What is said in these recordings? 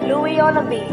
Louis on the beat.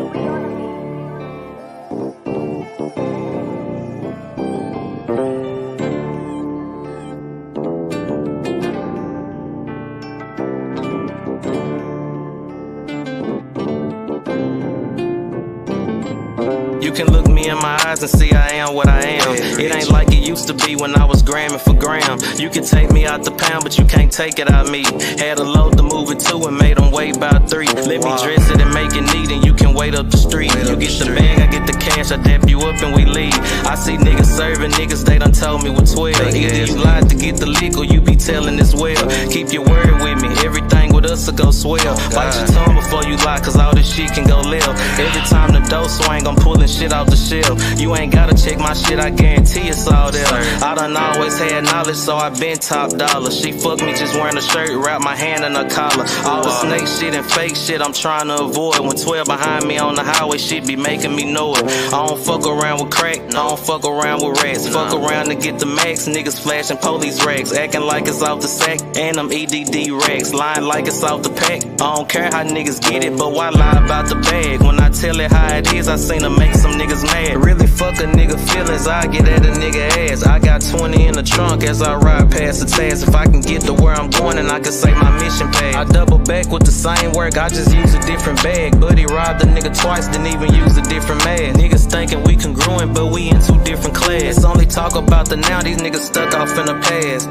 You can look me in my eyes and see I am what I am. It ain't like it used to be when I was gramming for gram. You can take me out the pound, but you can't take it out me. Had a load to move it to and made them weigh about 3. Let me dress it and make it neat and you can wait up the street. You get the bag, I get the cash, I dap you up and we leave. I see niggas serving niggas, they done told me with 12. Either you lied to get the lick or you be telling this well. Keep your word with me, everything with us will go swell. Bite your tongue before you lie, cause all this shit can go left. Every time the dough swing, I'm pulling shit off the shelf. You ain't gotta check my shit, I guarantee it's all there. I done always had knowledge, so I been top dollar. She fucked me just wearing a shirt, wrap my hand in her collar. All the snake shit and fake shit I'm trying to avoid. When 12 behind me on the highway, shit be making me know it. I don't fuck around with crack, I don't fuck around with rats. Fuck around to get the max, niggas flashing police rags. Acting like it's off the sack, and I'm EDD rags. Lying like it's off the pack, I don't care how niggas get it, but why lie about the bag? When I tell it how it is, I seen her make some niggas mad. Really fuck a nigga feelings, I get at a nigga ass. I got 20 in the trunk as I ride past the task. If I can get to where I'm going, and I can say my mission paid. I double back with the same work, I just use a different bag. Buddy robbed the nigga twice, didn't even use a different mag. Niggas thinking we congruent, but we in 2 different class. It's only talk about the now, these niggas stuck off in the past.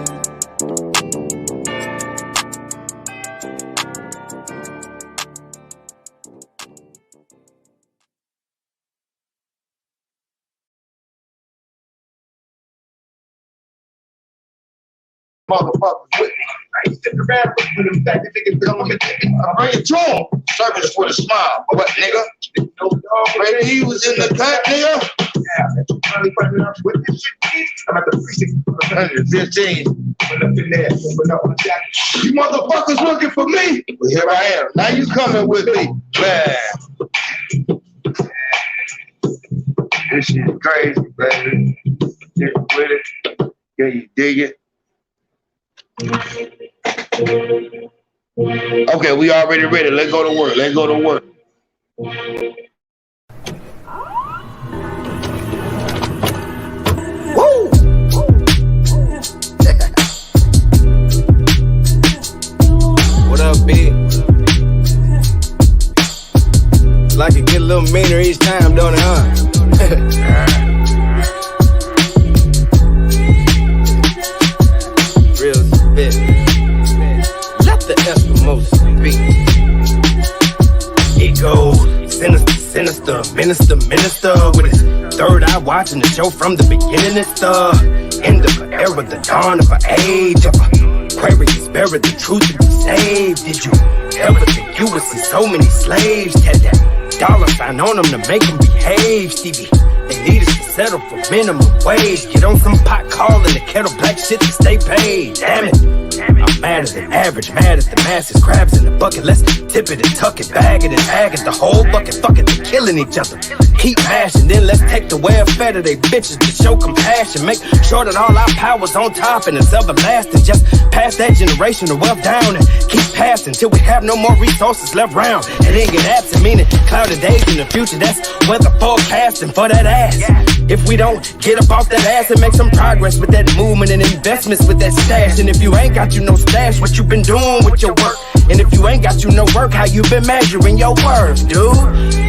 Motherfuckers with me. I ain't sitting around with them fact that niggas come and I bring it to him. Service with a smile. What, nigga? No dog. Baby, he was in the cut, nigga. I'm at the precinct 115. Went up in there. You motherfuckers looking for me? Well, here I am. Now you coming with me. Man. This shit crazy, baby. Get with it. Yeah, you dig it. Okay, we already ready. Let's go to work. Let's go to work. Woo! What up, big? Like it get a little meaner each time, don't it, huh? Real spit. Let the Eskimo speak. It goes sinister, minister with his third eye watching the show from the beginning. It's the end of an era, the dawn of an age of Aquarius, buried the truth to be saved. Did you ever think you would see so many slaves? Had that dollar sign on them to make them behave, Stevie. They need us to settle for minimum wage. Get on some pot calling the kettle black shit to stay paid. Damn it. I'm madder than average, mad as the masses. Crabs in the bucket, let's tip it and tuck it, bag it and ag it. The whole bucket, fuck it, they're killing each other. Keep mashing, then let's take the welfare of they bitches to show compassion. Make sure that all our power's on top and it's everlasting. Just pass that generational wealth down and keep passing till we have no more resources left round. And then get absent, meaning cloudy days in the future. That's weather forecasting for that ass. If we don't get up off that ass and make some progress with that movement and investments with that stash. And if you ain't got you no stash, what you been doing with your work? And if you ain't got you no work, how you been measuring your worth, dude?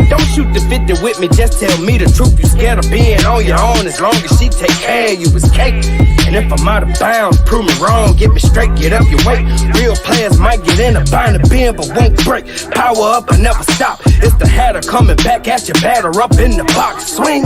Don't shoot the 50 with me, just tell me the truth. You scared of being on your own, as long as she take care of you, it's cake. And if I'm out of bounds, prove me wrong, get me straight, get up your weight. Real players might get in a bind a bend, but won't break. Power up and never stop. It's the hatter coming back at your batter up in the box. Swing.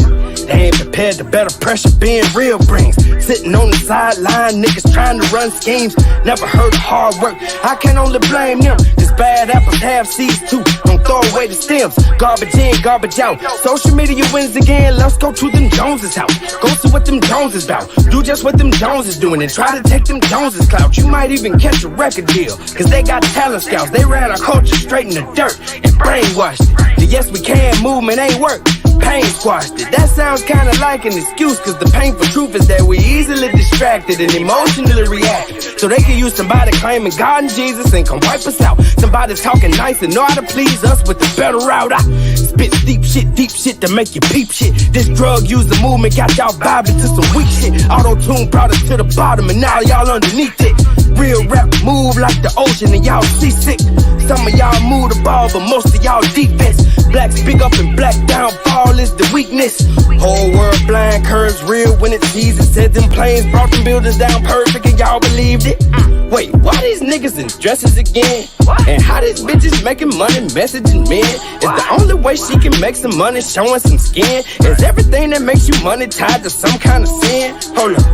They ain't prepared to better pressure being real brings. Sitting on the sideline, niggas trying to run schemes. Never heard of hard work, I can only blame them. Cause bad apples have seeds too, don't throw away the stems. Garbage in, garbage out. Social media wins again, let's go to them Joneses' house. Go see what them Joneses about. Do just what them Joneses doing and try to take them Joneses' clout. You might even catch a record deal, cause they got talent scouts. They ran our culture straight in the dirt and brainwashed it. The yes we can movement ain't work. pain squashed it. That sounds kinda like an excuse, cause the painful truth is that we easily distracted and emotionally reactive. So they can use somebody claiming God and Jesus and come wipe us out. Somebody talking nice and know how to please us with the better route. I spit deep shit to make you peep shit. This drug user movement got y'all vibing to some weak shit. Auto-tune brought us to the bottom and now y'all underneath it. Real rap move like the ocean and y'all seasick. Some of y'all move the ball, but most of y'all defense. Black speak up and black downfall is the weakness. Whole world blind, curves real when it sees it. Said them planes brought them buildings down perfect and y'all believed it. Wait, why these niggas in dresses again? And how these bitches making money messaging men? Is the only way she can make some money showing some skin? Is everything that makes you money tied to some kind of sin? Hold up.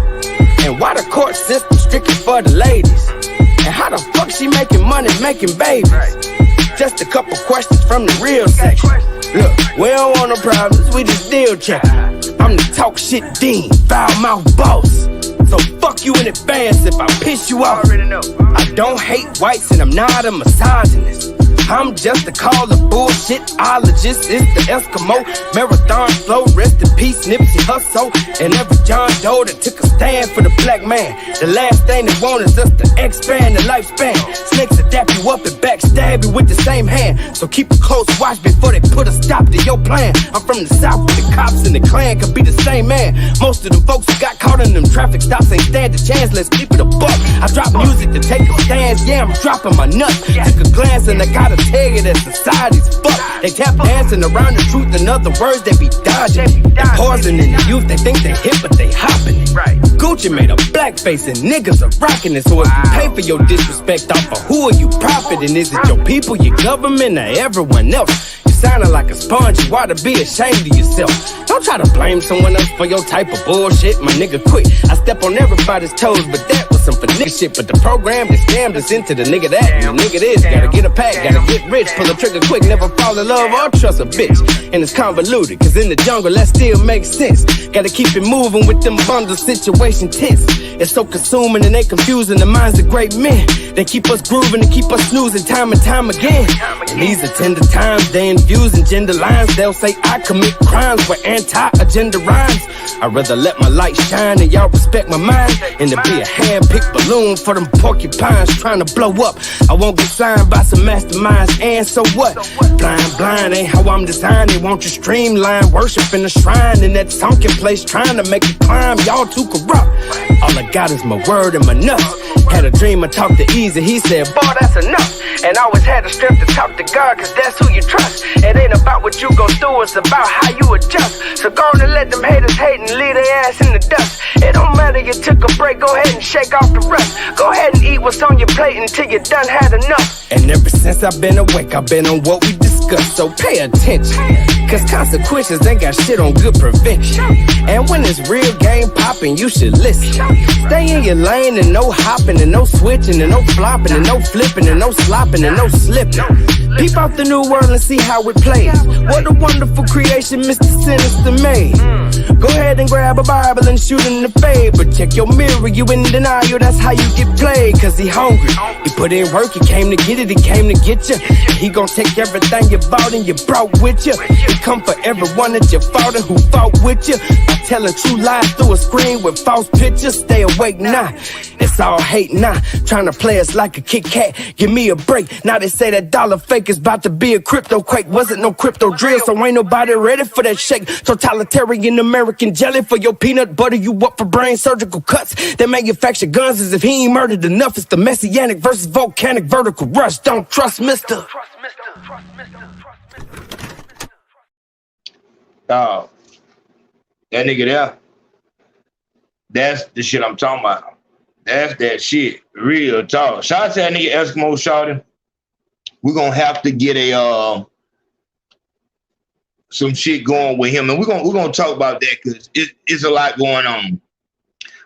And why the court system strictly for the ladies? And how the fuck she making money making babies? Just a couple questions from the real section. Look, we don't want no problems, we just deal checking. I'm the talk shit dean, foul mouth boss. So fuck you in advance if I piss you off. I don't hate whites and I'm not a misogynist. I'm just a call of bullshitologist. It's the Eskimo marathon flow. Rest in peace, Nipsey Hussle. And every John Doe that took a stand for the black man. The last thing they want is us to expand the lifespan. Snakes will dap you up and backstab you with the same hand. So keep a close watch before they put a stop to your plan. I'm from the south where the cops and the Klan could be the same man. Most of them folks who got caught in them traffic stops ain't stand a chance. Let's keep it a buck. I drop music to take a stance. Yeah, I'm dropping my nuts. Took a glance and I got tell you that society's fucked. They tap dancing around the truth. In other words, they be dodging. They poisoning the youth. They think they hip, but they hopping it. Gucci made a blackface and niggas are rocking it. So if you pay for your disrespect off of who are you profiting? Is it your people, your government, or everyone else? Sounding like a sponge, you ought to be ashamed of yourself. Don't try to blame someone else for your type of bullshit, my nigga, quit. I step on everybody's toes, but that was some finesse shit. But the program that scammed us into the nigga that, and the nigga this. Gotta get a pack, gotta get rich, pull the trigger quick, never fall in love or trust a bitch. And it's convoluted, cause in the jungle that still makes sense. Gotta keep it moving with them bundles, situation tense. It's so consuming and they confusing the minds of great men. They keep us grooving and keep us snoozing time and time again. And these are tender times, they infusing gender lines. They'll say I commit crimes with anti-agenda rhymes. I'd rather let my light shine and y'all respect my mind, and to be a hand-picked balloon for them porcupines trying to blow up. I won't get signed by some masterminds, and so what? Blind ain't how I'm designed. They want you streamline, worship in the shrine in that sunken place, trying to make it climb. Y'all too corrupt. All I got is my word and my nuts. Had a dream I talked to Easy, he said, boy, that's enough. And I always had the strength to talk to God, cause that's who you trust. It ain't about what you go through, it's about how you adjust. So go on and let them haters hate and leave their ass in the dust. It don't matter, you took a break, go ahead and shake off the rust. Go ahead and eat what's on your plate until you done had enough. And ever since I've been awake, I've been on what we discussed, so pay attention. Cause consequences ain't got shit on good prevention. And when it's real game popping, you should listen. Stay in your lane and no hopping and no switching and no flopping and no flipping and no slopping and no slipping. Peep out the new world and see how it plays. What a wonderful creation Mr. Sinister made. Go ahead and grab a Bible and shoot in the fade, but check your mirror, you in denial, that's how you get played. Cause he hungry, he put in work, he came to get it, he came to get you. He gon' take everything you bought and you brought with you. He come for everyone that you fought and who fought with you. By telling true lies through a screen with false pictures. Stay awake now, it's all hate now. Trying to play us like a Kit Kat, give me a break. Now they say that dollar fake is about to be a crypto quake. Wasn't no crypto drill, so ain't nobody ready for that shake. Totalitarian American jelly for your peanut butter, you up for brain surgical cuts. They manufacture guns as if he ain't murdered enough. It's the messianic versus volcanic vertical rush. Don't trust Mr. Dog, that nigga there, that's the shit I'm talking about. That's that shit, real talk. Shout out to that nigga Eskimo Shawty. We're gonna have to get a some shit going with him, and we're gonna talk about that because it's a lot going on.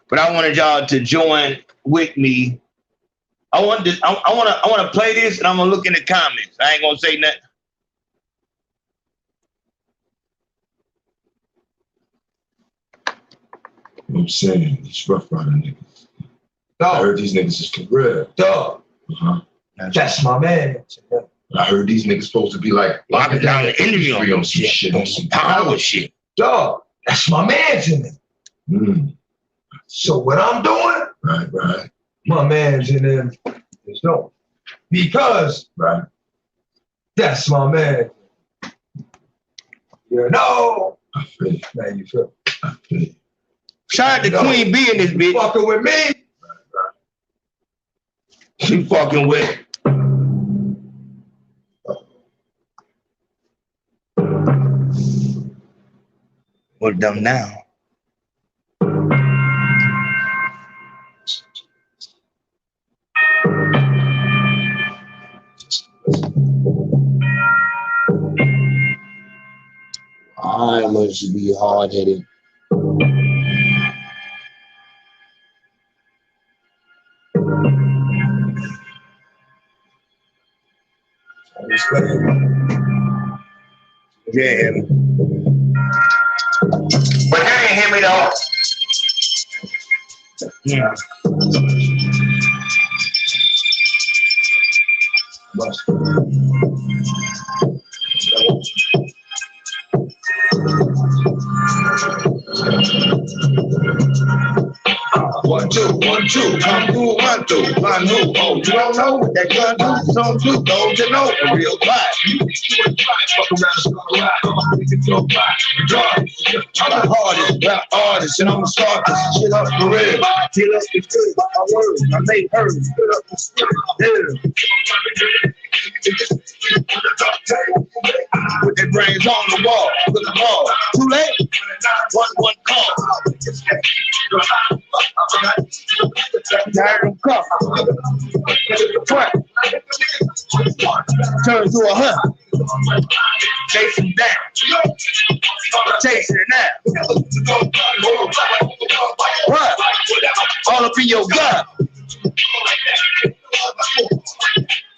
But I wanted y'all to join with me. I want to play this, and I'm gonna look in the comments. I ain't gonna say nothing. You know what I'm saying? These Rough Rider niggas. Dog. I heard these niggas is for real. Dog. Uh-huh. That's my man. I heard these niggas supposed to be like locking down the industry on some shit, on some power shit. Dog, that's my man's in it. So what I'm doing, right. My man's in them is dope. Because that's my man. You know. I feel it. Man, you feel it. I feel it. Shout out to Queen B in this bitch. Fucking with me. She fucking with. What them now? I must be hard-headed. Yeah. But they ain't hear me though. Yeah. One, two, come through, one, two, one, who? Oh, you don't know what that gun do? Some do, don't you know? A real vibe. Fuck around and start a ride. I'm the hardest rap artist, and I'm gonna start this shit up for real. Till up the good, my words, I made hers, put up the spirit. With their brains on the wall, with the ball. Too late? One call. Turn to a hunt. Chase him down. Chasing it now. What? All up in your gut.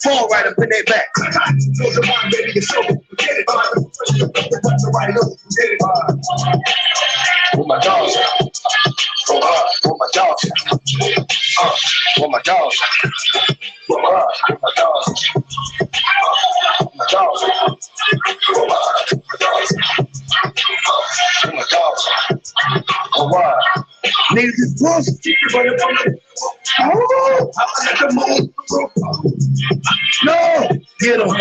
Fall right up in their back. With my dogs. With my dogs. With my dogs. With my dogs. My dogs. With my dogs. Oh, wow. Niggas is pussy. Oh, no, get them. 10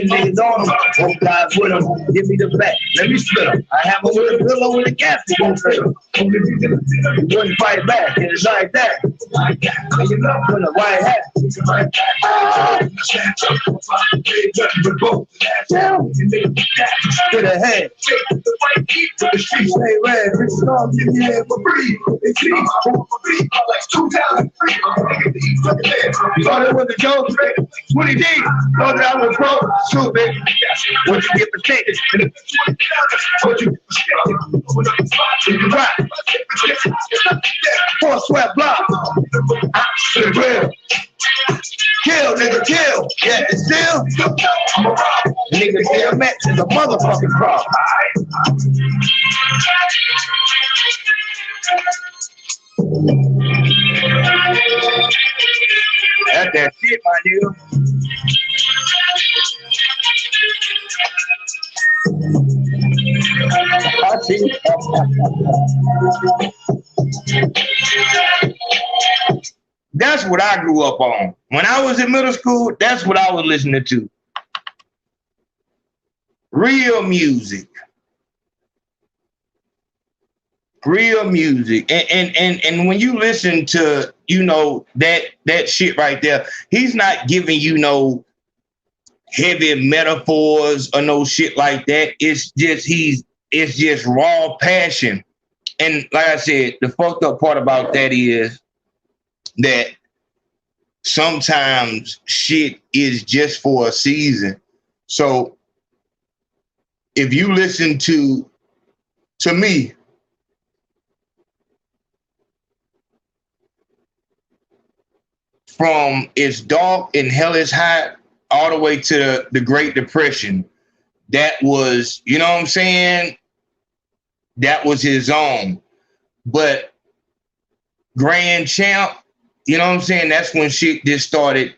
niggas on them. 4 guys with them. Give me the back. Let me split them. I have them with a pillow with a cap. You won't fit them. You wouldn't fight back. And it's like that. When the white hat. To the head. The streets stay red. This song give me head for free. It's me. Like 2,000 free. Thought it was a joke. What he did? Thought that I was broke. Stupid. What you get for tickets? What you right? For a sweat block. The real. Kill, nigga, kill. Yeah, it's still. Nigga, still match is a motherfucking problem. That's that shit, my nigga. I see. That's what I grew up on. When I was in middle school, that's what I was listening to. Real music. Real music. And when you listen to, you know, that shit right there, he's not giving you no heavy metaphors or no shit like that. It's just raw passion. And like I said, the fucked up part about that is that sometimes shit is just for a season. So if you listen to me, from It's Dark and Hell is Hot all the way to the Great Depression, that was, you know what I'm saying? That was his own. But Grand Champ, you know what I'm saying? That's when shit just started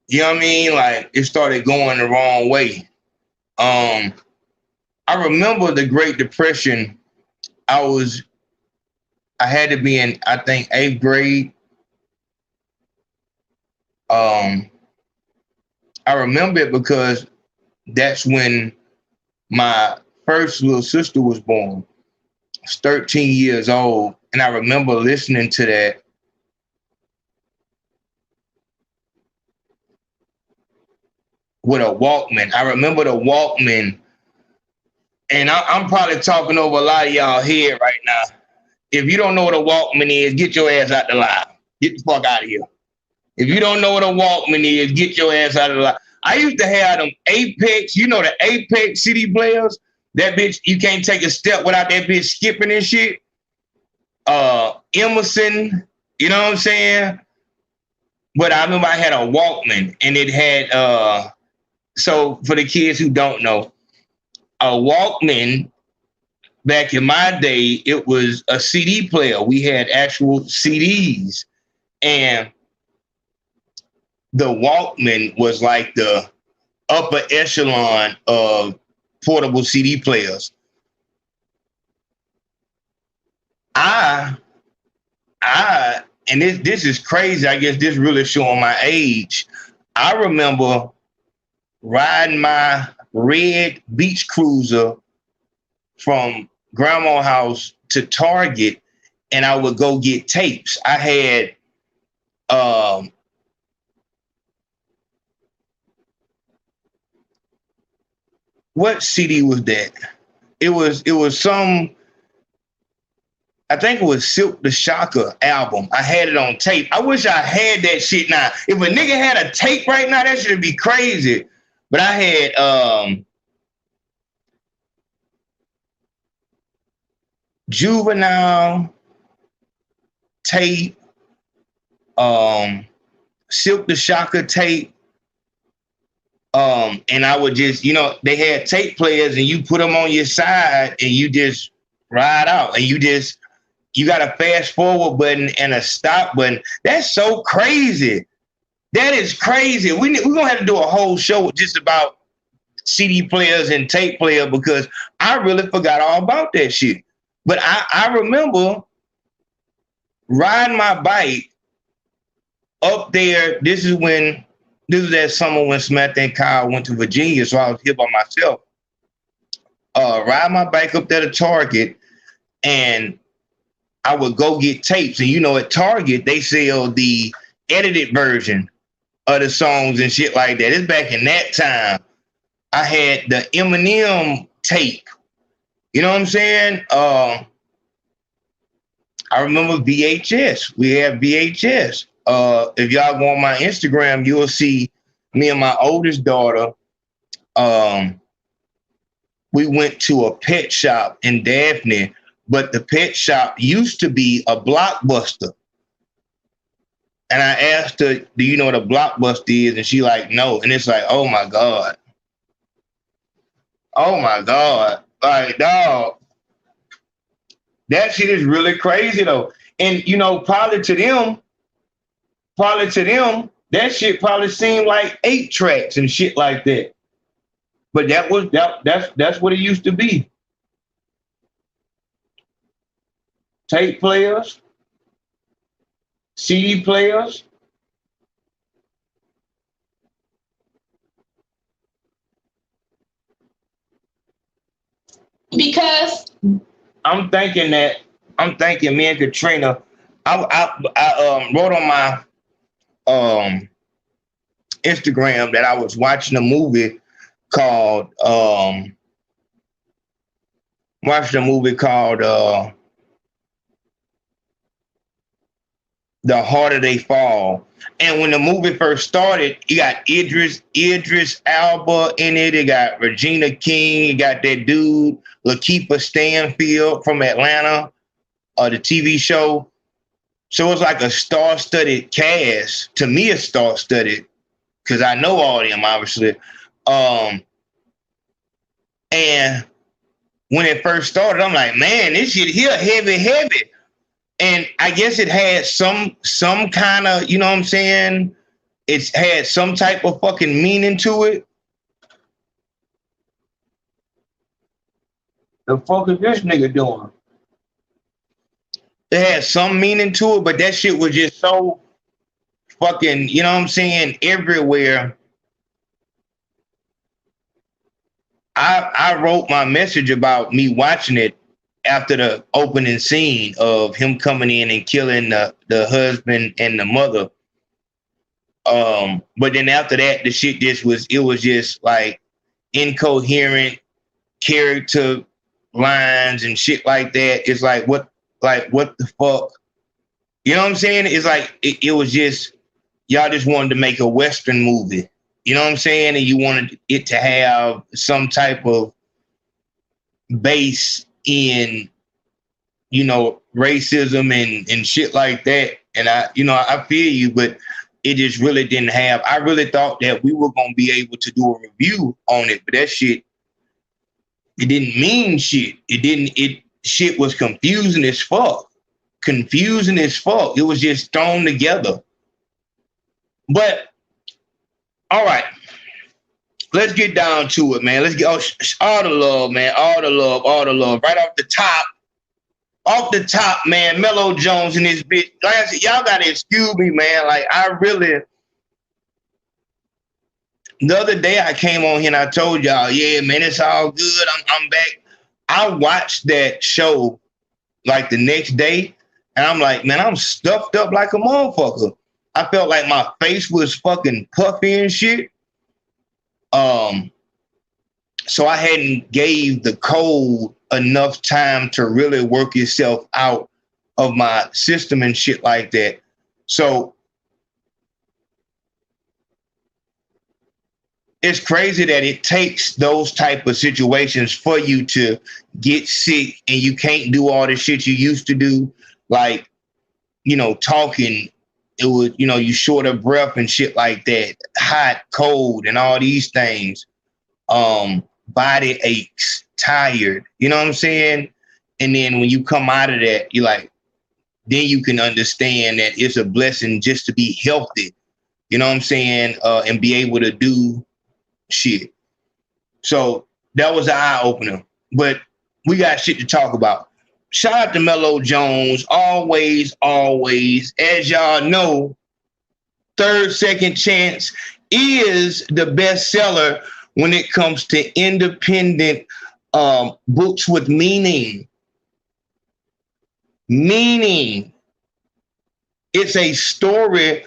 You know what I mean? Like it started going the wrong way. I remember the Great Depression. I had to be in, I think, 8th grade. I remember it because that's when my first little sister was born. I was 13 years old. And I remember listening to that. With a Walkman. I remember the Walkman. And I'm probably talking over a lot of y'all here right now. If you don't know what a Walkman is, get your ass out the live. Get the fuck out of here. If you don't know what a Walkman is, get your ass out of the live. I used to have them Apex, you know, the Apex CD players. That bitch, you can't take a step without that bitch skipping and shit. Emerson, you know what I'm saying? But I remember I had a Walkman and it had, so for the kids who don't know, a Walkman, back in my day, it was a CD player. We had actual CDs. And the Walkman was like the upper echelon of portable CD players. And this is crazy. I guess this really showing my age. I remember riding my red beach cruiser from grandma's house to Target, and I would go get tapes. I had what CD was that? It was some, I think it was Silk the Shocker album. I had it on tape. I wish I had that shit now. If a nigga had a tape right now, that should be crazy. But I had Juvenile tape, Silk the Shocker tape. And I would just, you know, they had tape players and you put them on your side and you just ride out, and you got a fast forward button and a stop button. That's so crazy. That is crazy. We're going to have to do a whole show just about CD players and tape player, because I really forgot all about that shit. But I remember riding my bike up there. This is that summer when Samantha and Kyle went to Virginia, so I was here by myself. Ride my bike up there to Target, and I would go get tapes. And you know, at Target, they sell the edited version of the songs and shit like that. It's back in that time. I had the Eminem tape. You know what I'm saying? I remember VHS. We had VHS. If y'all go on my Instagram, you'll see me and my oldest daughter. We went to a pet shop in Daphne, but the pet shop used to be a Blockbuster. And I asked her, do you know what a Blockbuster is? And she like, no. And it's like, oh my God. Oh my God. Like, dog. That shit is really crazy though. And you know, probably to them, that shit probably seemed like 8 tracks and shit like that. But that's what it used to be. Tape players, CD players. Because I'm thinking me and Katrina, I wrote on my Instagram that I was watching a movie called The Harder They Fall. And when the movie first started, you got Idris Elba in it. It got Regina King. You got that dude, Lakeith Stanfield from Atlanta, the TV show. So it's like a star-studded cast. To me, it's star-studded because I know all of them, obviously. And when it first started, I'm like, man, this shit here heavy. And I guess it had some kind of, you know what I'm saying, it's had some type of fucking meaning to it. The fuck is this nigga doing? It had some meaning to it, but that shit was just so fucking, you know what I'm saying, everywhere. I wrote my message about me watching it after the opening scene of him coming in and killing the husband and the mother. But then after that, the shit it was just like incoherent character lines and shit like that. It's like what the fuck? You know what I'm saying? It's like it was just y'all just wanted to make a Western movie. You know what I'm saying? And you wanted it to have some type of base in, you know, racism and shit like that. And I feel you, but it just really didn't have. I really thought that we were gonna be able to do a review on it, but that shit, it didn't mean shit. Shit was confusing as fuck. Confusing as fuck. It was just thrown together. But all right, let's get down to it, man. Let's get all the love, man. All the love. Right off the top, man. Mellow Jones and this bitch. Like I said, y'all gotta excuse me, man. Like the other day I came on here and I told y'all, yeah, man, it's all good. I'm back. I watched that show like the next day, and I'm like, man, I'm stuffed up like a motherfucker. I felt like my face was fucking puffy and shit. So I hadn't gave the cold enough time to really work itself out of my system and shit like that. So it's crazy that it takes those type of situations for you to get sick and you can't do all the shit you used to do. Like, you know, talking, it would, you know, you short of breath and shit like that, hot, cold, and all these things. Body aches, tired, you know what I'm saying? And then when you come out of that, you're like, then you can understand that it's a blessing just to be healthy, you know what I'm saying? And be able to do shit. So that was an eye opener, but we got shit to talk about. Shout out to Mellow Jones. Always, as y'all know, Third Second Chance is the bestseller when it comes to independent books with meaning. Meaning. It's a story,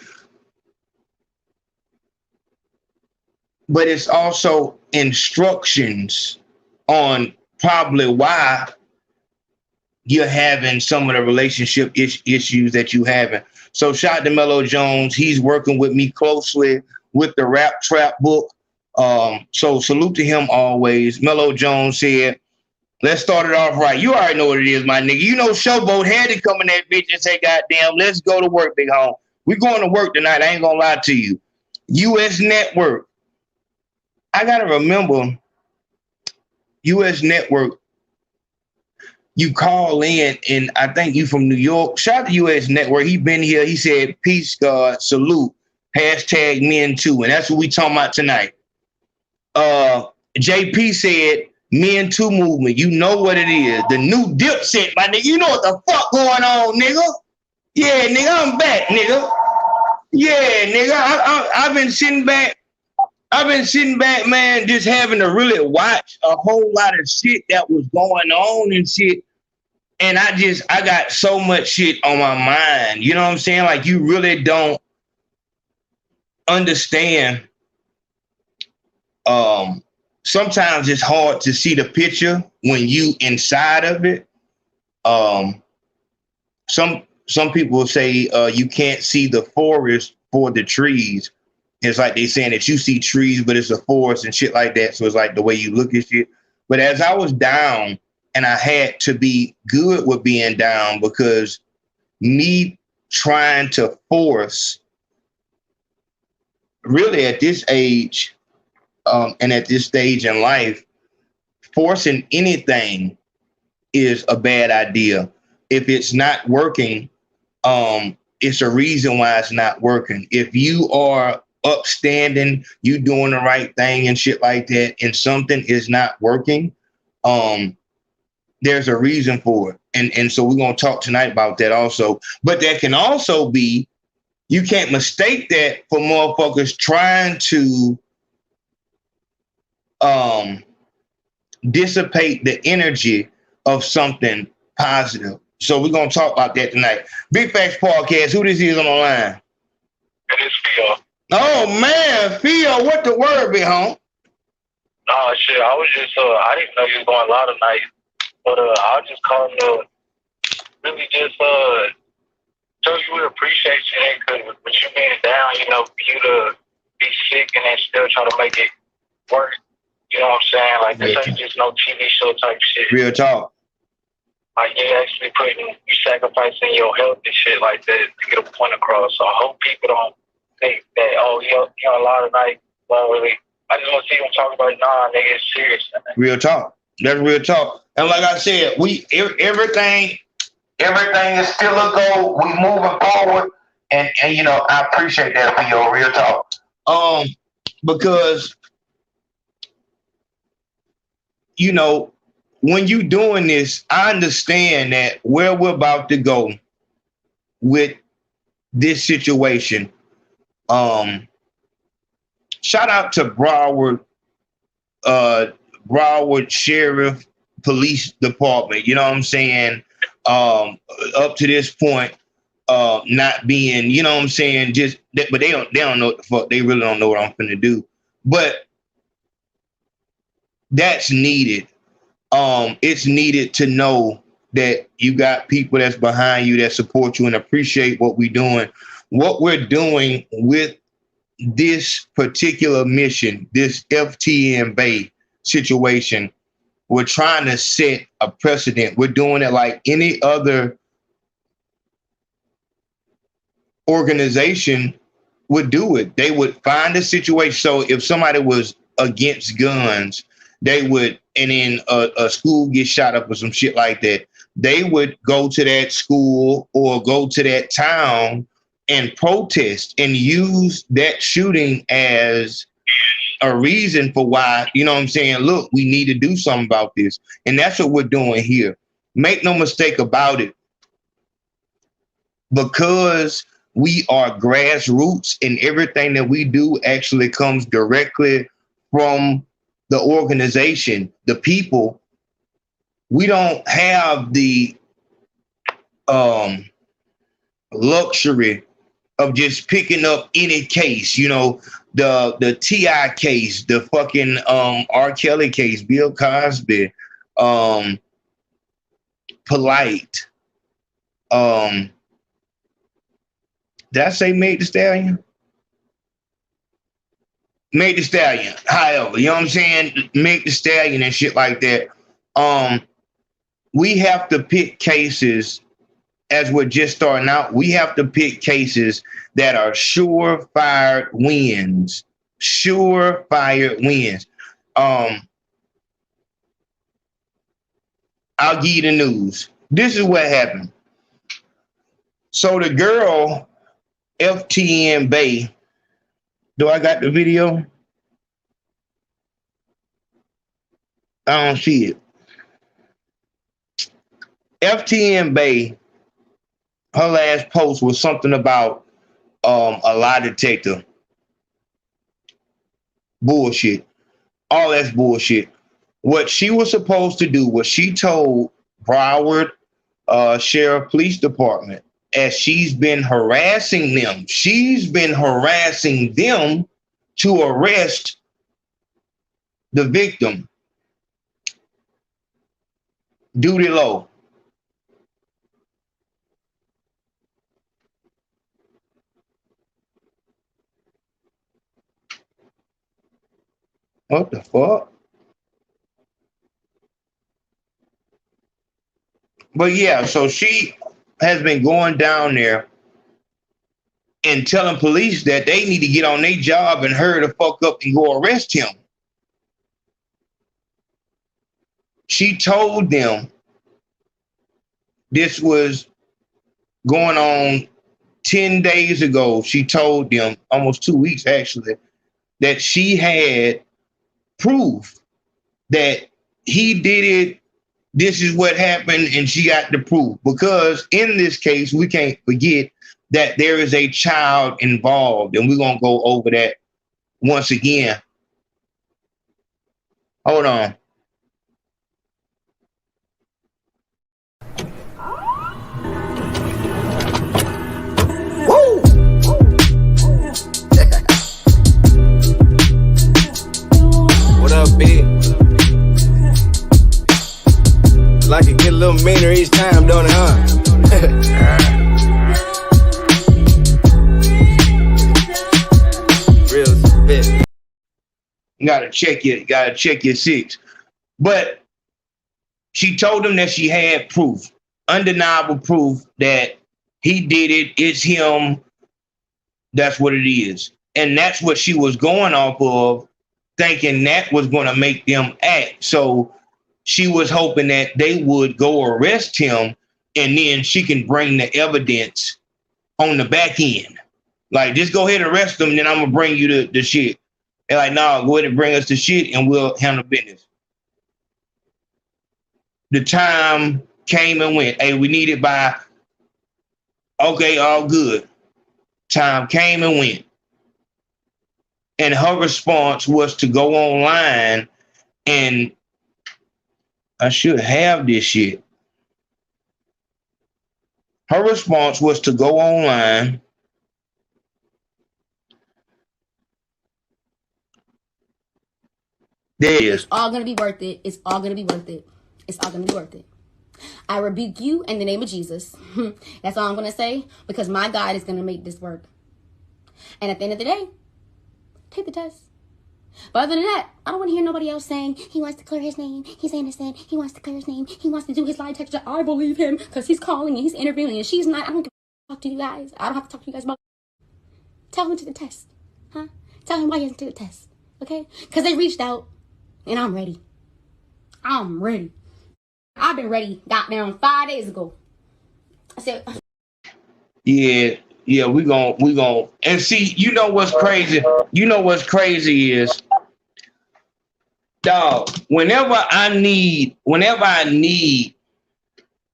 but it's also instructions on probably why you're having some of the relationship issues that you having. So shout out to Mellow Jones. He's working with me closely with the Rap Trap book. So salute to him always. Mellow Jones said, let's start it off right. You already know what it is, my nigga. You know Showboat had to come in that bitch and say, goddamn, let's go to work, big home. We going to work tonight. I ain't gonna lie to you. U.S. Network. I gotta remember, U.S. Network, you call in, and I think you from New York. Shout out to U.S. Network. He been here. He said, peace, God, salute, hashtag men too. And that's what we talking about tonight. JP said, Men Too movement. You know what it is. The new Dipset, my nigga. You know what the fuck going on, nigga? Yeah, nigga, I'm back, nigga. Yeah, nigga. I've been sitting back. Man, just having to really watch a whole lot of shit that was going on and shit. And I got so much shit on my mind. You know what I'm saying? Like, you really don't understand. Sometimes it's hard to see the picture when you inside of it. Some people say you can't see the forest for the trees. It's like they saying that you see trees, but it's a forest and shit like that. So it's like the way you look at shit. But as I was down, and I had to be good with being down, because me trying to force, really at this age, and at this stage in life, forcing anything is a bad idea. If it's not working, it's a reason why it's not working. If you are upstanding, you doing the right thing and shit like that, and something is not working, there's a reason for it. And so we're gonna talk tonight about that also. But that can also be, you can't mistake that for motherfuckers trying to dissipate the energy of something positive. So we're gonna talk about that tonight. Big Facts Podcast. Who this is on the line? It is Phil. Oh man, Phil, what the word be, home? Nah, shit. I was just I didn't know you was going live tonight, but I was just calling to really just show you we appreciate you, because with you being down, you know, for you to be sick and then still try to make it work. You know what I'm saying? Like, this ain't just no TV show type shit. Real talk. Like, you actually you sacrificing your health and shit like that to get a point across. So I hope people don't think that, oh, you're on a lot of night. Well, really, I just want to see them talk about it. Nah, nigga, it's serious. Real talk. That's real talk. And like I said, everything is still a goal. We moving forward. And you know, I appreciate that for your real talk. Because, you know, when you doing this, I understand that where we're about to go with this situation. Shout out to Broward Sheriff Police Department. You know what I'm saying? Up to this point, not being, you know what I'm saying, but they don't know what the fuck. They really don't know what I'm finna do. But that's needed. It's needed to know that you got people that's behind you that support you and appreciate what we're doing. What we're doing with this particular mission, this FTN Bae situation, we're trying to set a precedent. We're doing it like any other organization would do it. They would find a situation. So if somebody was against guns, they would, and then a school gets shot up or some shit like that, they would go to that school or go to that town and protest and use that shooting as a reason for why, you know what I'm saying, look, we need to do something about this. And that's what we're doing here. Make no mistake about it. Because we are grassroots and everything that we do actually comes directly from the organization, the people, we don't have the luxury of just picking up any case, you know, the T.I. case, the fucking R. Kelly case, Bill Cosby, Polite. Did I say Meg Thee Stallion? Meg Thee Stallion, however, you know what I'm saying? Meg Thee Stallion and shit like that. We have to pick cases as we're just starting out. We have to pick cases that are surefire wins. Surefire wins. I'll give you the news. This is what happened. So the girl, FTN Bae, do I got the video? I don't see it. FTN Bae, her last post was something about a lie detector. Bullshit. All that's bullshit. What she was supposed to do was she told Broward Sheriff Police Department, as she's been harassing them to arrest the victim. Doodie low. What the fuck? But yeah, so she has been going down there and telling police that they need to get on their job and hurry the fuck up and go arrest him. She told them this was going on 10 days ago, she told them, almost 2 weeks actually, that she had proof that he did it. This is what happened, and she got the proof. Because in this case, we can't forget that there is a child involved, and we're gonna go over that once again. Hold on. Woo! What up, big? Like it get a little meaner each time, don't it, huh? Real spit. You gotta check your six. But she told him that she had proof, undeniable proof that he did it. It's him. That's what it is. And that's what she was going off of, thinking that was going to make them act. So she was hoping that they would go arrest him, and then she can bring the evidence on the back end. Like, just go ahead and arrest them, then I'm going to bring you the shit. They're like, no, go ahead and bring us the shit, and we'll handle business. The time came and went. Hey, we need it by, okay, all good. Time came and went. And her response was to go online, and I should have this shit. Her response was to go online. There it is. It's all going to be worth it. It's all going to be worth it. It's all going to be worth it. I rebuke you in the name of Jesus. That's all I'm going to say, because my God is going to make this work. And at the end of the day, take the test. But other than that, I don't want to hear nobody else saying he wants to clear his name. He's innocent. He wants to clear his name. He wants to do his lie detector. I believe him because he's calling and he's interviewing and she's not. I don't talk to you guys. I don't have to talk to you guys about. Tell him to the test, huh? Tell him why he hasn't taken the test, okay? Because they reached out and I'm ready. I'm ready. I've been ready. Got down 5 days ago. I said, yeah, we gon' and see, you know what's crazy? You know what's crazy is, dog, whenever I need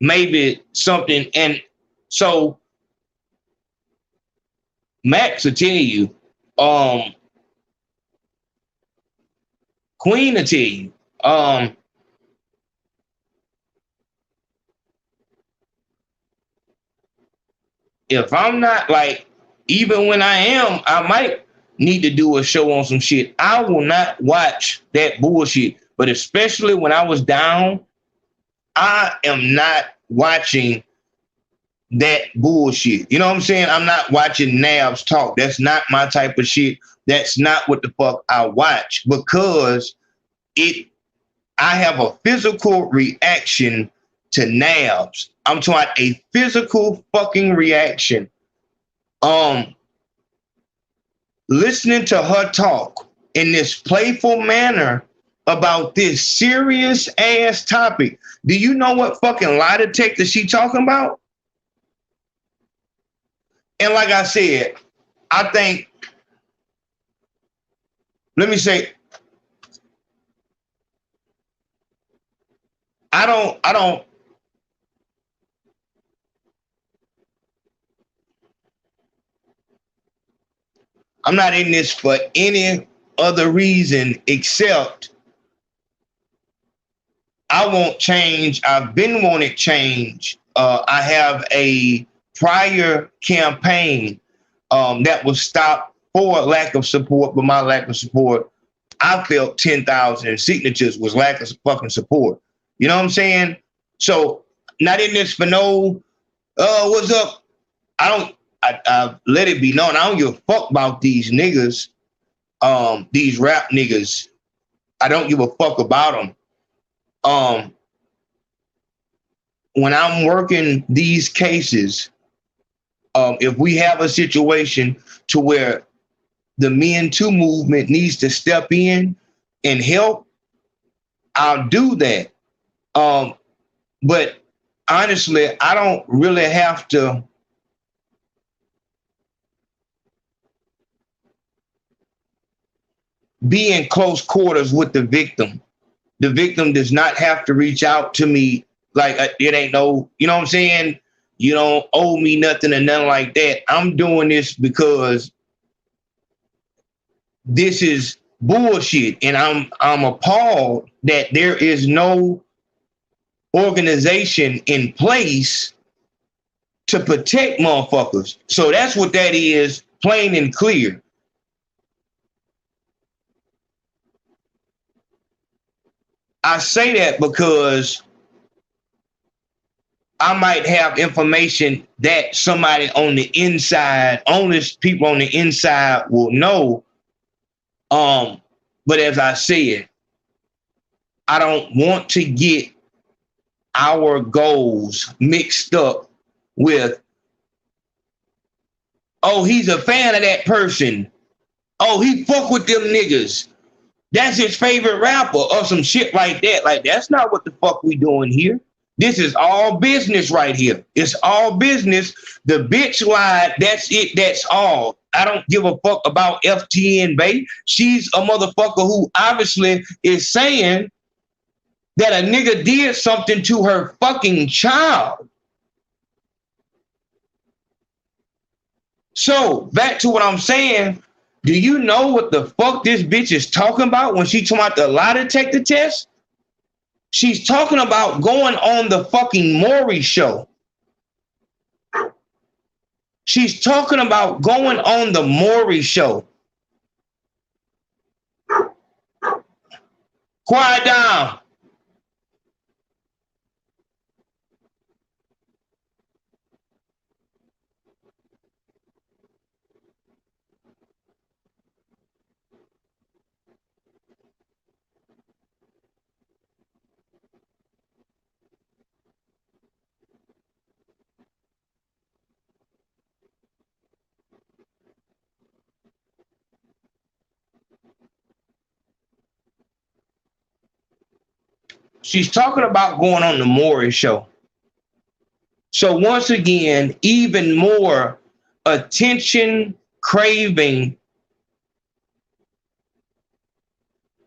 maybe something, and so Max will tell you, Queen will tell you, if I'm not, like, even when I am, I might need to do a show on some shit. I will not watch that bullshit. But especially when I was down, I am not watching that bullshit. You know what I'm saying? I'm not watching Nabs talk. That's not my type of shit. That's not what the fuck I watch, because I have a physical reaction to Nabs. I'm talking about a physical fucking reaction. Listening to her talk in this playful manner about this serious ass topic. Do you know what fucking lie detector she talking about? And like I said, I think, let me say, I'm not in this for any other reason except I want change. I've been wanting change. I have a prior campaign that was stopped for lack of support, but my lack of support, I felt 10,000 signatures was lack of fucking support. You know what I'm saying? So not in this for no, what's up? I let it be known, I don't give a fuck about these niggas, these rap niggas. I don't give a fuck about them. When I'm working these cases, if we have a situation to where the Men Too movement needs to step in and help, I'll do that. But honestly, I don't really have to be in close quarters with the victim. The victim does not have to reach out to me like it ain't no, you know what I'm saying? You don't owe me nothing or nothing like that. I'm doing this because this is bullshit. And I'm appalled that there is no organization in place to protect motherfuckers. So that's what that is, plain and clear. I say that because I might have information that somebody on the inside, honest people on the inside will know. But as I said, I don't want to get our goals mixed up with, oh, he's a fan of that person. Oh, he fuck with them niggas. That's his favorite rapper or some shit like that. Like, that's not what the fuck we doing here. This is all business right here. It's all business. The bitch lied. That's it. That's all. I don't give a fuck about FTN Bae. She's a motherfucker who obviously is saying that a nigga did something to her fucking child. So back to what I'm saying. Do you know what the fuck this bitch is talking about when she talking about the lie detector test? She's talking about going on the fucking MO3 show. She's talking about going on the MO3 show. Quiet down. She's talking about going on the MO3 show. So once again, even more attention craving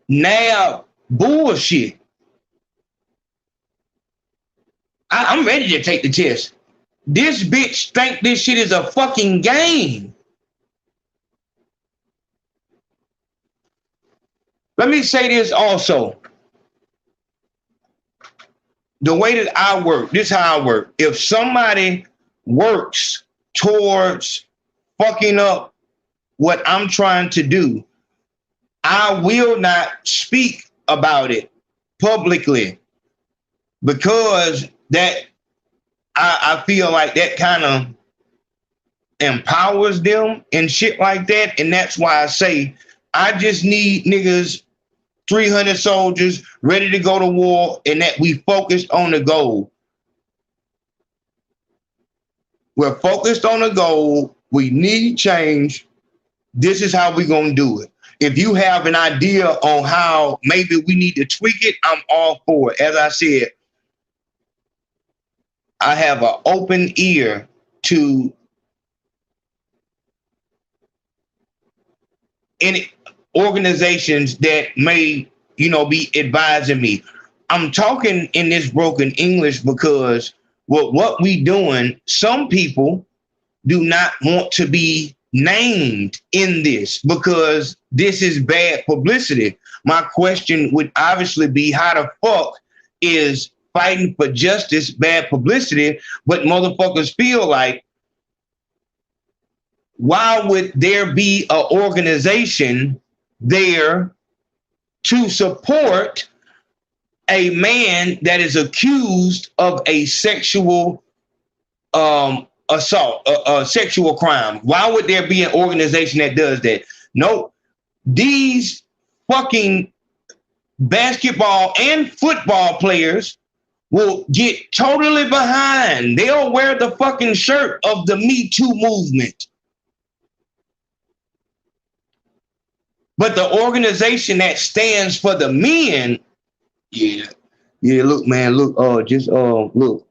now bullshit. I'm ready to take the test. This bitch think this shit is a fucking game. Let me say this also. The way that I work, this is how I work. If somebody works towards fucking up what I'm trying to do, I will not speak about it publicly because that I feel like that kind of empowers them and shit like that. And that's why I say I just need niggas 300 soldiers ready to go to war and that we focused on the goal. We're focused on the goal. We need change. This is how we're going to do it. If you have an idea on how maybe we need to tweak it, I'm all for it. As I said, I have an open ear to any organizations that may, be advising me. I'm talking in this broken English because what we doing, some people do not want to be named in this because this is bad publicity. My question would obviously be, how the fuck is fighting for justice bad publicity? But motherfuckers feel like, why would there be an organization there to support a man that is accused of a sexual assault, a sexual crime? Why would there be an organization that does that? Nope. These fucking basketball and football players will get totally behind. They'll wear the fucking shirt of the Me Too movement. But the organization that stands for the men, look, man, look, look,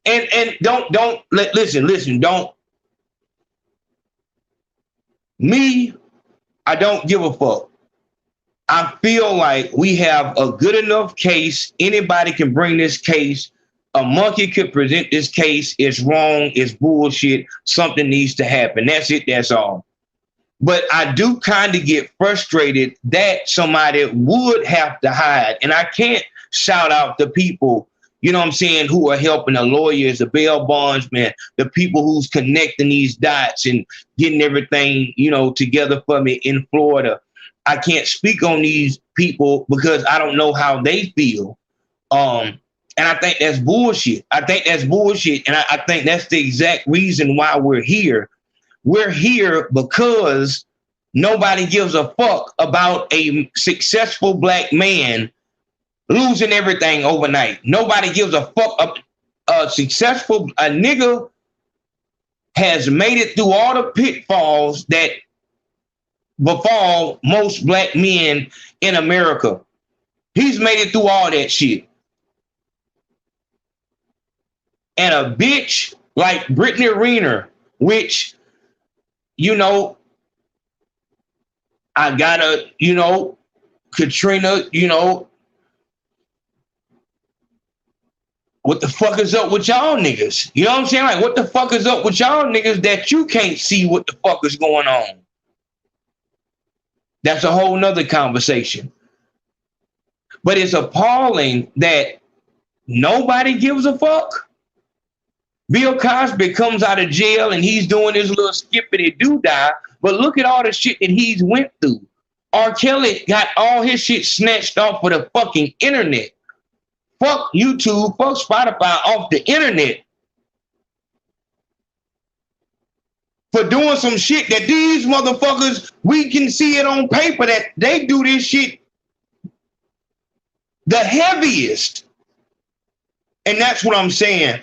and don't listen, don't. Me, I don't give a fuck. I feel like we have a good enough case. Anybody can bring this case. A monkey could present this case. It's wrong. It's bullshit. Something needs to happen. That's it. That's all. But I do kind of get frustrated that somebody would have to hide. And I can't shout out the people, you know what I'm saying, who are helping the lawyers, the bail bondsmen, the people who's connecting these dots and getting everything, you know, together for me in Florida. I can't speak on these people because I don't know how they feel. And I think that's bullshit. I think that's bullshit. And I think that's the exact reason why we're here. We're here because nobody gives a fuck about a successful black man losing everything overnight. Nobody gives a fuck. A nigga has made it through all the pitfalls that befall most black men in America. He's made it through all that shit. And a bitch like Brittney Renner, which, you know, I gotta, you know, Katrina, you know, what the fuck is up with y'all niggas? You know what I'm saying? Like, what the fuck is up with y'all niggas that you can't see what the fuck is going on? That's a whole nother conversation. But it's appalling that nobody gives a fuck. Bill Cosby comes out of jail and he's doing his little skippity doo-dah, but look at all the shit that he's went through. R. Kelly got all his shit snatched off of the fucking internet. Fuck YouTube, fuck Spotify, off the internet. For doing some shit that these motherfuckers, we can see it on paper that they do this shit the heaviest. And that's what I'm saying.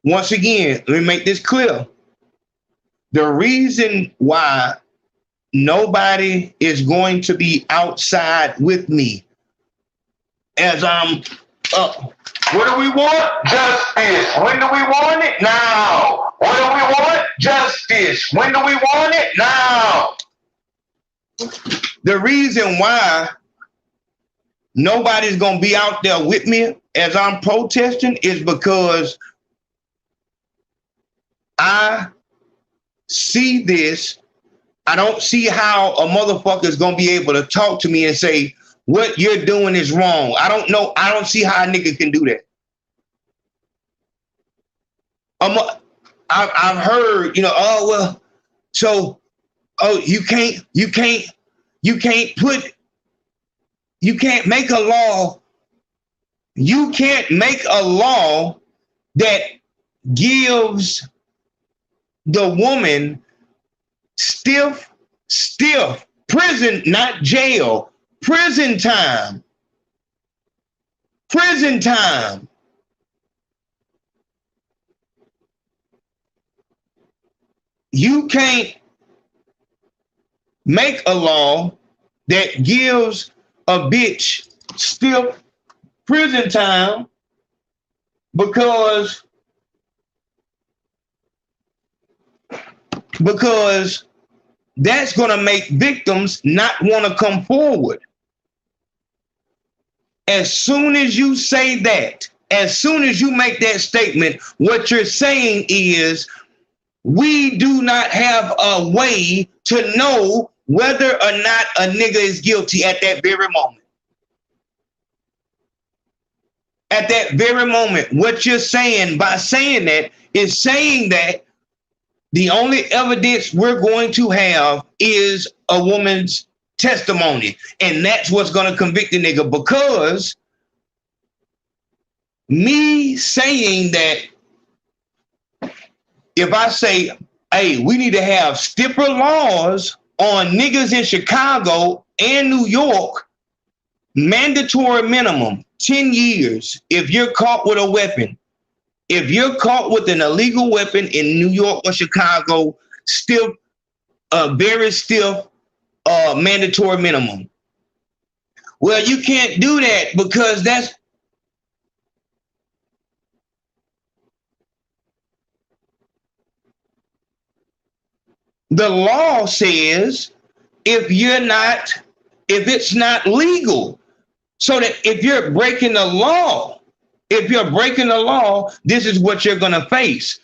Once again, let me make this clear. The reason why nobody is going to be outside with me as I'm up. What do we want? Justice. When do we want it? Now. What do we want? Justice. When do we want it? Now. The reason why nobody's going to be out there with me as I'm protesting is because I see this. I don't see how a motherfucker is going to be able to talk to me and say, what you're doing is wrong. I don't know. I don't see how a nigga can do that. I've heard, you know, oh, well, so, oh, you can't make a law. You can't make a law that gives the woman stiff prison, not jail, prison time. You can't make a law that gives a bitch stiff prison time because that's going to make victims not want to come forward. As soon as you say that, as soon as you make that statement, what you're saying is we do not have a way to know whether or not a nigga is guilty at that very moment. At that very moment, what you're saying by saying that is saying that the only evidence we're going to have is a woman's testimony. And that's what's going to convict the nigga, because me saying that, if I say, hey, we need to have stiffer laws on niggas in Chicago and New York, mandatory minimum, 10 years if you're caught with a weapon. If you're caught with an illegal weapon in New York or Chicago, still a very stiff mandatory minimum. Well, you can't do that because that's the law says if it's not legal. So that if you're breaking the law, this is what you're going to face.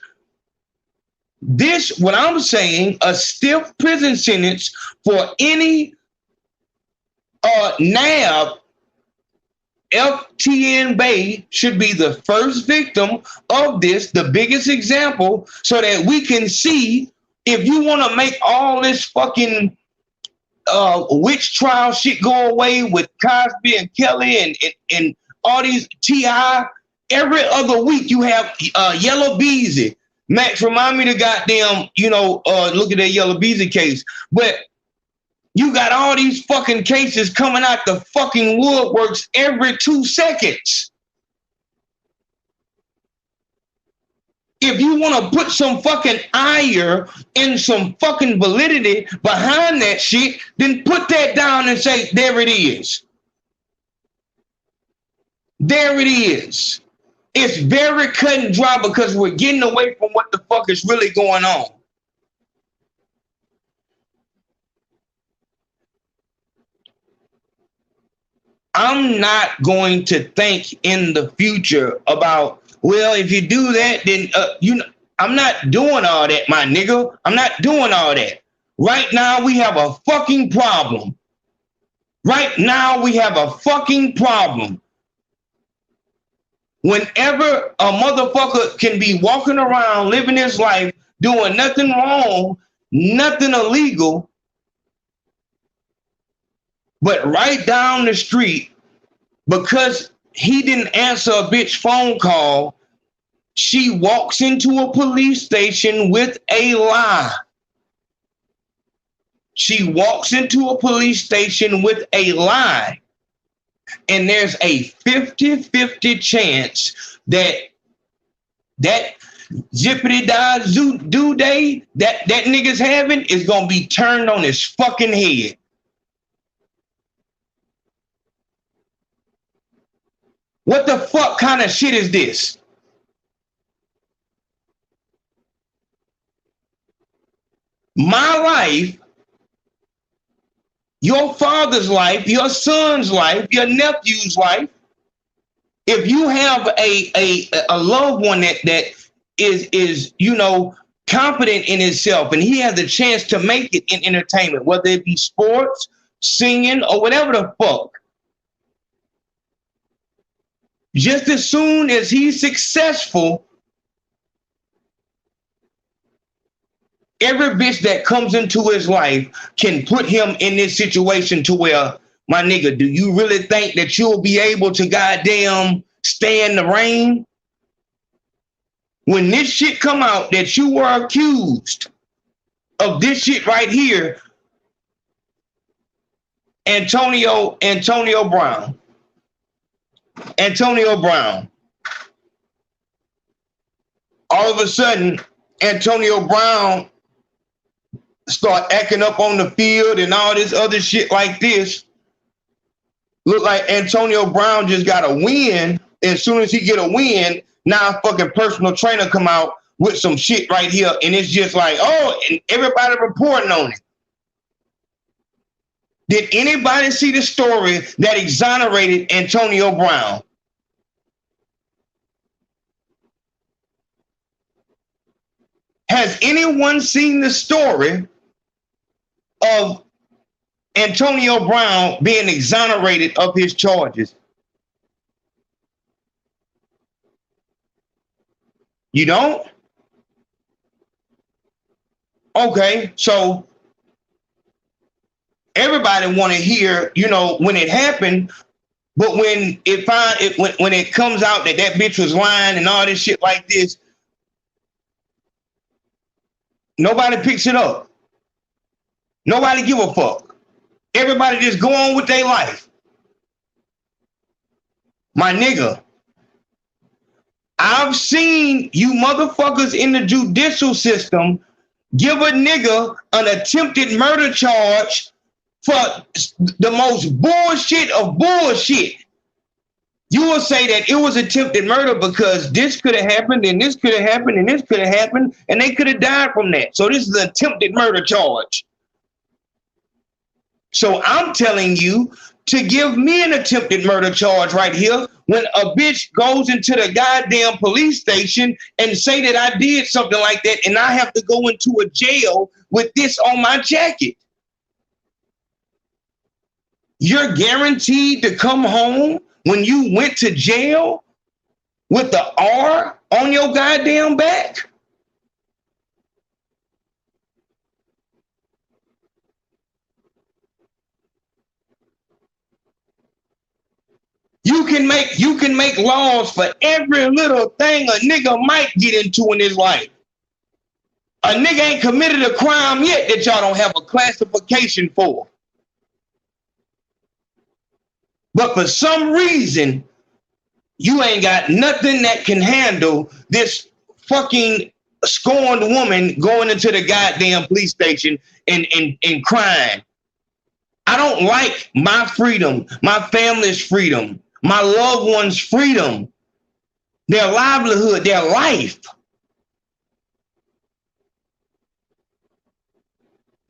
What I'm saying, a stiff prison sentence for any NAB, FTN Bae should be the first victim of this, the biggest example, so that we can see if you want to make all this fucking witch trial shit go away with Cosby and Kelly and all these T.I. Every other week you have Yellow Beezy. Max, remind me to goddamn, look at that Yellow Beezy case. But you got all these fucking cases coming out the fucking woodworks every 2 seconds. If you want to put some fucking ire and some fucking validity behind that shit, then put that down and say, there it is. There it is. It's very cut and dry because we're getting away from what the fuck is really going on. I'm not going to think in the future about, well, if you do that, then I'm not doing all that, my nigga. I'm not doing all that. Right now, we have a fucking problem. Right now, we have a fucking problem. Whenever a motherfucker can be walking around, living his life, doing nothing wrong, nothing illegal, but right down the street, because he didn't answer a bitch phone call, she walks into a police station with a lie. She walks into a police station with a lie. And there's a 50-50 chance that zippity-da do day that nigga's having is going to be turned on his fucking head. What the fuck kind of shit is this? My life, your father's life, your son's life, your nephew's life. If you have a loved one that is confident in himself and he has a chance to make it in entertainment, whether it be sports, singing, or whatever the fuck. Just as soon as he's successful, every bitch that comes into his life can put him in this situation to where, my nigga, do you really think that you'll be able to goddamn stay in the rain? When this shit come out that you were accused of this shit right here, Antonio Brown. All of a sudden, Antonio Brown start acting up on the field and all this other shit like this. Look like Antonio Brown just got a win. As soon as he get a win, now a fucking personal trainer come out with some shit right here. And it's just like, oh, and everybody reporting on it. Did anybody see the story that exonerated Antonio Brown? Has anyone seen the story of Antonio Brown being exonerated of his charges? You don't? Okay, so everybody want to hear, when it happened, but when it comes out that bitch was lying and all this shit like this, nobody picks it up. Nobody give a fuck. Everybody just go on with their life. My nigga, I've seen you motherfuckers in the judicial system give a nigga an attempted murder charge for the most bullshit of bullshit. You will say that it was attempted murder because this could have happened and this could have happened and this could have happened and they could have died from that. So this is an attempted murder charge. So I'm telling you to give me an attempted murder charge right here when a bitch goes into the goddamn police station and say that I did something like that and I have to go into a jail with this on my jacket. You're guaranteed to come home when you went to jail with the R on your goddamn back? You can make laws for every little thing a nigga might get into in his life. A nigga ain't committed a crime yet that y'all don't have a classification for. But for some reason, you ain't got nothing that can handle this fucking scorned woman going into the goddamn police station and crying. I don't like my freedom, my family's freedom, my loved ones' freedom, their livelihood, their life.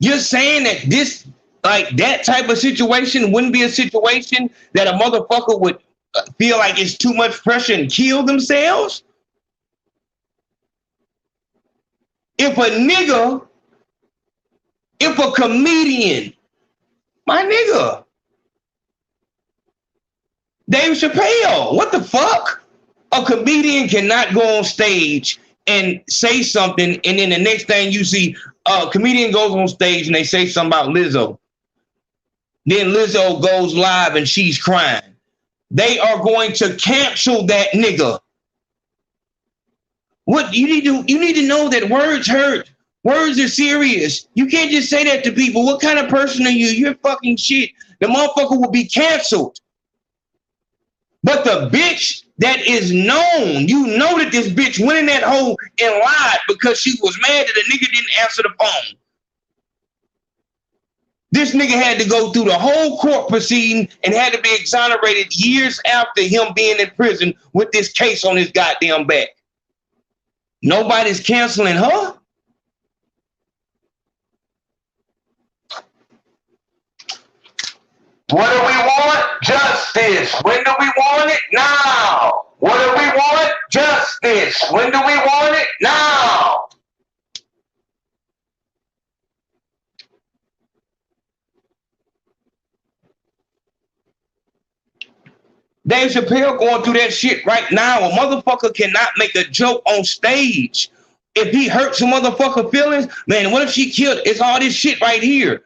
You're saying that this, like that type of situation wouldn't be a situation that a motherfucker would feel like it's too much pressure and kill themselves? If a comedian, my nigga, Dave Chappelle, what the fuck? A comedian cannot go on stage and say something, and then the next thing you see, a comedian goes on stage and they say something about Lizzo. Then Lizzo goes live and she's crying. They are going to cancel that nigga. What you need to know that words hurt. Words are serious. You can't just say that to people. What kind of person are you? You're fucking shit. The motherfucker will be canceled. But the bitch that is known, you know that this bitch went in that hole and lied because she was mad that a nigga didn't answer the phone. This nigga had to go through the whole court proceeding and had to be exonerated years after him being in prison with this case on his goddamn back. Nobody's canceling her. What do we want? Justice. When do we want it? Now. What do we want? Justice. When do we want it? Now. Dave Chappelle going through that shit right now. A motherfucker cannot make a joke on stage. If he hurts a motherfucker feelings, man, what if she killed? It's all this shit right here.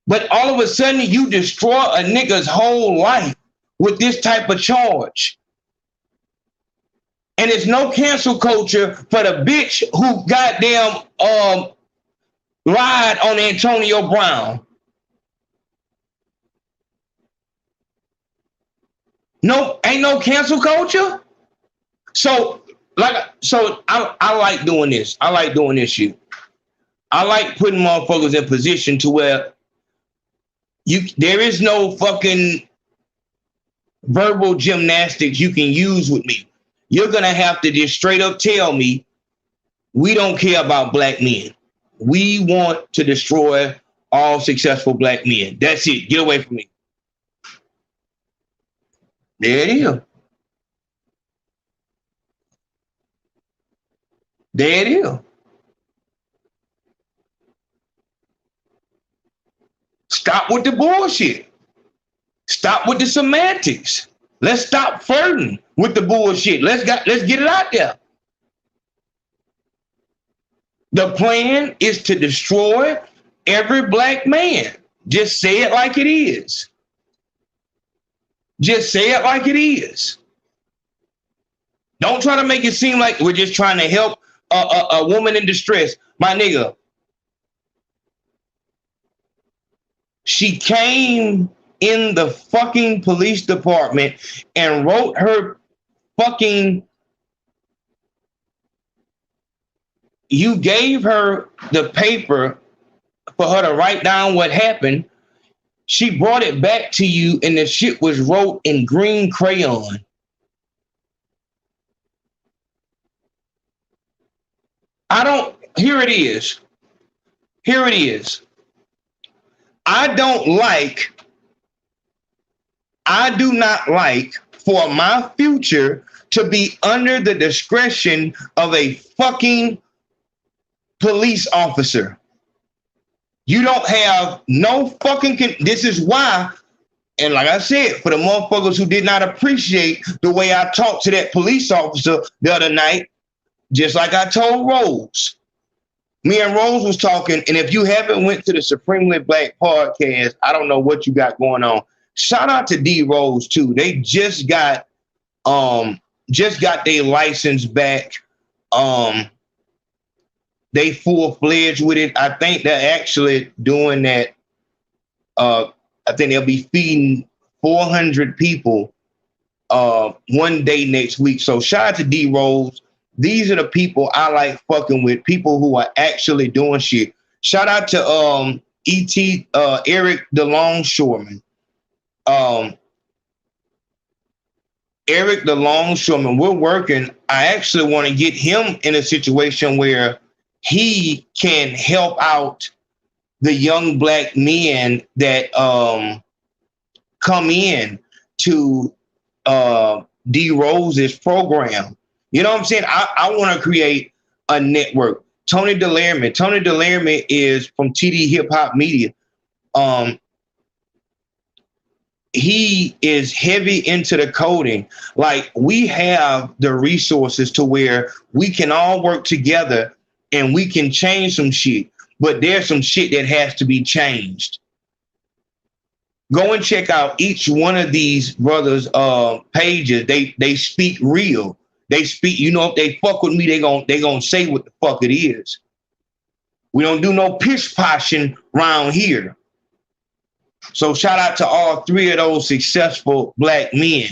But all of a sudden, you destroy a nigga's whole life with this type of charge. And it's no cancel culture for the bitch who goddamn lied on Antonio Brown. No, ain't no cancel culture. So I like doing this. I like doing this shit. I like putting motherfuckers in position to where there is no fucking verbal gymnastics you can use with me. You're gonna have to just straight up tell me we don't care about black men. We want to destroy all successful black men. That's it. Get away from me. There it is. There it is. Stop with the bullshit. Stop with the semantics. Let's stop flirting with the bullshit. Let's get it out there. The plan is to destroy every black man. Just say it like it is. Just say it like it is. Don't try to make it seem like we're just trying to help a woman in distress. My nigga, she came in the fucking police department and wrote her fucking, you gave her the paper for her to write down what happened. She brought it back to you and the shit was wrote in green crayon. Here it is. Here it is. I do not like for my future to be under the discretion of a fucking police officer. You don't have no fucking, this is why, and like I said, for the motherfuckers who did not appreciate the way I talked to that police officer the other night, just like I told Rose. Me and Rose was talking, and if you haven't went to the Supremely Black podcast, I don't know what you got going on. Shout out to D Rose too. They just got their license back. They full-fledged with it. I think they're actually doing that. I think they'll be feeding 400 people one day next week. So shout out to D Rose. These are the people I like fucking with, people who are actually doing shit. Shout out to Eric the Longshoreman. Eric the Longshoreman, we're working. I actually want to get him in a situation where he can help out the young black men that come in to D Rose's program. You know what I'm saying? I want to create a network. Tony Delarmy is from TD Hip Hop Media. He is heavy into the coding. Like, we have the resources to where we can all work together and we can change some shit. But there's some shit that has to be changed. Go and check out each one of these brothers' pages. They speak real. They speak, you know, if they fuck with me, they gonna say what the fuck it is. We don't do no pish-poshing around here. So shout out to all three of those successful black men,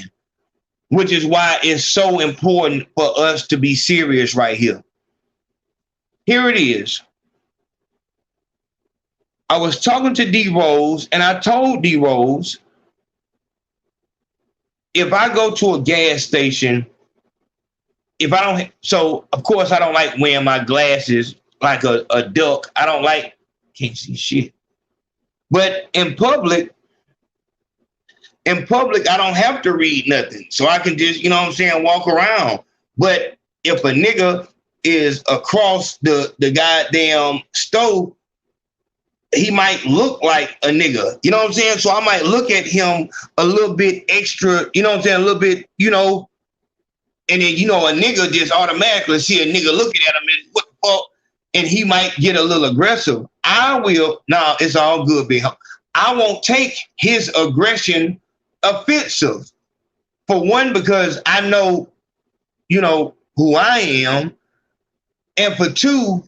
which is why it's so important for us to be serious right here. Here it is. I was talking to D Rose, and I told D Rose, if I go to a gas station, so of course I don't like wearing my glasses like a duck. I don't like, can't see shit. But in public, I don't have to read nothing. So I can just, you know what I'm saying, walk around. But if a nigga is across the goddamn stove, he might look like a nigga. You know what I'm saying? So I might look at him a little bit extra, you know what I'm saying, a little bit, you know, and then, you know, a nigga just automatically see a nigga looking at him and what the fuck, and he might get a little aggressive. It's all good, big homie. I won't take his aggression offensive. For one, because I know, you know, who I am. And for two,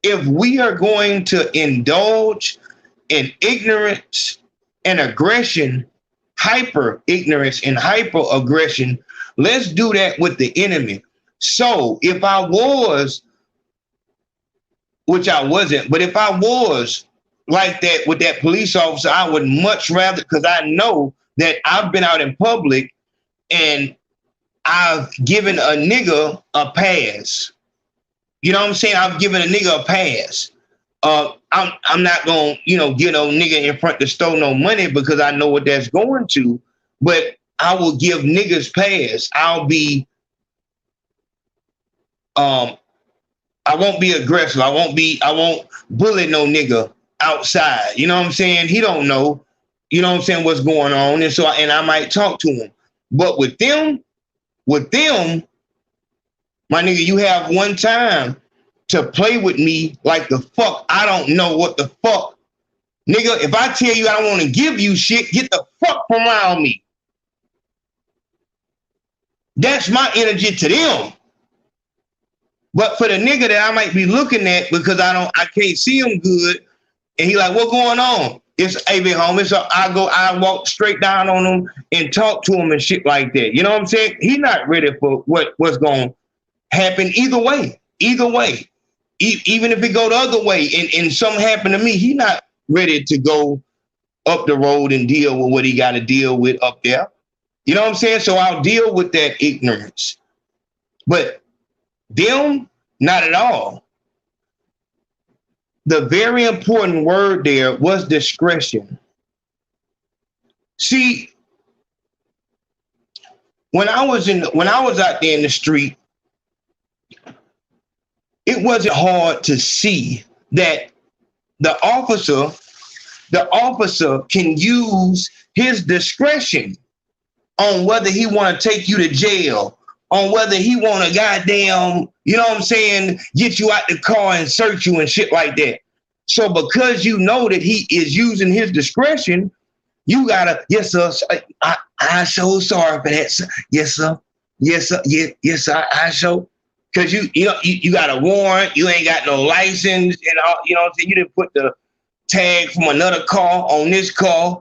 if we are going to indulge in ignorance and aggression, hyper ignorance and hyper aggression, let's do that with the enemy. So if I was, which I wasn't, but if I was like that with that police officer, I would much rather, because I know that I've been out in public and I've given a nigga a pass. You know what I'm saying? I've given a nigga a pass. I'm not going to, you know, get no nigga in front to steal no money because I know what that's going to, but I will give niggas pass. I'll be, I won't be aggressive. I won't bully no nigga outside. You know what I'm saying? He don't know, you know what I'm saying, what's going on. And so, and I might talk to him. But with them, my nigga, you have one time to play with me like the fuck. I don't know what the fuck. Nigga, if I tell you I don't want to give you shit, get the fuck from around me. That's my energy to them. But for the nigga that I might be looking at because I can't see him good, and he like, what going on? It's AVYBE, homie. So I walk straight down on him and talk to him and shit like that. You know what I'm saying? He's not ready for what's going to happen either way. Even if it go the other way and something happen to me, he not ready to go up the road and deal with what he got to deal with up there. You know what I'm saying? So I'll deal with that ignorance. But them, not at all. the very important word there was discretion. See, when I was out there in the street, it wasn't hard to see that the officer can use his discretion on whether he want to take you to jail, on whether he want to goddamn, you know what I'm saying, get you out the car and search you and shit like that. So because you know that he is using his discretion, you gotta, yes, sir, I so sorry for that, sir. Yes, sir. Yes, sir. Yes, sir. I so. Because you got a warrant, you ain't got no license, and all, you know what I'm saying? You didn't put the tag from another car on this car.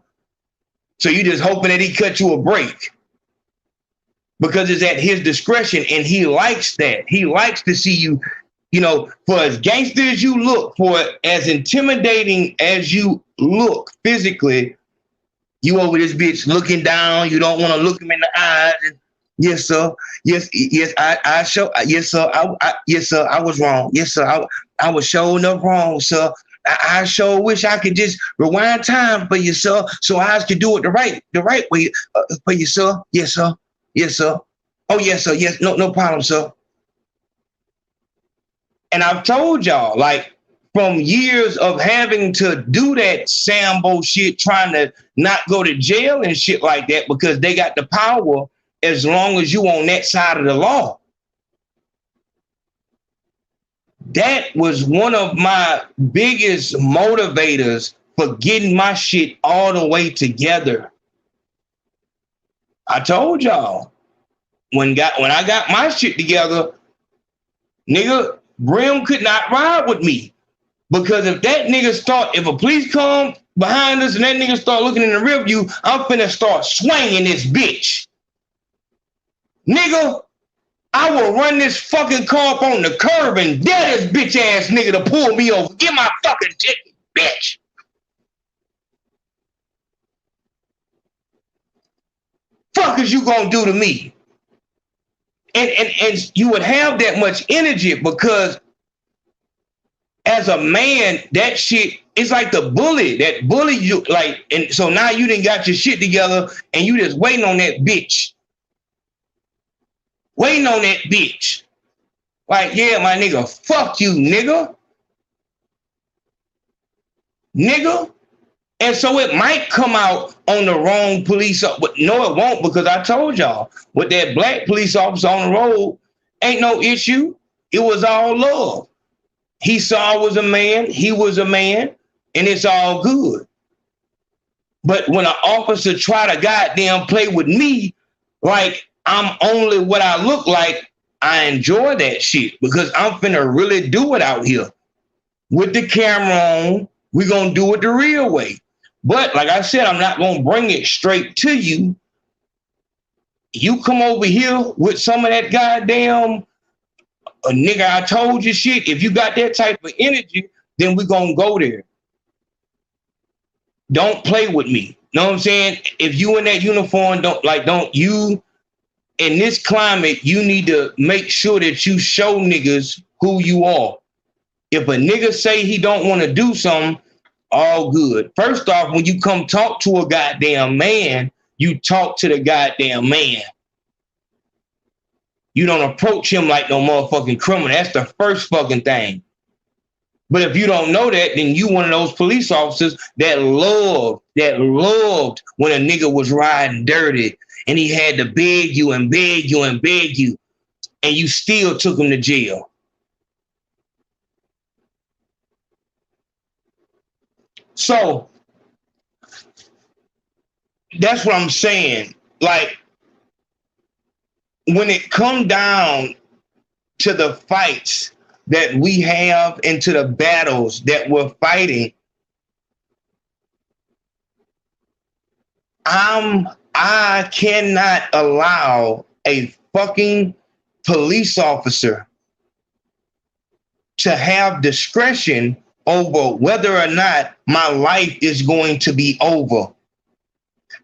So you just hoping that he cut you a break. Because it's at his discretion, and he likes that. He likes to see you, you know, for as gangster as you look, for as intimidating as you look physically, you over this bitch looking down, you don't want to look him in the eyes. And, yes, sir. Yes, I show. Yes, sir. Yes, sir. I was wrong. Yes, sir. I was showing up wrong, sir. I sure wish I could just rewind time for you, sir, so I could do it the right way for you, sir. Yes, sir. Yes, sir. Oh, yes, sir. Yes, no problem, sir. And I've told y'all, like, from years of having to do that Sambo shit, trying to not go to jail and shit like that, because they got the power as long as you on that side of the law. That was one of my biggest motivators for getting my shit all the way together. I told y'all, when I got my shit together, nigga, Brim could not ride with me. Because if a police come behind us and that nigga start looking in the rear view, I'm finna start swinging this bitch. Nigga, I will run this fucking car up on the curb and dare this bitch ass nigga to pull me over. Get my fucking ticket, bitch. Fuck is you gonna do to me? And you would have that much energy because as a man, that shit, it's like the bully that bullied you. Like, and so now you done got your shit together and you just waiting on that bitch. Waiting on that bitch. Like, yeah, my nigga, fuck you, nigga. Nigga. And so it might come out on the wrong police, but no, it won't, because I told y'all, with that black police officer on the road, ain't no issue. It was all love. He saw I was a man, he was a man, and it's all good. But when an officer try to goddamn play with me, like I'm only what I look like, I enjoy that shit because I'm finna really do it out here. With the camera on, we gonna do it the real way. But like I said, I'm not gonna bring it straight to you. You come over here with some of that goddamn nigga, I told you shit. If you got that type of energy, then we gonna go there. Don't play with me. Know what I'm saying? If you in that uniform, don't you in this climate, you need to make sure that you show niggas who you are. If a nigga say he don't want to do something, all good. First off, when you come talk to a goddamn man, you talk to the goddamn man. You don't approach him like no motherfucking criminal. That's the first fucking thing. But if you don't know that, then you one of those police officers that loved when a nigga was riding dirty and he had to beg you and beg you and beg you, and you still took him to jail. So that's what I'm saying. Like, when it come down to the fights that we have and to the battles that we're fighting, I cannot allow a fucking police officer to have discretion over whether or not my life is going to be over.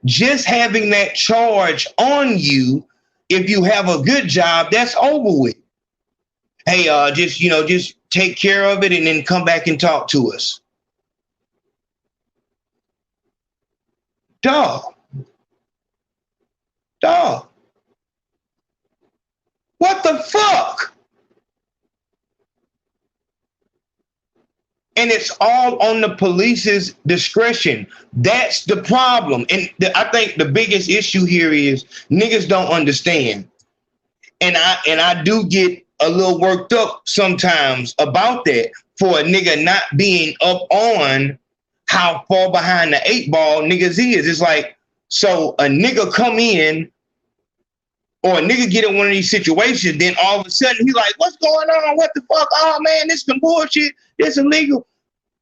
Just having that charge on you, if you have a good job, that's over with. Hey, just take care of it, and then come back and talk to us. Dog. What the fuck? And it's all on the police's discretion. That's the problem. And I think the biggest issue here is niggas don't understand. And I do get a little worked up sometimes about that for a nigga not being up on how far behind the 8 ball niggas is. It's like, so a nigga come in or a nigga get in one of these situations, then all of a sudden he like, what's going on? What the fuck? Oh man, this some bullshit. This illegal.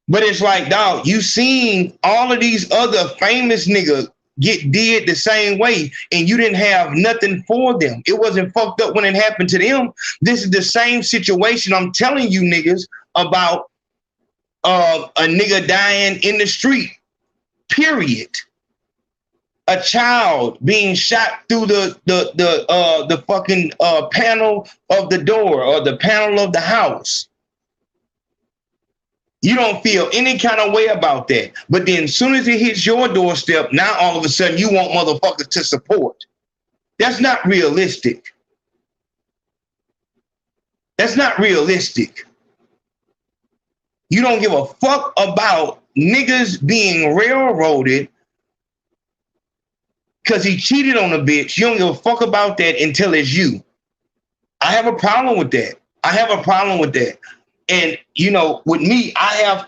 But it's like, dog, you seen all of these other famous niggas get did the same way, and you didn't have nothing for them. It wasn't fucked up when it happened to them. This is the same situation I'm telling you niggas about a nigga dying in the street, period. A child being shot through the fucking panel of the door or the panel of the house. You don't feel any kind of way about that. But then as soon as it hits your doorstep, now all of a sudden you want motherfuckers to support. That's not realistic. That's not realistic. You don't give a fuck about niggas being railroaded because he cheated on a bitch. You don't give a fuck about that until it's you. I have a problem with that. And, you know, with me, I have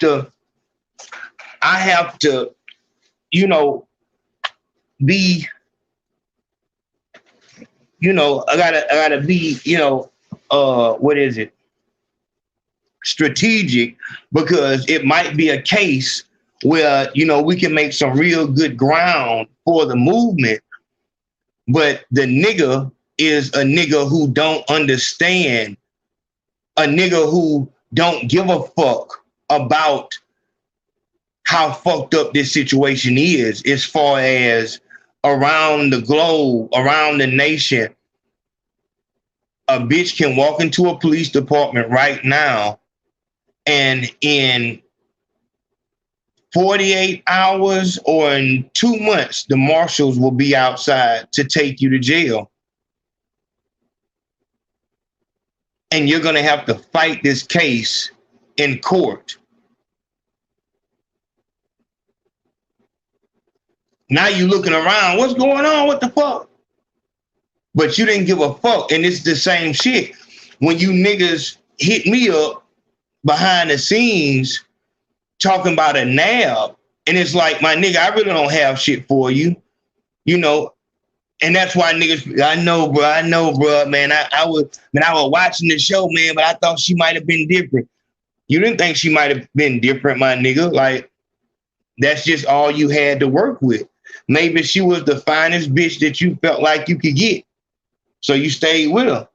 to, you know, be, you know, I gotta be, you know, strategic, because it might be a case where, you know, we can make some real good ground for the movement, but the nigga is a nigga who don't understand, a nigga who don't give a fuck about how fucked up this situation is as far as around the globe, around the nation. A bitch can walk into a police department right now and in 48 hours or in 2 months, the marshals will be outside to take you to jail. And you're going to have to fight this case in court. Now you're looking around, what's going on? What the fuck? But you didn't give a fuck. And it's the same shit. When you niggas hit me up behind the scenes talking about a nab, and it's like, my nigga, I really don't have shit for you, you know. And that's why niggas, I know, bro, man. I was watching the show, man, but I thought she might have been different. You didn't think she might have been different, my nigga. Like, that's just all you had to work with. Maybe she was the finest bitch that you felt like you could get. So you stayed with her.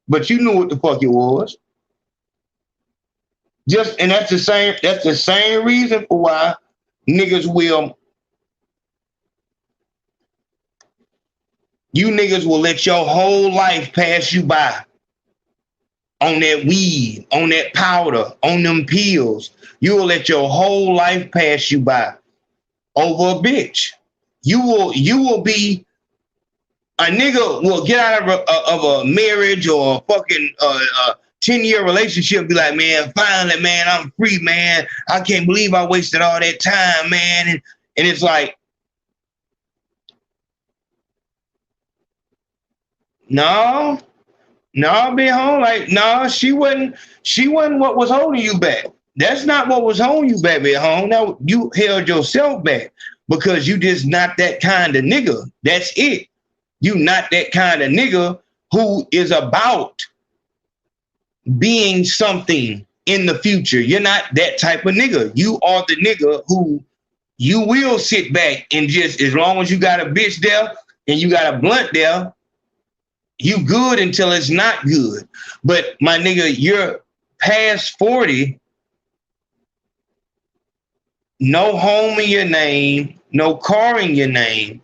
But you knew what the fuck it was. And that's the same reason for why niggas will. You niggas will let your whole life pass you by on that weed, on that powder, on them pills. You will let your whole life pass you by over a bitch. You will be, a nigga will get out of a marriage or a fucking 10-year relationship, be like, man, finally, man, I'm free, man. I can't believe I wasted all that time, man. And it's like, No, be home. Like, no, she wasn't what was holding you back. That's not what was holding you back at home. Now you held yourself back because you just not that kind of nigga. That's it. You not that kind of nigga who is about being something in the future. You're not that type of nigga. You are the nigga who you will sit back and just, as long as you got a bitch there and you got a blunt there, you good until it's not good. But my nigga, you're past 40, no home in your name, no car in your name,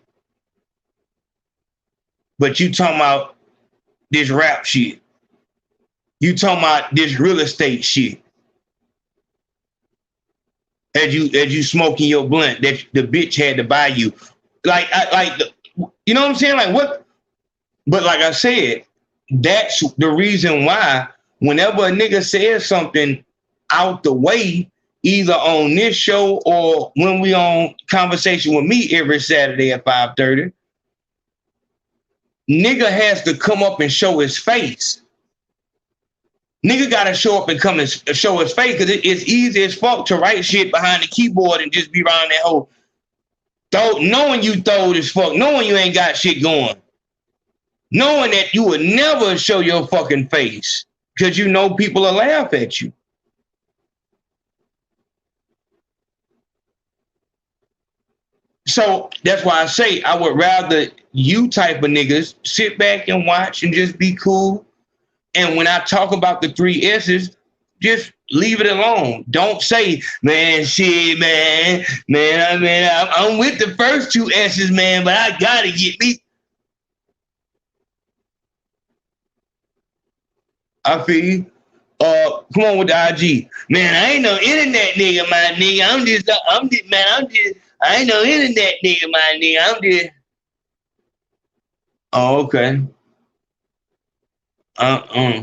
but you talking about this rap shit. You talking about this real estate shit. as you smoking your blunt that the bitch had to buy you. You know what I'm saying? Like what? But like I said, that's the reason why whenever a nigga says something out the way, either on this show or when we on Conversation with Me every Saturday at 5:30, nigga has to come up and show his face. Nigga gotta show up and come and show his face because it's easy as fuck to write shit behind the keyboard and just be around that whole knowing you throwed as fuck, knowing you ain't got shit going, knowing that you would never show your fucking face because you know people will laugh at you. So that's why I say I would rather you type of niggas sit back and watch and just be cool. And when I talk about the 3 S's, just leave it alone. Don't say, man, shit, man, I'm with the first 2 S's, man, but I gotta get me. I feel you. Come on with the IG. Man, I ain't no internet nigga, my nigga. I ain't no internet nigga, my nigga. I'm just. Oh, okay. And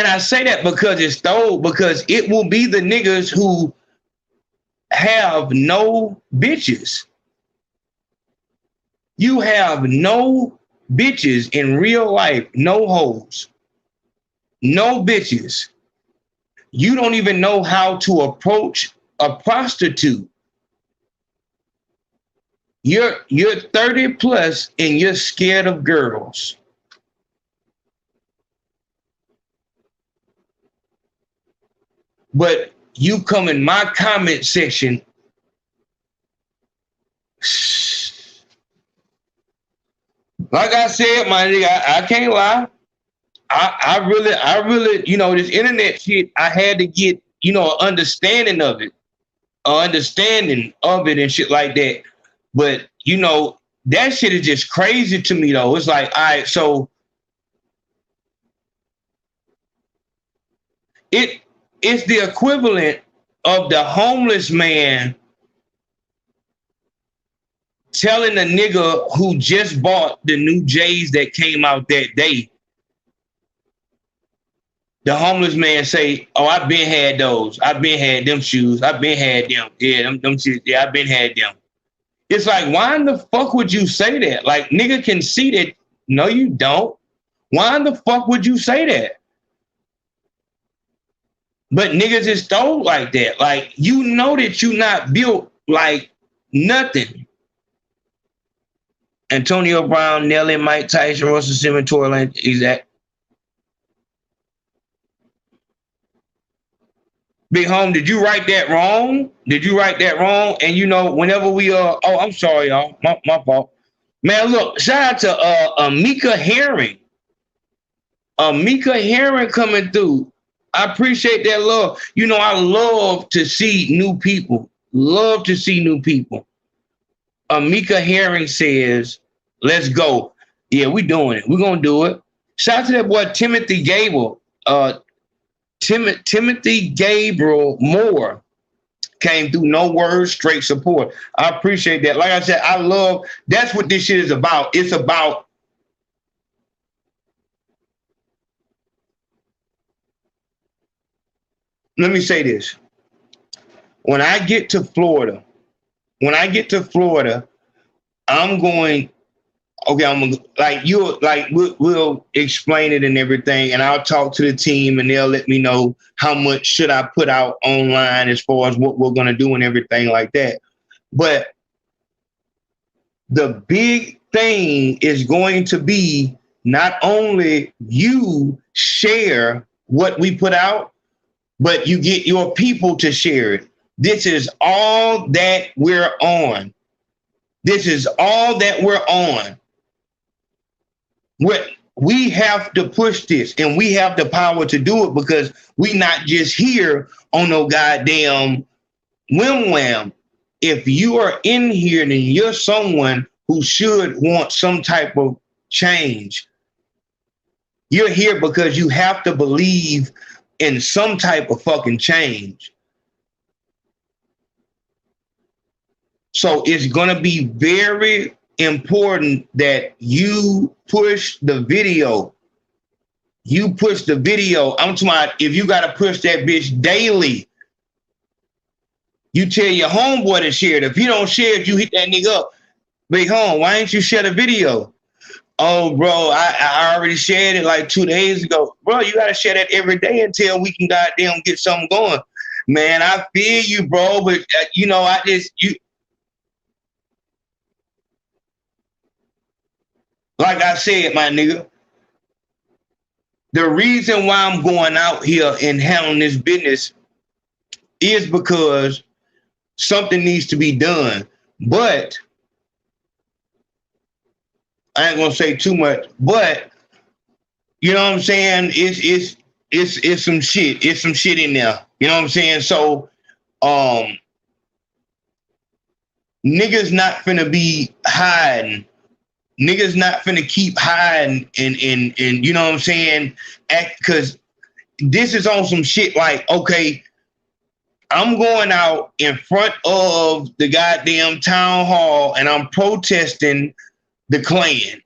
I say that because because it will be the niggas who have no bitches. You have no bitches in real life, no hoes, no bitches. You don't even know how to approach a prostitute. You're 30 plus and you're scared of girls. But you come in my comment section. Like I said, my nigga, I can't lie. I really, you know, this internet shit, I had to get, you know, an understanding of it and shit like that. But, you know, that shit is just crazy to me, though. It's like, all right, so it's the equivalent of the homeless man telling a nigga who just bought the new J's that came out that day. The homeless man say, oh, I've been had those. I've been had them shoes. I've been had them. Yeah, them shoes. Yeah, I've been had them. It's like, why in the fuck would you say that? Like, nigga can see that. No, you don't. Why in the fuck would you say that? But niggas is told like that. Like, you know that you not built like nothing. Antonio Brown, Nelly, Mike Tyson, Russell Simmons, Tory Lanez, exact. Big Home, did you write that wrong? And you know, whenever we oh, I'm sorry, y'all. My fault. Man, look, shout out to Amika Herring. Amika Herring coming through. I appreciate that love. You know, I love to see new people. Amika Herring says, let's go. Yeah, we doing it. We're gonna do it. Shout out to that boy Timothy Gable. Timothy Gabriel Moore came through, no words, straight support. I appreciate that. Like I said, I love, that's what this shit is about. It's about let me say this. When I get to Florida, I'm going, okay, I'm gonna, we'll explain it and everything, and I'll talk to the team and they'll let me know how much should I put out online as far as what we're gonna do and everything like that. But the big thing is going to be not only you share what we put out, but you get your people to share it. This is all that we're on. We have to push this, and we have the power to do it because we not just here on no goddamn whim. If you are in here, then you're someone who should want some type of change. You're here because you have to believe in some type of fucking change. So it's gonna be very important that you push the video. You push the video. I'm talking about if you gotta push that bitch daily. You tell your homeboy to share it. If you don't share it, you hit that nigga up. Big home, why ain't you share the video? Oh, bro, I already shared it like 2 days ago. Bro, you gotta share that every day until we can goddamn get something going. Man, I feel you, bro, but you know, like I said, my nigga, the reason why I'm going out here and handling this business is because something needs to be done. But I ain't gonna say too much, but you know what I'm saying? It's some shit. It's some shit in there. You know what I'm saying? So niggas not finna be hiding. Niggas not finna keep hiding and you know what I'm saying? Cause this is on some shit like, okay, I'm going out in front of the goddamn town hall and I'm protesting the Klan.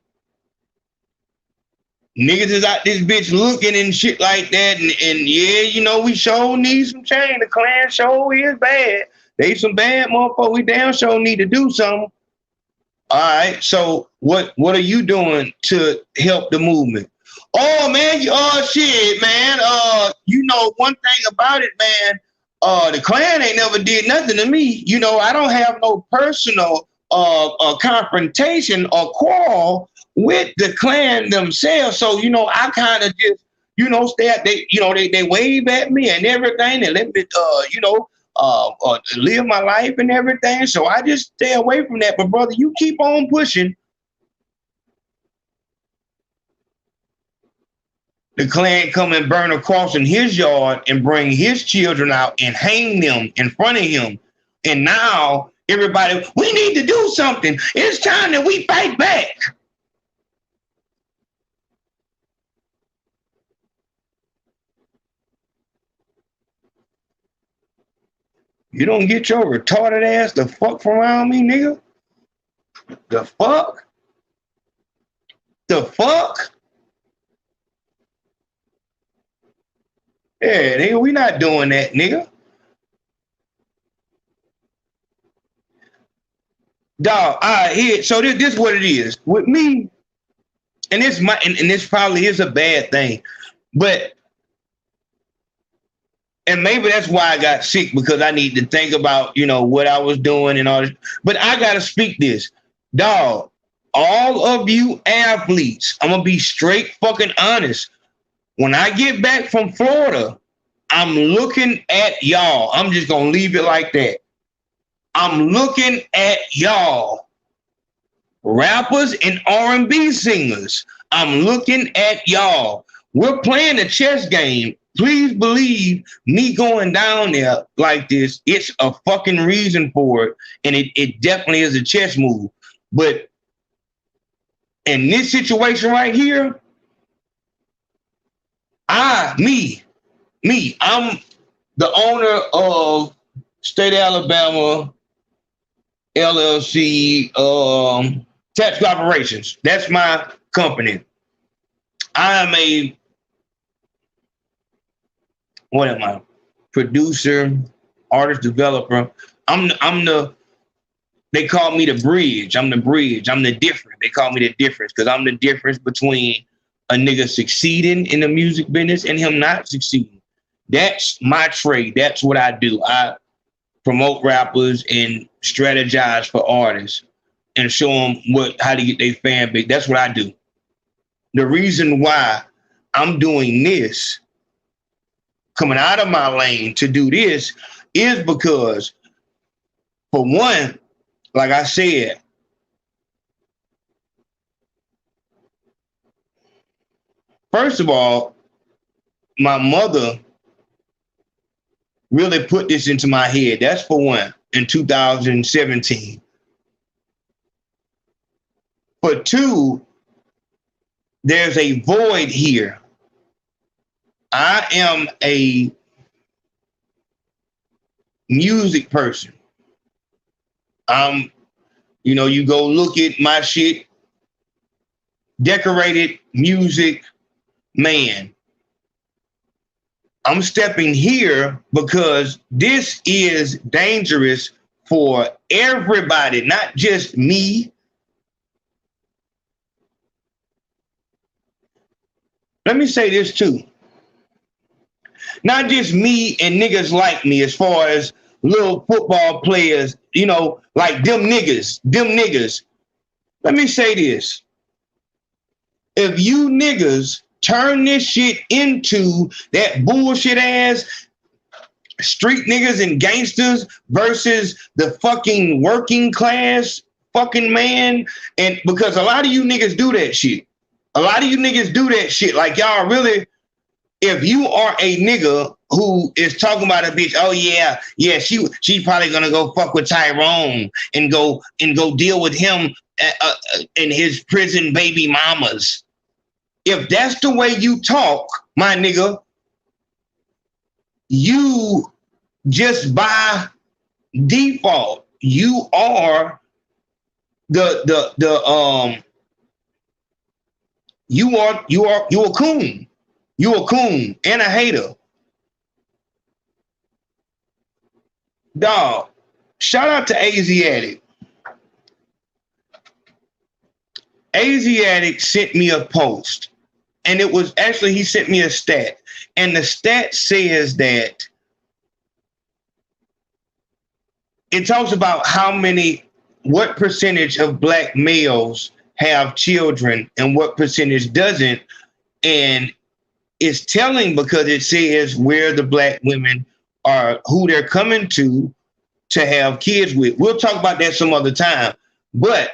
Niggas is out this bitch looking and shit like that. And yeah, you know, we sure need some change. The Klan sure is bad. They some bad motherfuckers. We damn sure need to do something. All right. So what are you doing to help the movement? Oh man, shit, man. You know, one thing about it, man, the Klan ain't never did nothing to me. You know, I don't have no personal confrontation or quarrel with the Klan themselves. So, you know, I kind of just, you know, they wave at me and everything and let me, live my life and everything. So I just stay away from that. But brother, you keep on pushing. The Klan come and burn a cross in his yard and bring his children out and hang them in front of him. And now everybody, we need to do something. It's time that we fight back. You don't get your retarded ass the fuck from around me, nigga. The fuck? The fuck? Yeah, nigga, we not doing that, nigga. Dog, here. So this is what it is with me, and this probably is a bad thing, but and maybe that's why I got sick, because I need to think about, you know, what I was doing and all this. But I gotta speak this, dog. All of you athletes, I'm gonna be straight fucking honest. When I get back from Florida, I'm looking at y'all. I'm just gonna leave it like that. I'm looking at y'all, rappers and R&B singers. I'm looking at y'all. We're playing a chess game. Please believe me going down there like this. It's a fucking reason for it. And it definitely is a chess move. But in this situation right here, I'm the owner of State of Alabama LLC, Tax Coversations. That's my company. I am what am I? Producer, artist, developer. They call me the bridge. I'm the bridge. I'm the difference. They call me the difference because I'm the difference between a nigga succeeding in the music business and him not succeeding. That's my trade. That's what I do. I promote rappers and strategize for artists and show them how to get their fan base. That's what I do. The reason why I'm doing this, coming out of my lane to do this, is because, for one, like I said, first of all, my mother really put this into my head. That's for one, in 2017. For two, there's a void here. I am a music person. You go look at my shit, decorated music man. I'm stepping here because this is dangerous for everybody, not just me. Let me say this too. Not just me and niggas like me, as far as little football players, like them niggas. Let me say this. If you niggas turn this shit into that bullshit ass street niggas and gangsters versus the fucking working class fucking man, and because a lot of you niggas do that shit. Like y'all really, if you are a nigga who is talking about a bitch, oh yeah, she's probably gonna go fuck with Tyrone and go deal with him and his prison baby mamas. If that's the way you talk, my nigga, you just by default, you are you a coon. You a coon and a hater. Dog, shout out to Asiatic. Asiatic sent me a post, and it was actually, he sent me a stat, and the stat says that it talks about what percentage of black males have children and what percentage doesn't, and it's telling because it says where the black women are, who they're coming to have kids with. We'll talk about that some other time, but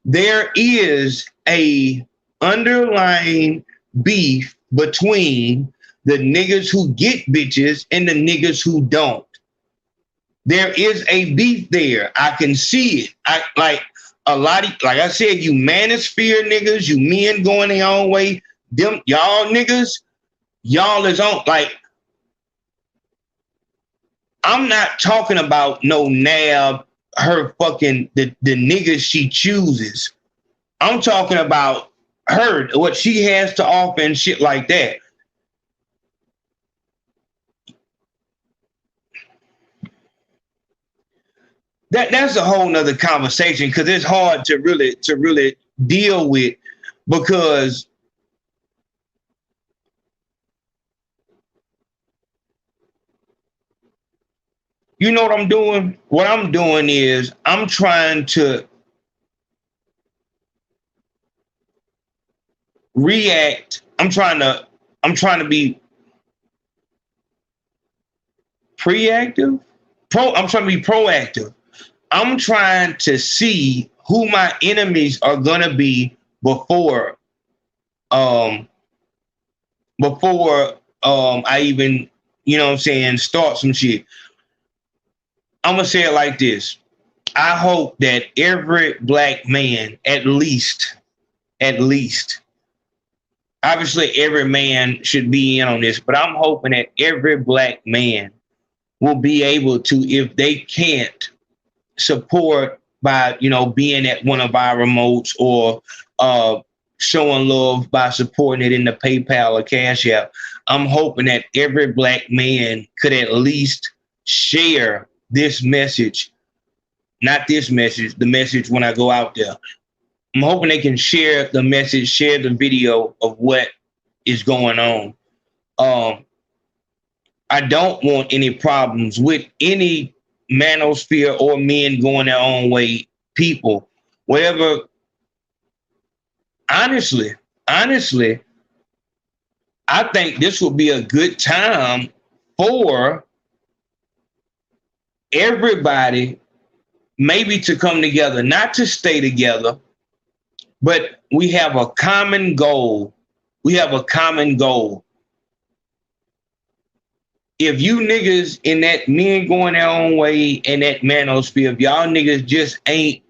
there is a underlying beef between the niggas who get bitches and the niggas who don't. There is a beef there. I can see it. Like I said, you Manosphere niggas, you men going their own way, them y'all niggas, y'all is on, like, I'm not talking about no nab, her fucking the niggas she chooses. I'm talking about her, what she has to offer and shit like that. That's a whole nother conversation, because it's hard to really deal with, because you know what I'm doing? What I'm doing is I'm trying to react. I'm trying to be proactive. I'm trying to be proactive. I'm trying to see who my enemies are gonna be before I even, start some shit. I'm gonna say it like this. I hope that every black man, at least, obviously every man should be in on this, but I'm hoping that every black man will be able to, if they can't, support by, being at one of our remotes, or showing love by supporting it in the PayPal or Cash App. I'm hoping that every black man could at least share this message, not this message, the message when I go out there. I'm hoping they can share the message, share the video of what is going on. I don't want any problems with any manosphere or men going their own way, people, whatever. Honestly, I think this will be a good time for everybody maybe to come together, not to stay together, but we have a common goal. If you niggas in that men going their own way and that manosphere, if y'all niggas just ain't,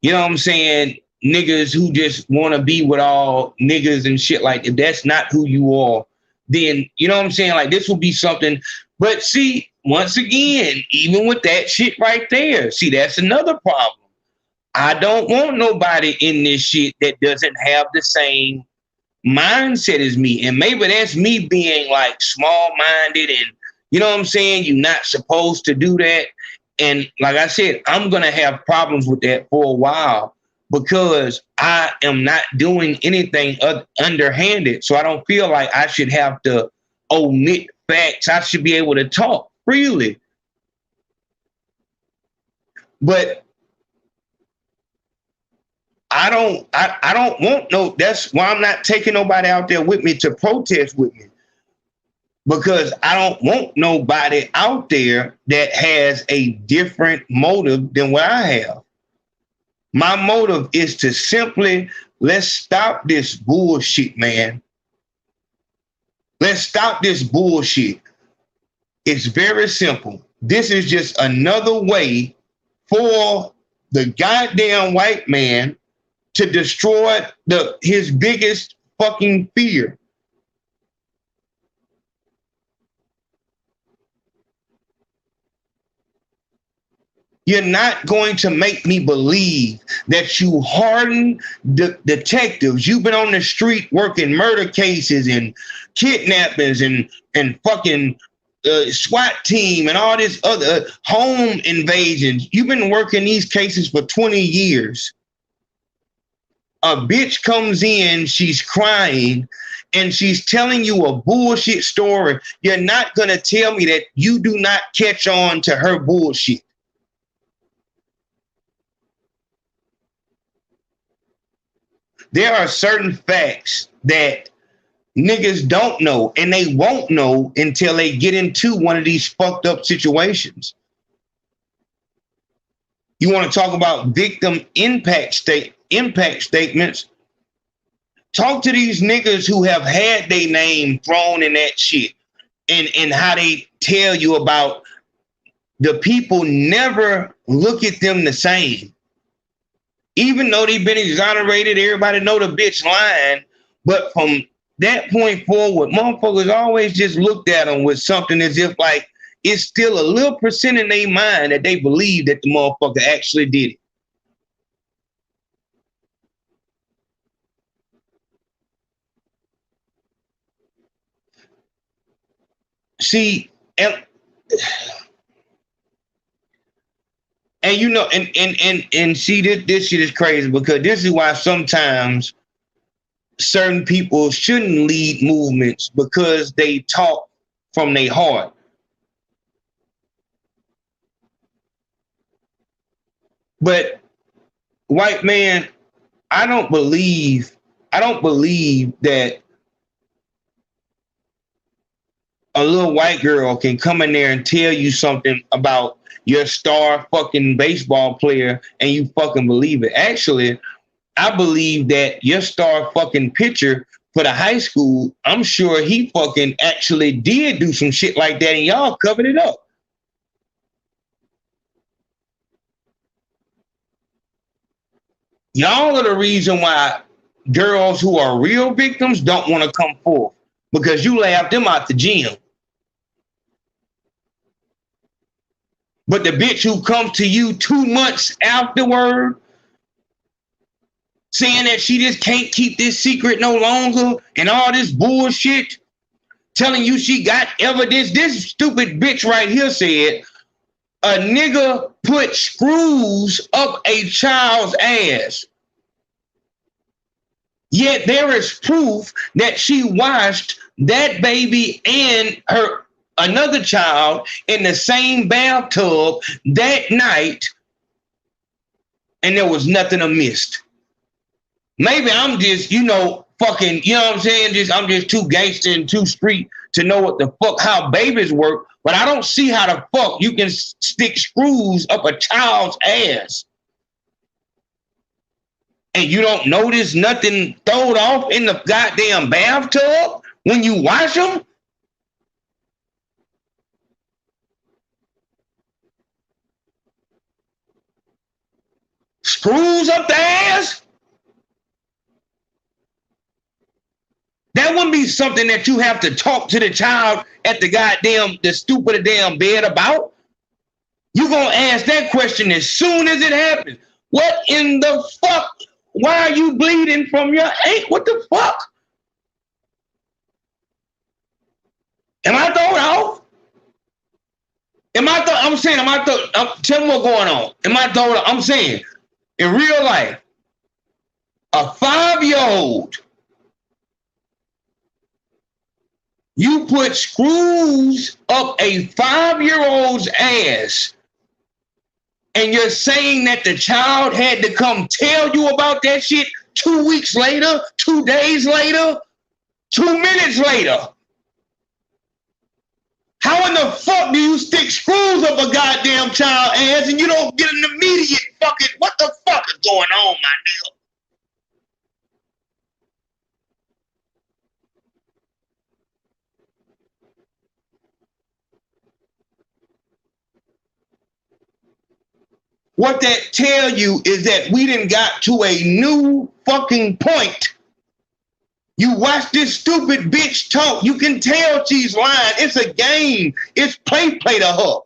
niggas who just want to be with all niggas and shit like that, that's not who you are. then you know what I'm saying? Like this will be something. But see, once again, even with that shit right there, see, that's another problem. I don't want nobody in this shit that doesn't have the same mindset as me. And maybe that's me being like small-minded and you know what I'm saying? You're not supposed to do that. And like I said, I'm going to have problems with that for a while because I am not doing anything underhanded. So I don't feel like I should have to omit facts. I should be able to talk freely. But I don't want no, that's why I'm not taking nobody out there with me to protest with me. Because I don't want nobody out there that has a different motive than what I have. My motive is to simply, let's stop this bullshit, man. Let's stop this bullshit. It's very simple. This is just another way for the goddamn white man to destroy his biggest fucking fear. You're not going to make me believe that you hardened detectives. You've been on the street working murder cases and kidnappings and fucking SWAT team and all this other home invasions. You've been working these cases for 20 years. A bitch comes in, she's crying, and she's telling you a bullshit story. You're not going to tell me that you do not catch on to her bullshit. There are certain facts that niggas don't know, and they won't know until they get into one of these fucked up situations. You want to talk about victim impact statements? Talk to these niggas who have had their name thrown in that shit and how they tell you about the people never look at them the same. Even though they've been exonerated, everybody know the bitch lying. But from that point forward, motherfuckers always just looked at them with something as if like it's still a little percent in their mind that they believe that the motherfucker actually did it. See, and you know, and see, this shit is crazy because this is why sometimes certain people shouldn't lead movements because they talk from their heart. But white man, I don't believe that a little white girl can come in there and tell you something about your star fucking baseball player and you fucking believe it. Actually, I believe that your star fucking pitcher for the high school, I'm sure he fucking actually did do some shit like that and y'all covered it up. Y'all are the reason why girls who are real victims don't want to come forth because you laughed them out the gym. But the bitch who comes to you 2 months afterward saying that she just can't keep this secret no longer and all this bullshit, telling you she got evidence. This stupid bitch right here said a nigga put screws up a child's ass. Yet there is proof that she washed that baby and another child in the same bathtub that night, and there was nothing amiss. Maybe I'm just, fucking, you know what I'm saying? I'm just too gangster and too street to know what the fuck, how babies work, but I don't see how the fuck you can stick screws up a child's ass. And you don't notice nothing thrown off in the goddamn bathtub when you wash them? Screws up the ass? That wouldn't be something that you have to talk to the child at the stupid damn bed about. You're going to ask that question as soon as it happens. What in the fuck? Why are you bleeding from your ankle? What the fuck? Am I throwing off? Tell me what's going on. Am I throwing off? I'm saying, in real life, a 5-year-old, you put screws up a 5-year-old's ass, and you're saying that the child had to come tell you about that shit 2 weeks later, 2 days later, 2 minutes later. How in the fuck do you stick screws up a goddamn child ass and you don't get an immediate fucking, what the fuck is going on, my nigga? What that tell you is that we done got to a new fucking point. You watch this stupid bitch talk, you can tell she's lying. It's a game. It's play to her.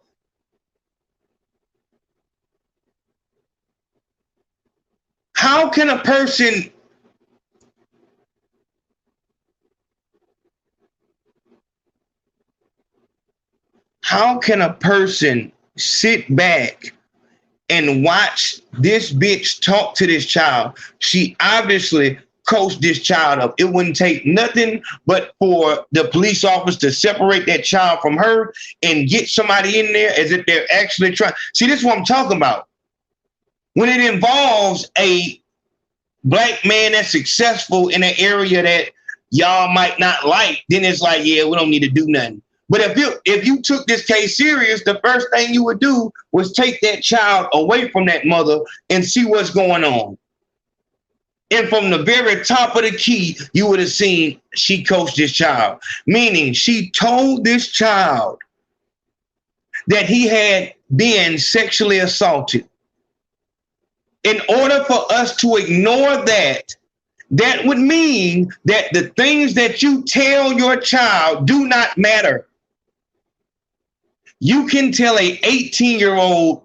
How can a person sit back and watch this bitch talk to this child? She obviously coached this child up. It wouldn't take nothing but for the police officer to separate that child from her and get somebody in there as if they're actually trying. See, this is what I'm talking about. When it involves a black man that's successful in an area that y'all might not like, then it's like, yeah, we don't need to do nothing. But if you took this case serious, the first thing you would do was take that child away from that mother and see what's going on. And from the very top of the key, you would have seen she coached this child, meaning she told this child that he had been sexually assaulted. In order for us to ignore that, that would mean that the things that you tell your child do not matter. You can tell a 18-year-old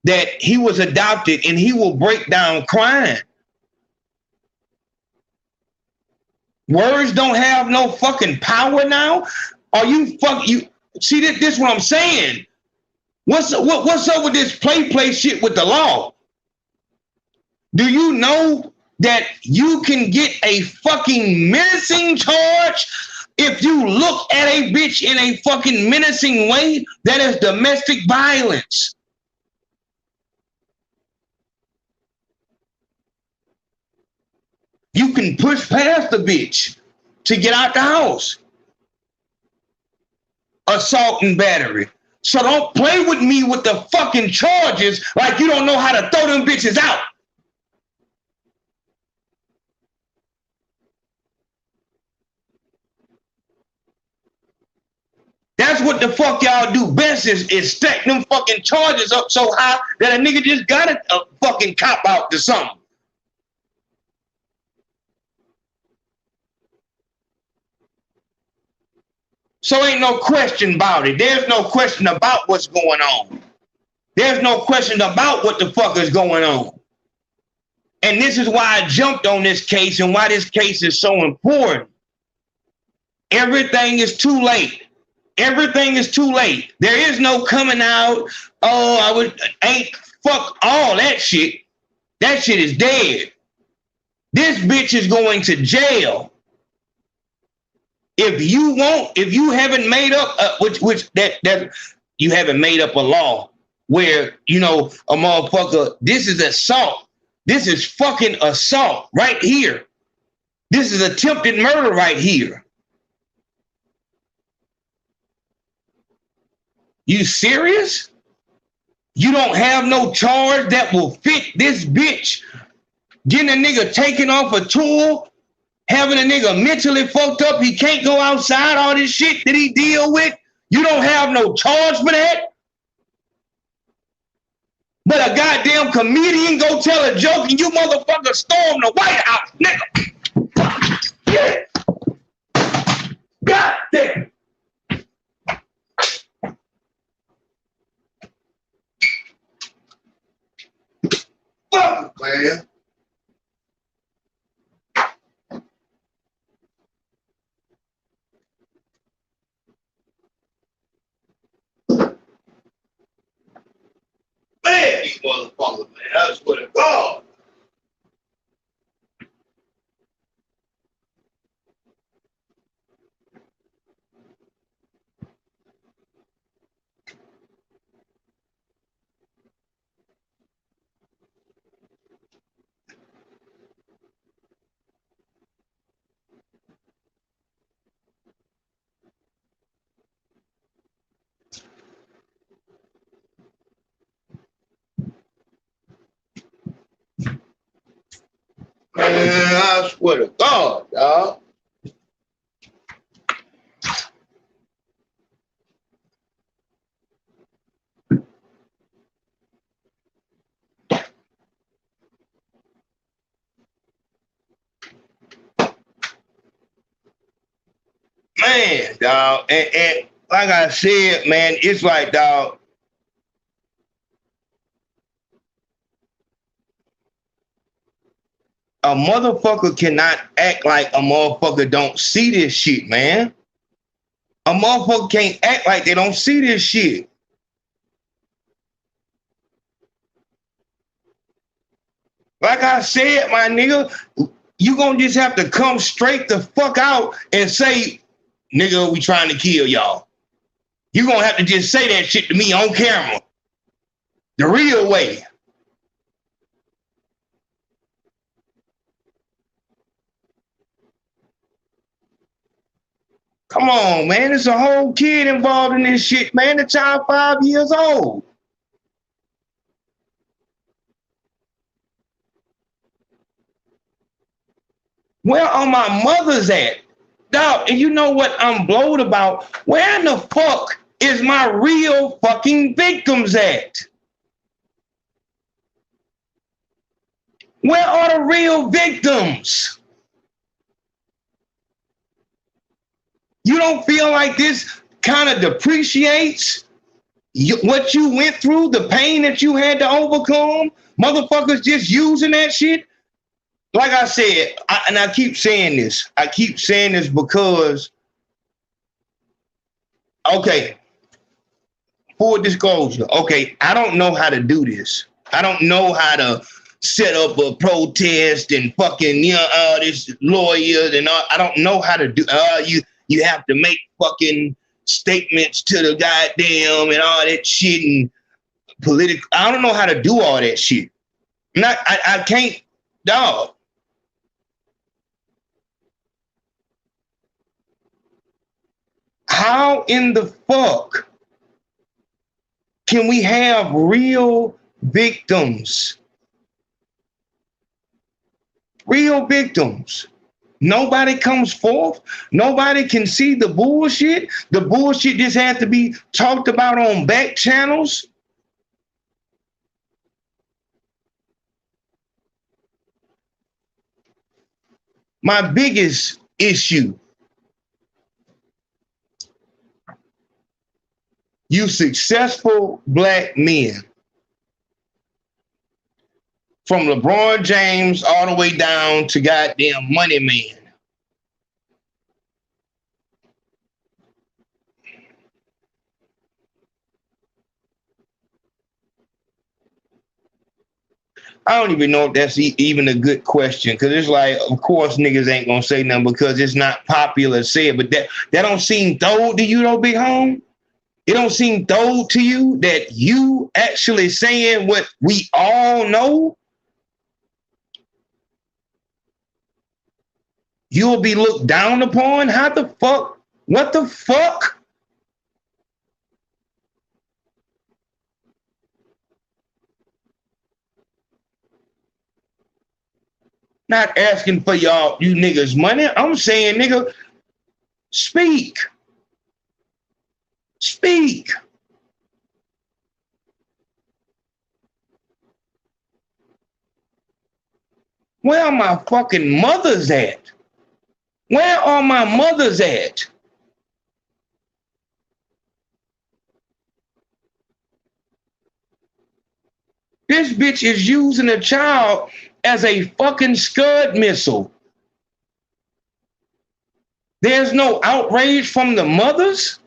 that he was adopted and he will break down crying. Words don't have no fucking power now. Are you see this is what I'm saying? What's up with this play shit with the law? Do you know that you can get a fucking menacing charge if you look at a bitch in a fucking menacing way? That is domestic violence. You can push past the bitch to get out the house. Assault and battery. So don't play with me with the fucking charges like you don't know how to throw them bitches out. That's what the fuck y'all do best is stack them fucking charges up so high that a nigga just got a fucking cop out to something. So ain't no question about it. There's no question about what's going on. There's no question about what the fuck is going on. And this is why I jumped on this case and why this case is so important. Everything is too late. Everything is too late. There is no coming out. Oh, fuck all that shit. That shit is dead. This bitch is going to jail. If you haven't made up, you haven't made up a law where, you know, a motherfucker, this is assault. This is fucking assault right here. This is attempted murder right here. You serious? You don't have no charge that will fit this bitch getting a nigga taken off a tour, having a nigga mentally fucked up, he can't go outside, all this shit that he deal with. You don't have no charge for that? But a goddamn comedian go tell a joke and you motherfucker storm the White House, nigga. Yeah. man. Man, these motherfuckers, man. I swear to God. Man, I swear to God, dog. Man, dog. And like I said, man, it's like, dog, a motherfucker cannot act like a motherfucker don't see this shit, man. A motherfucker can't act like they don't see this shit. Like I said, my nigga, you gonna just have to come straight the fuck out and say, nigga, we trying to kill y'all. You gonna have to just say that shit to me on camera. The real way. Come on, man. There's a whole kid involved in this shit, man. The child 5 years old. Where are my mothers at? Dog, and you know what I'm blowed about? Where in the fuck is my real fucking victims at? Where are the real victims? You don't feel like this kind of depreciates what you went through, the pain that you had to overcome? Motherfuckers just using that shit? Like I said, I keep saying this. I keep saying this because, okay, full disclosure, okay, I don't know how to do this. I don't know how to set up a protest and fucking, you know, this lawyers and all. I don't know how to do, you have to make fucking statements to the goddamn and all that shit and political. I don't know how to do all that shit. I can't, dog. How in the fuck can we have real victims? Real victims. Nobody comes forth. Nobody can see the bullshit. The bullshit just has to be talked about on back channels. My biggest issue, you successful black men, from LeBron James all the way down to goddamn Money Man. I don't even know if that's even a good question, because it's like, of course, niggas ain't gonna say nothing because it's not popular to say it, but that don't seem thrown to you, though, big home? It don't seem thrown to you that you actually saying what we all know? You'll be looked down upon? How the fuck? What the fuck? Not asking for you niggas money. I'm saying, nigga, speak. Speak. Where are my fucking mothers at? Where are my mothers at? This bitch is using a child as a fucking Scud missile. There's no outrage from the mothers.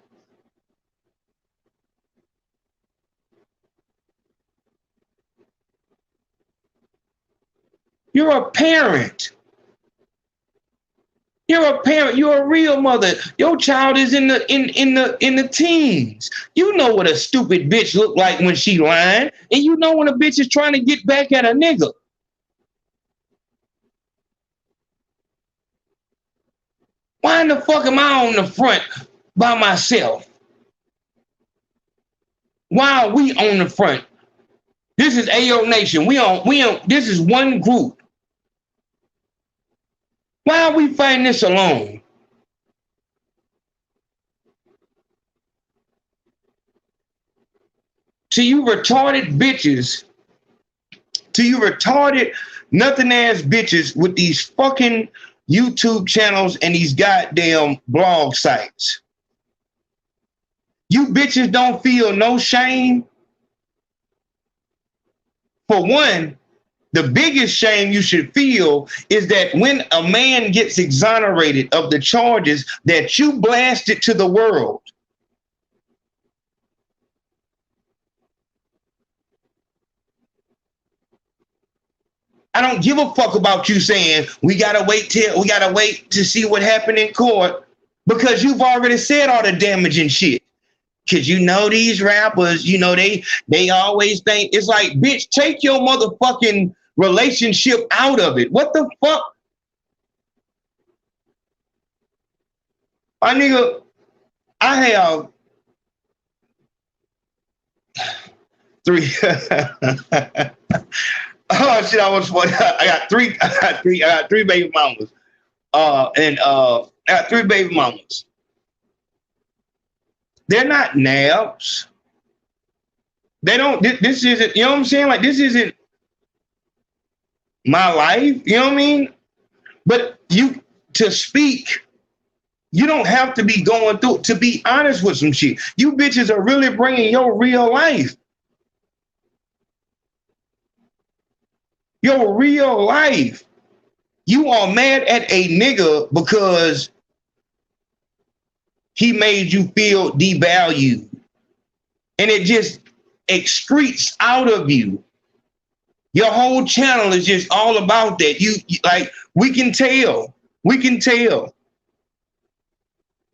You're a parent. You're a parent. You're a real mother. Your child is in the teens. You know what a stupid bitch look like when she lying, and you know when a bitch is trying to get back at a nigga. Why in the fuck am I on the front by myself? Why are we on the front? This is AO Nation. We on. This is one group. Why are we fighting this alone? To you retarded bitches, to you retarded nothing ass bitches with these fucking YouTube channels and these goddamn blog sites. You bitches don't feel no shame. For one, the biggest shame you should feel is that when a man gets exonerated of the charges that you blasted to the world. I don't give a fuck about you saying we gotta wait to see what happened in court, because you've already said all the damaging shit. Cause you know these rappers, you know, they always think it's like, bitch, take your motherfucking relationship out of it. What the fuck? My nigga, I have three. Oh shit! I got three baby mamas. I got three baby mamas. They're not nabs. They don't. This isn't. You know what I'm saying? Like, this isn't my life. You know what I mean? But you to speak. You don't have to be going through. To be honest with some shit, you bitches are really bringing your real life. Your real life. You are mad at a nigga because he made you feel devalued. And it just excretes out of you. Your whole channel is just all about that. You like, we can tell. We can tell.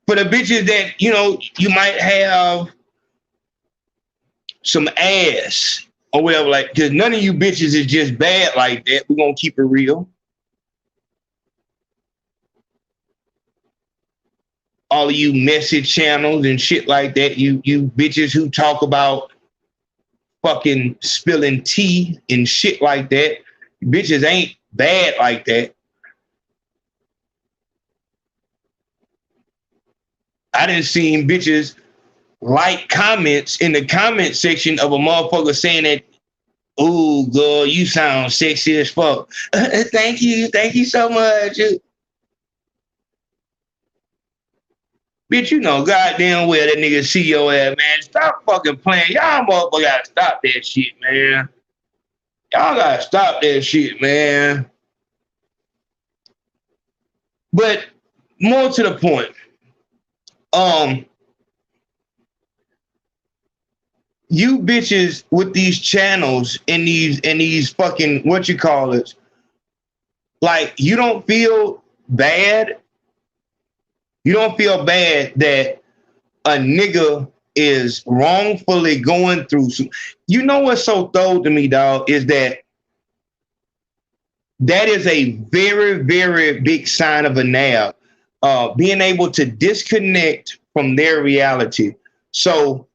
For the bitches that, you know, you might have some ass or whatever, like, because none of you bitches is just bad like that. We're going to keep it real. All of you message channels and shit like that, you bitches who talk about fucking spilling tea and shit like that, bitches ain't bad like that. I didn't see bitches like comments in the comment section of a motherfucker saying that, "Ooh, girl, you sound sexy as fuck." Thank you so much. Bitch, you know goddamn well that nigga see your ass, man. Stop fucking playing. Y'all motherfucker gotta stop that shit, man. Y'all gotta stop that shit, man. But more to the point. You bitches with these channels and these fucking what you call it, like, you don't feel bad. You don't feel bad that a nigga is wrongfully going through some. You know what's so throw to me, dog, is that is a very, very big sign of a nab. Being able to disconnect from their reality. So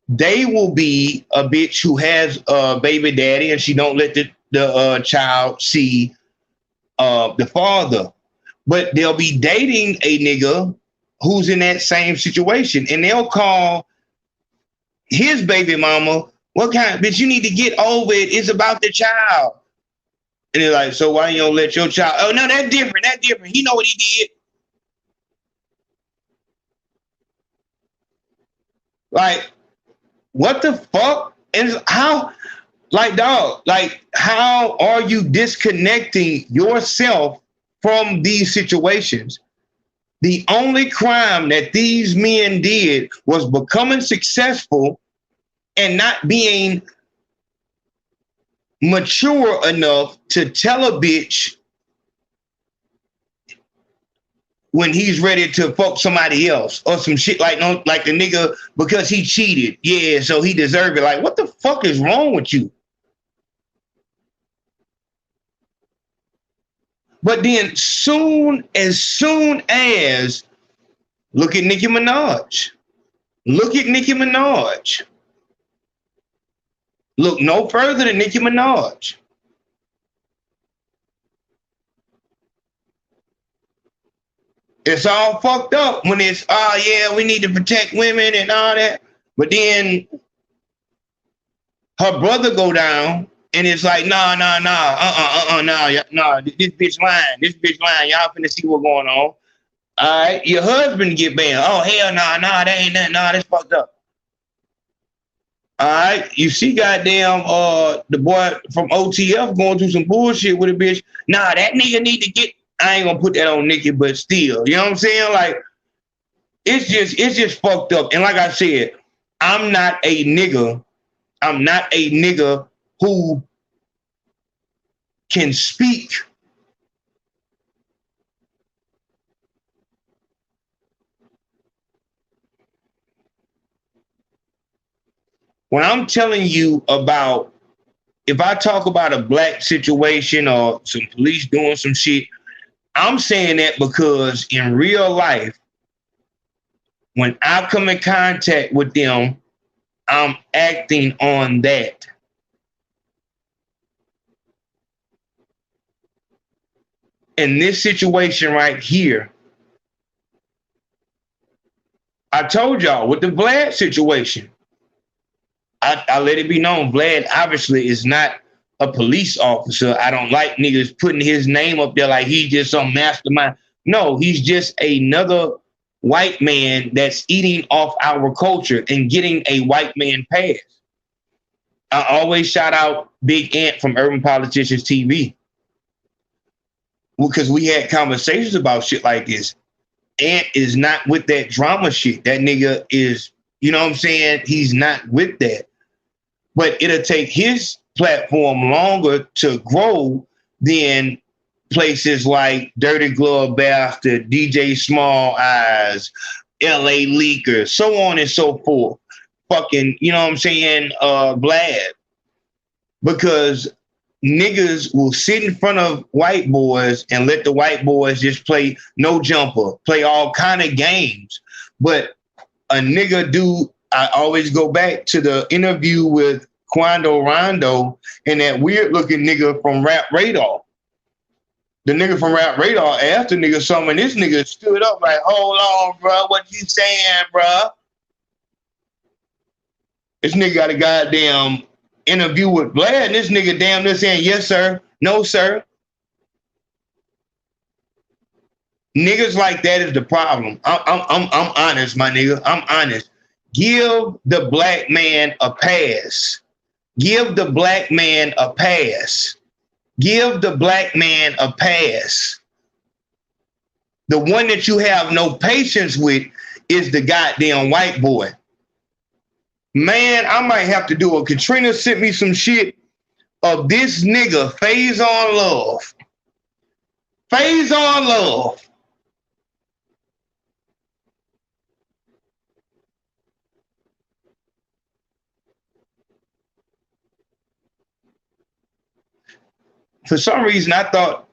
they will be a bitch who has a baby daddy and she don't let the child see the father. But they'll be dating a nigga who's in that same situation. And they'll call his baby mama, "What kind of bitch? You need to get over it. It's about the child." And they're like, "So why you don't let your child?" "Oh, no, that's different. That's different. He know what he did." Like, what the fuck? And how, Like, dog, like, how are you disconnecting yourself from these situations? The only crime that these men did was becoming successful and not being mature enough to tell a bitch when he's ready to fuck somebody else or some shit like no, like the nigga because he cheated. Yeah, so he deserved it. Like, what the fuck is wrong with you? But then as soon as look at Nicki Minaj. Look at Nicki Minaj. Look no further than Nicki Minaj. It's all fucked up when it's, oh yeah, we need to protect women and all that. But then her brother go down and it's like, nah, this bitch lying. This bitch lying. Y'all finna see what's going on. All right, your husband get banned. Oh, hell nah, that ain't nothing. Nah, that's fucked up. All right, you see goddamn the boy from OTF going through some bullshit with a bitch. Nah, that nigga need to get, I ain't gonna put that on Nicki, but still, you know what I'm saying? Like, it's just fucked up. And like I said, I'm not a nigga who can speak when I'm telling you about, if I talk about a black situation or some police doing some shit, I'm saying that because in real life, when I come in contact with them, I'm acting on that. In this situation right here, I told y'all with the Vlad situation, I let it be known, Vlad obviously is not a police officer. I don't like niggas putting his name up there like he's just some mastermind. No, he's just another white man that's eating off our culture and getting a white man pass. I always shout out Big Ant from Urban Politicians TV because we had conversations about shit like this. Ant is not with that drama shit. That nigga is, you know what I'm saying? He's not with that. But it'll take his platform longer to grow than places like Dirty Glove Bastard, DJ Small Eyes, LA Leaker, so on and so forth. Fucking, you know what I'm saying, Vlad. Because niggas will sit in front of white boys and let the white boys just play no jumper, play all kind of games. But a nigga do, I always go back to the interview with Quando Rondo and that weird looking nigga from Rap Radar. The nigga from Rap Radar asked the nigga something, and this nigga stood up like, hold on, bro, what you saying, bro? This nigga got a goddamn interview with Vlad, and this nigga damn near saying, yes, sir, no, sir. Niggas like that is the problem. I'm honest, my nigga. I'm honest. Give the black man a pass. Give the black man a pass. Give the black man a pass. The one that you have no patience with is the goddamn white boy. Man, I might have to do a Katrina sent me some shit of this nigga, Phase on Love. Phase on Love. For some reason, I thought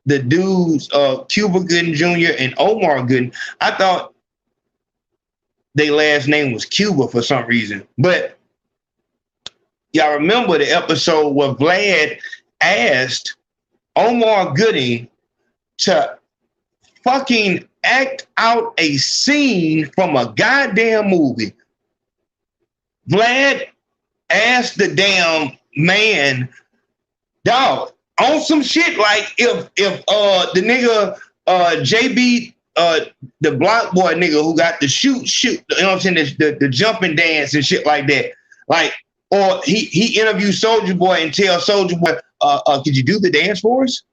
the dudes, Cuba Gooding Jr. and Omar Gooding, I thought their last name was Cuba for some reason. But y'all remember the episode where Vlad asked Omar Gooding to fucking act out a scene from a goddamn movie. Vlad asked the damn man, dog, on some shit like if the nigga JB the block boy nigga who got the shoot, you know what I'm saying, the jumping dance and shit like that. Like Or he interviewed Soulja Boy and tell Soulja Boy, could you do the dance for us?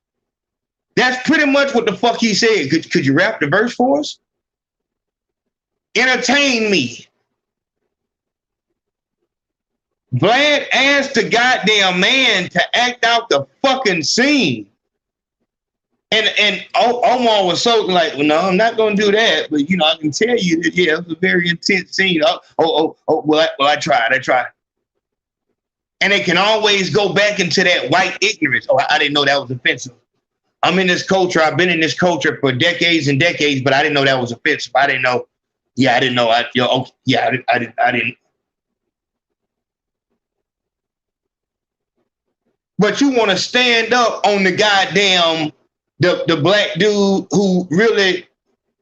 That's pretty much what the fuck he said. Could you rap the verse for us? Entertain me. Vlad asked the goddamn man to act out the fucking scene. And Omar was so like, well, no, I'm not going to do that. But, you know, I can tell you that, yeah, it was a very intense scene. Well, I tried. And they can always go back into that white ignorance. Oh, I didn't know that was offensive. I'm in this culture. I've been in this culture for decades and decades, but I didn't know that was offensive. I didn't know. Yeah, I didn't know. I didn't. But you want to stand up on the goddamn the black dude who really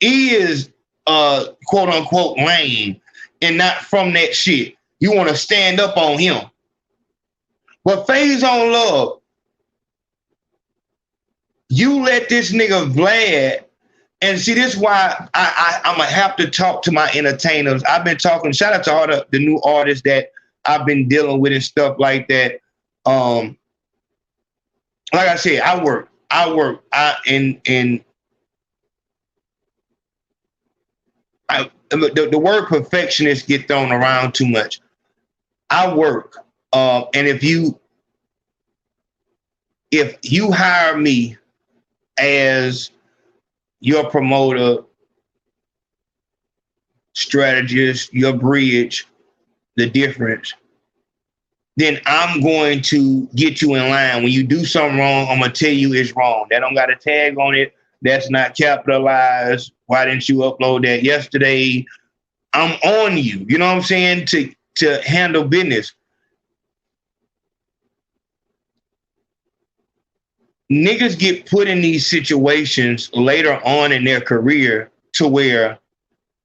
is quote unquote lame and not from that shit. You want to stand up on him. But Phase on Love, you let this nigga Vlad, and see, this is why I'm gonna have to talk to my entertainers. I've been talking, shout out to all the new artists that I've been dealing with and stuff like that. Like I said, I work. The word perfectionist get thrown around too much. I work. And if you hire me as your promoter, strategist, your bridge, the difference, then I'm going to get you in line. When you do something wrong, I'm going to tell you it's wrong. That don't got a tag on it. That's not capitalized. Why didn't you upload that yesterday? I'm on you. You know what I'm saying? To handle business. Niggas get put in these situations later on in their career to where,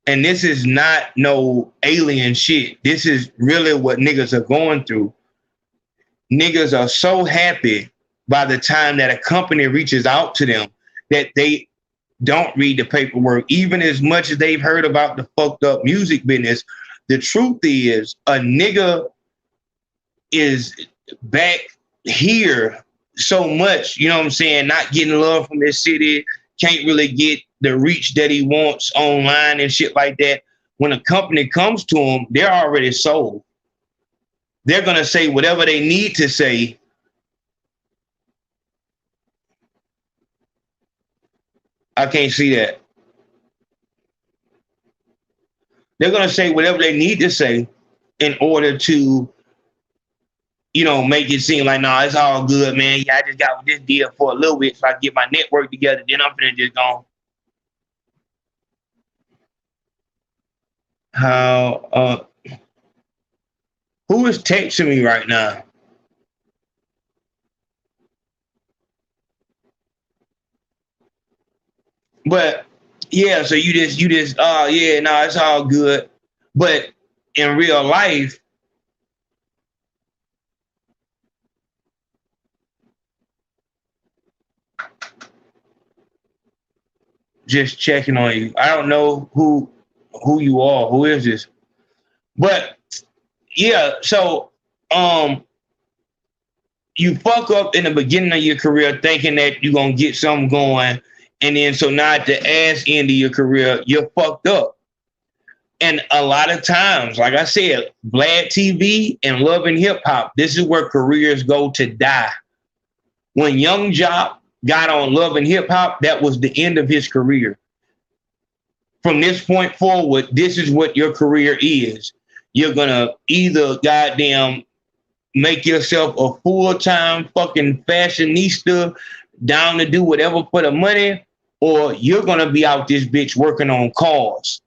and this is not no alien shit. This is really what niggas are going through. Niggas are so happy by the time that a company reaches out to them that they don't read the paperwork, even as much as they've heard about the fucked up music business. The truth is, a nigga is back here so much, you know what I'm saying, not getting love from this city, can't really get the reach that he wants online and shit like that. When a company comes to him, they're already sold. They're going to say whatever they need to say. I can't see that. They're going to say whatever they need to say in order to, you know, make it seem like, nah, it's all good, man. Yeah, I just got with this deal for a little bit so I can get my network together. Then I'm finna just go. Who is texting me right now? But yeah, so you just, yeah, no, it's all good. But in real life, just checking on you. I don't know who you are. Who is this? But yeah, so you fuck up in the beginning of your career thinking that you're gonna get something going, and then so now at the ass end of your career, you're fucked up. And a lot of times, like I said, Vlad TV and Love and Hip Hop, this is where careers go to die. When Young Jock got on Love and Hip Hop, that was the end of his career. From this point forward, this is what your career is. You're gonna either goddamn make yourself a full-time fucking fashionista down to do whatever for the money, or you're gonna be out this bitch working on cars.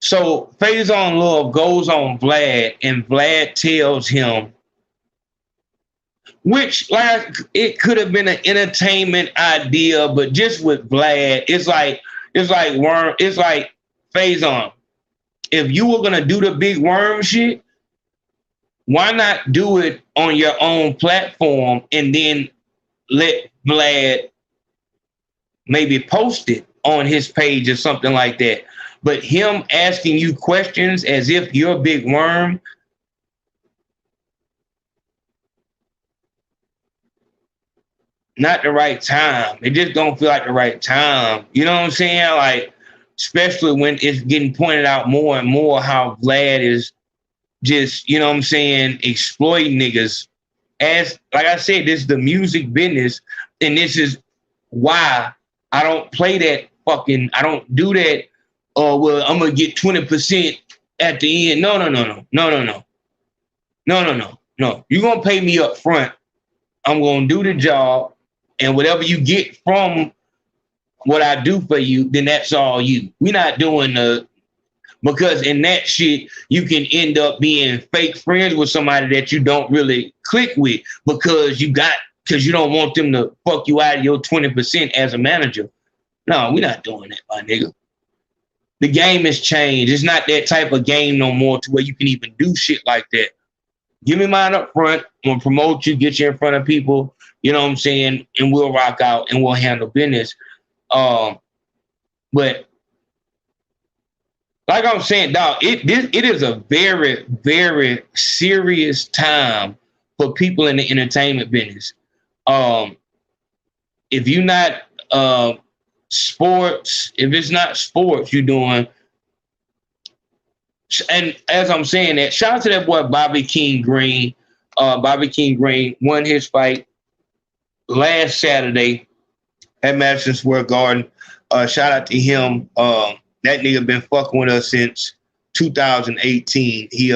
So Phase on Love goes on Vlad, and Vlad tells him, which, like, it could have been an entertainment idea, but just with Vlad, it's like Phase on. If you were gonna do the big worm shit, why not do it on your own platform and then let Vlad maybe post it on his page or something like that? But him asking you questions as if you're a big worm, not the right time. It just don't feel like the right time. You know what I'm saying? Like, especially when it's getting pointed out more and more how Vlad is just, you know what I'm saying, exploiting niggas. As, like I said, this is the music business, and this is why I don't play that fucking, I don't do that, well, I'm gonna get 20% at the end. No. You're gonna pay me up front. I'm gonna do the job, and whatever you get from what I do for you, then that's all you. We're not doing because in that shit, you can end up being fake friends with somebody that you don't really click with because you don't want them to fuck you out of your 20% as a manager. No, we're not doing that, my nigga. The game has changed. It's not that type of game no more to where you can even do shit like that. Give me mine up front. I'm gonna promote you, get you in front of people, you know what I'm saying, and we'll rock out and we'll handle business. But like I'm saying, dog, it is a very, very serious time for people in the entertainment business. If you're not sports, if it's not sports you're doing, and as I'm saying that, shout out to that boy Bobby King Green. Bobby King Green won his fight last Saturday at Madison Square Garden. Shout out to him. That nigga been fucking with us since 2018. He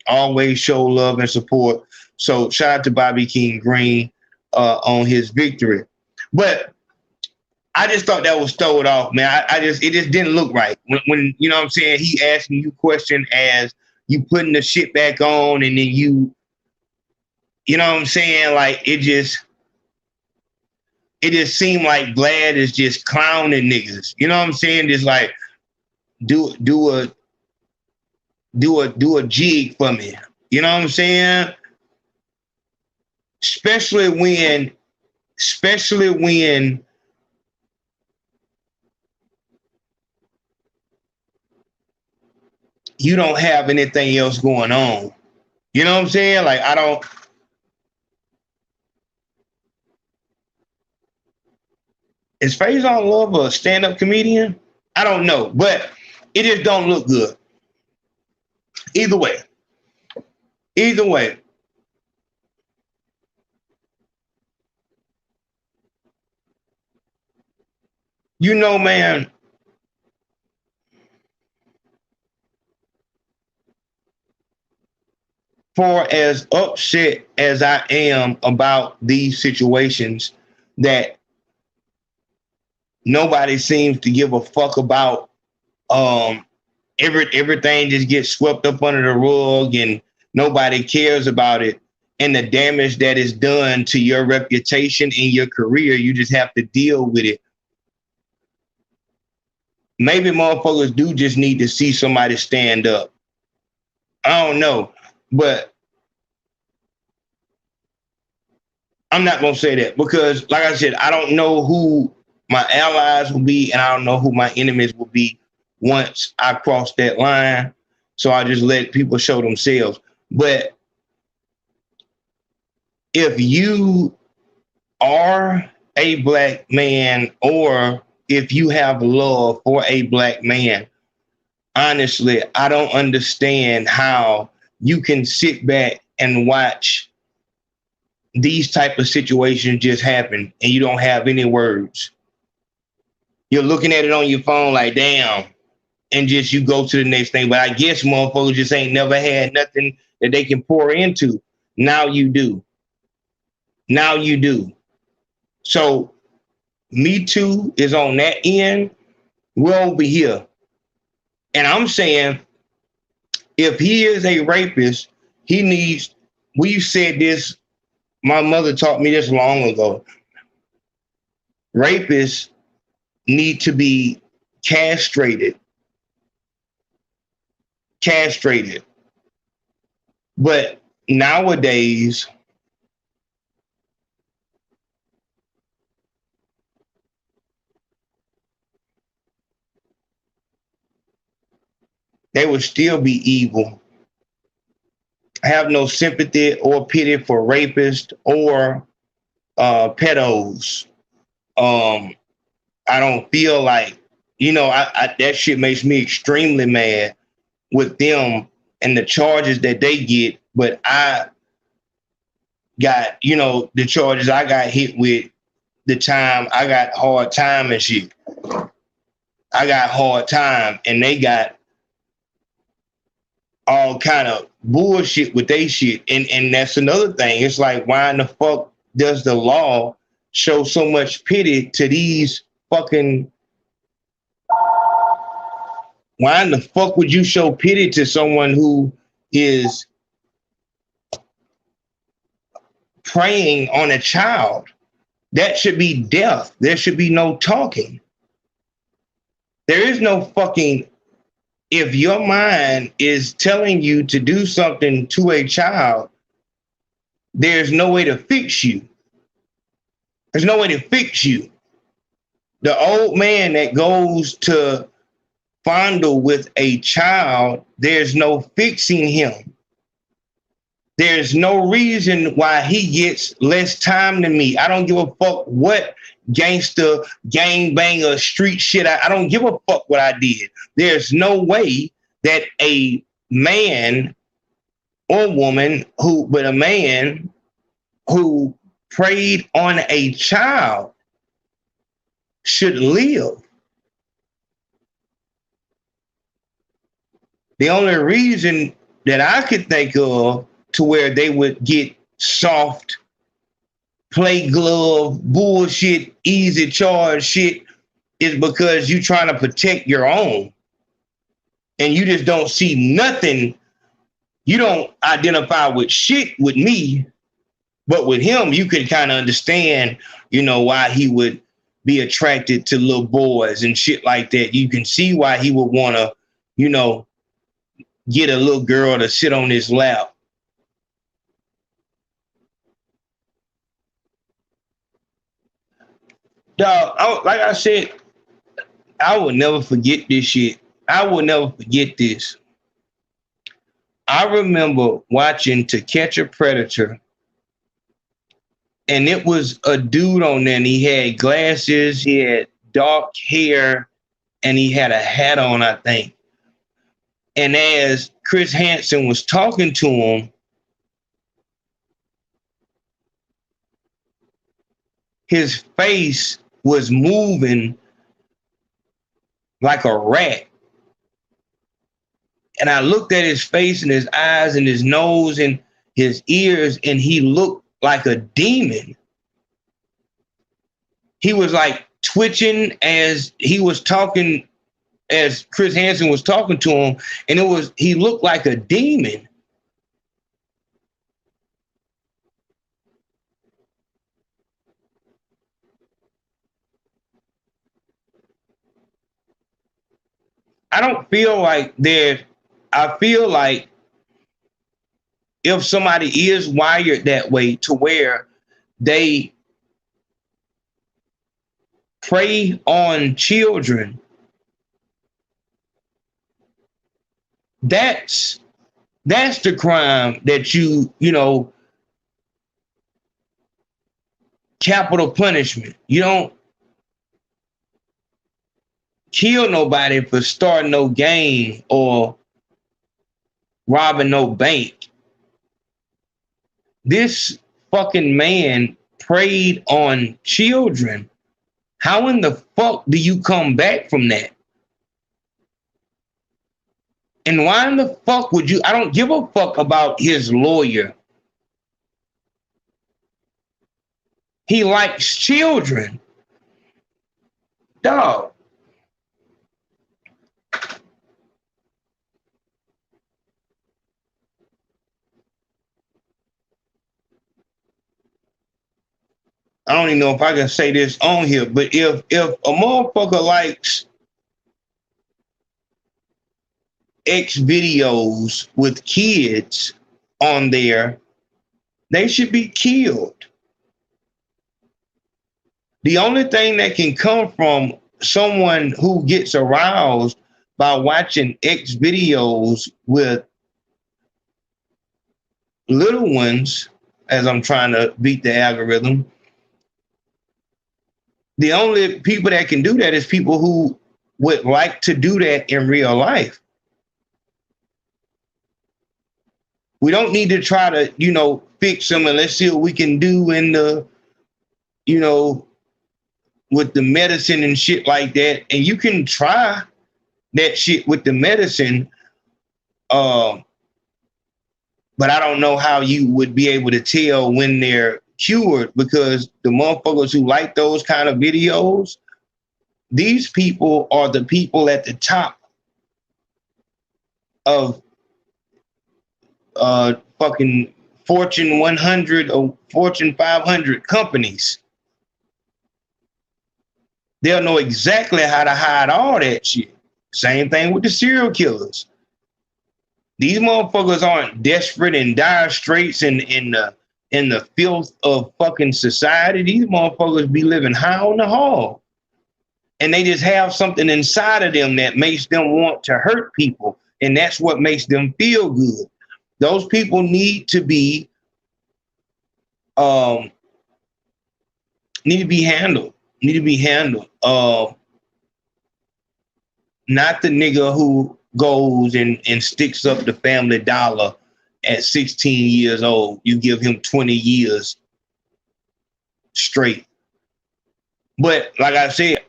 always show love and support. So shout out to Bobby King Green on his victory. But I just thought that was thrown off, man. It just didn't look right. When you know what I'm saying, he asking you question as you putting the shit back on, and then you know what I'm saying? Like it just seemed like Vlad is just clowning niggas. You know what I'm saying? Just like do a jig for me. You know what I'm saying? Especially when you don't have anything else going on. You know what I'm saying? Like I don't. Is Faison Love a stand-up comedian? I don't know, but it just don't look good. Either way. You know, man, for as upset as I am about these situations that nobody seems to give a fuck about, everything just gets swept up under the rug and nobody cares about it, and the damage that is done to your reputation and your career, you just have to deal with it. Maybe motherfuckers do just need to see somebody stand up. I don't know, but I'm not going to say that because, like I said, I don't know who my allies will be and I don't know who my enemies will be once I cross that line. So I just let people show themselves. But if you are a black man or if you have love for a black man, honestly, I don't understand how you can sit back and watch these type of situations just happen and you don't have any words. You're looking at it on your phone like, damn, and just you go to the next thing. But I guess motherfuckers just ain't never had nothing that they can pour into. Now you do. So Me Too is on that end. We're over here. And I'm saying, if he is a rapist, he needs, we've said this, my mother taught me this long ago. Rapists need to be castrated. But nowadays, they would still be evil. I have no sympathy or pity for rapists or pedos. I don't feel like, that shit makes me extremely mad with them and the charges that they get. But I got, the charges I got hit with, the time I got hard time and shit. I got hard time, and they got all kind of bullshit with they shit. And that's another thing. It's like, why in the fuck does the law show so much pity to these fucking... Why in the fuck would you show pity to someone who is preying on a child? That should be death. There should be no talking. There is no fucking... If your mind is telling you to do something to a child, there's no way to fix you. There's no way to fix you. The old man that goes to fondle with a child, there's no fixing him. There's no reason why he gets less time than me. I don't give a fuck what gangster, gangbanger, street shit. I don't give a fuck what I did. There's no way that a man or woman but a man who preyed on a child should live. The only reason that I could think of to where they would get soft, play glove, bullshit, easy charge shit is because you trying to protect your own. And you just don't see nothing. You don't identify with shit with me, but with him, you can kind of understand, why he would be attracted to little boys and shit like that. You can see why he would want to, get a little girl to sit on his lap. Dog, like I said, I will never forget this shit. I will never forget this. I remember watching To Catch a Predator, and it was a dude on there, and he had glasses, he had dark hair, and he had a hat on, I think. And as Chris Hansen was talking to him, his face was moving like a rat. And I looked at his face and his eyes and his nose and his ears, and he looked like a demon. He was like twitching as he was talking, as Chris Hansen was talking to him, and he looked like a demon. I don't feel like I feel like if somebody is wired that way to where they prey on children, that's the crime that you capital punishment. You don't kill nobody for starting no gang or robbing no bank. This fucking man preyed on children. How in the fuck do you come back from that? And why in the fuck would you? I don't give a fuck about his lawyer. He likes children. Dog. I don't even know if I can say this on here, but if a motherfucker likes X videos with kids on there, they should be killed. The only thing that can come from someone who gets aroused by watching X videos with little ones, as I'm trying to beat the algorithm. The only people that can do that is people who would like to do that in real life. We don't need to try to, fix them and let's see what we can do in the, with the medicine and shit like that. And you can try that shit with the medicine, but I don't know how you would be able to tell when they're cured, because the motherfuckers who like those kind of videos, these people are the people at the top of fucking Fortune 100 or Fortune 500 companies. They'll know exactly how to hide all that shit. Same thing with the serial killers. These motherfuckers aren't desperate and dire straits in the filth of fucking society. These motherfuckers be living high on the hog. And they just have something inside of them that makes them want to hurt people. And that's what makes them feel good. Those people need to be handled. Not the nigga who goes and sticks up the family dollar at 16 years old. You give him 20 years straight. But like I said,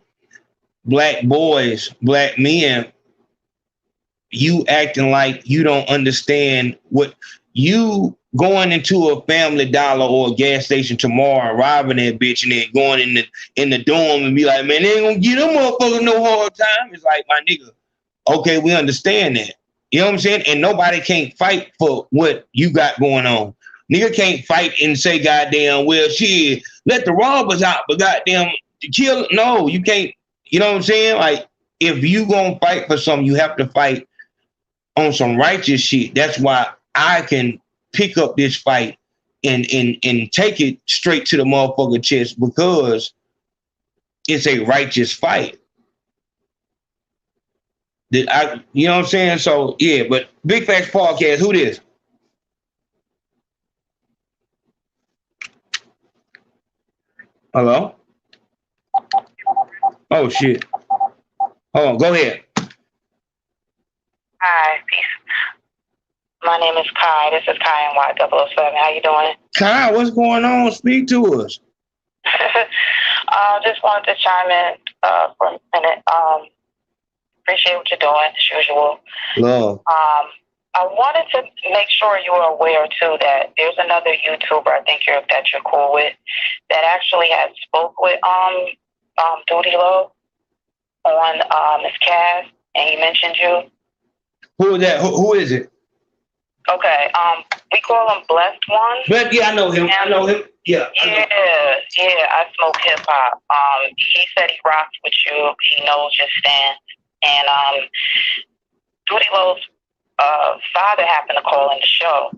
black boys, black men, you acting like you don't understand what you going into a Family Dollar or a gas station tomorrow, robbing that bitch, and then going in the dorm and be like, man, they ain't gonna give them motherfuckers no hard time. It's like, my nigga, okay, we understand that. You know what I'm saying? And nobody can't fight for what you got going on. Nigga can't fight and say, goddamn, well, shit, let the robbers out, but goddamn, kill. No, you can't. You know what I'm saying? Like, if you gonna fight for something, you have to fight on some righteous shit. That's why I can pick up this fight and take it straight to the motherfucker chest, because it's a righteous fight. You know what I'm saying? So yeah, but Big Facts Podcast, who this? Hello? Oh shit. Hold on, go ahead. Hi, peace. My name is Kai. This is Kai in Y007. How you doing? Kai, what's going on? Speak to us. Just wanted to chime in for a minute. Appreciate what you're doing, as usual. Love. I wanted to make sure you were aware, too, that there's another YouTuber I think that you're cool with that actually has spoke with Doodie Low on his cast, and he mentioned you. Who is that? Who is it? Okay, we call him Blessed One. But yeah, I know him. I know him. Yeah. I smoke hip hop. He said he rocks with you. He knows your stance. And Doodie Low's father happened to call in the show,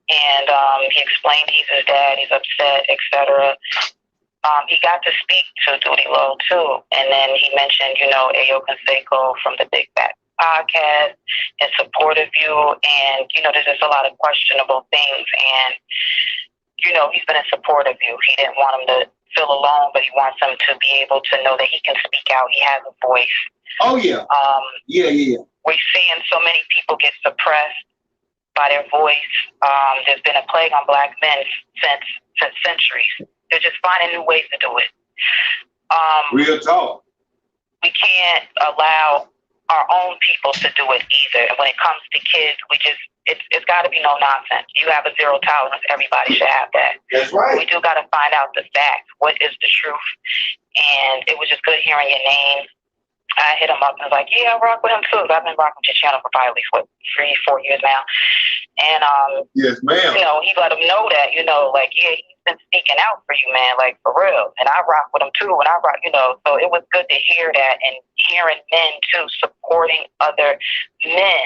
and he explained he's his dad. He's upset, etc. He got to speak to Doodie Low too, and then he mentioned, Ayo Consaco from the Big Fat Podcast in support of you, and there's just a lot of questionable things, and he's been in support of you. He didn't want him to feel alone, but he wants him to be able to know that he can speak out. He has a voice. Oh yeah. Yeah. We're seeing so many people get suppressed by their voice. There's been a plague on black men since centuries. They're just finding new ways to do it. Real talk. We can't allow our own people to do it either. And when it comes to kids, it's got to be no nonsense. You have a zero tolerance. Everybody should have that. That's right. We do got to find out the facts. What is the truth? And it was just good hearing your name. I hit him up and was like, yeah, I rock with him too. I've been rocking with your channel for probably at least 3-4 years now. And yes, ma'am. He let him know that, he's been speaking out for you, man, like for real. And I rock with him too. And I rock, so it was good to hear that, and hearing men too supporting other men.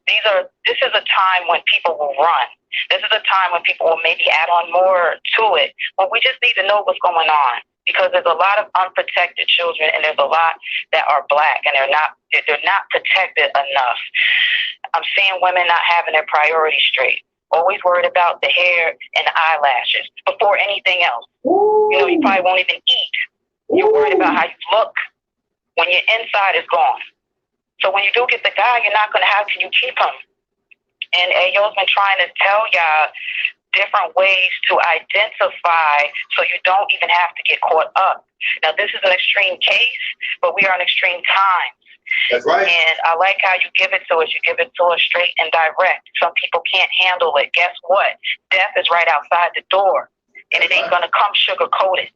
This is a time when people will run. This is a time when people will maybe add on more to it. But we just need to know what's going on. because there's a lot of unprotected children, and there's a lot that are Black, and they're not protected enough. I'm seeing women not having their priorities straight. Always worried about the hair and the eyelashes before anything else. You know, you probably won't even eat. You're worried about how you look when your inside is gone. So when you do get the guy, you're not going to have, can you keep him? And Ayo's been trying to tell y'all different ways to identify so you don't even have to get caught up. Now, this is an extreme case, but we are in extreme times. That's right. And I like how you give it to us. You give it to us straight and direct. Some people can't handle it. Guess what? Death is right outside the door, and it ain't going to come sugar-coated.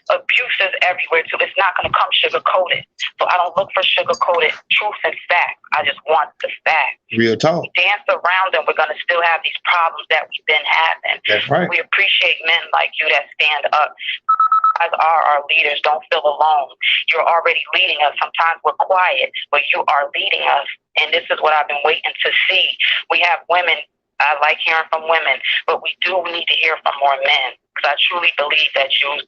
Abuse is everywhere, too. It's not going to come sugar-coated. So I don't look for sugar-coated truth and fact. I just want the fact. Real talk. We dance around them. We're going to still have these problems that we've been having. That's right. We appreciate men like you that stand up. As are our leaders. Don't feel alone. You're already leading us. Sometimes we're quiet, but you are leading us. And this is what I've been waiting to see. We have women. I like hearing from women, but we need to hear from more men, because I truly believe that you.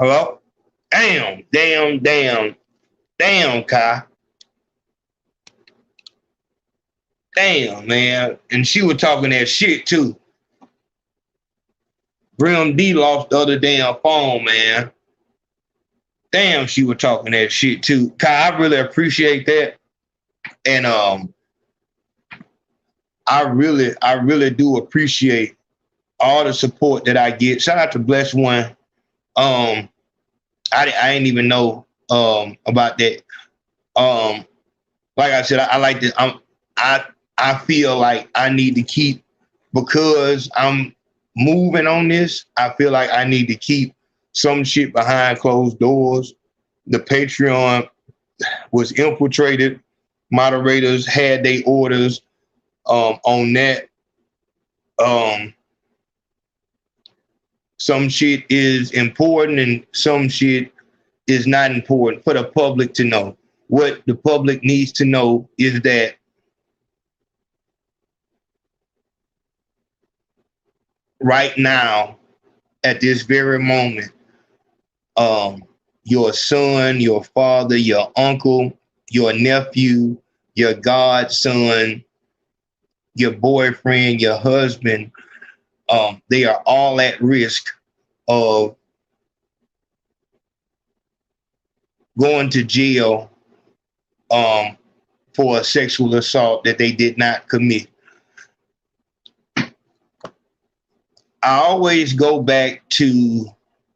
Hello? Damn, Kai. Damn, man. And she was talking that shit, too. Brim D lost the other damn phone, man. Damn, she was talking that shit too. Kai, I really appreciate that. And I really do appreciate all the support that I get. Shout out to Bless One. I didn't even know about that. Like I said, I like this. I feel like I need to keep, because I'm moving on this, I feel like I need to keep some shit behind closed doors. The Patreon was infiltrated. Moderators had their orders on that. Some shit is important and some shit is not important for the public to know. What the public needs to know is that right now, at this very moment, your son, your father, your uncle, your nephew, your godson, your boyfriend, your husband, they are all at risk of going to jail for a sexual assault that they did not commit. I always go back to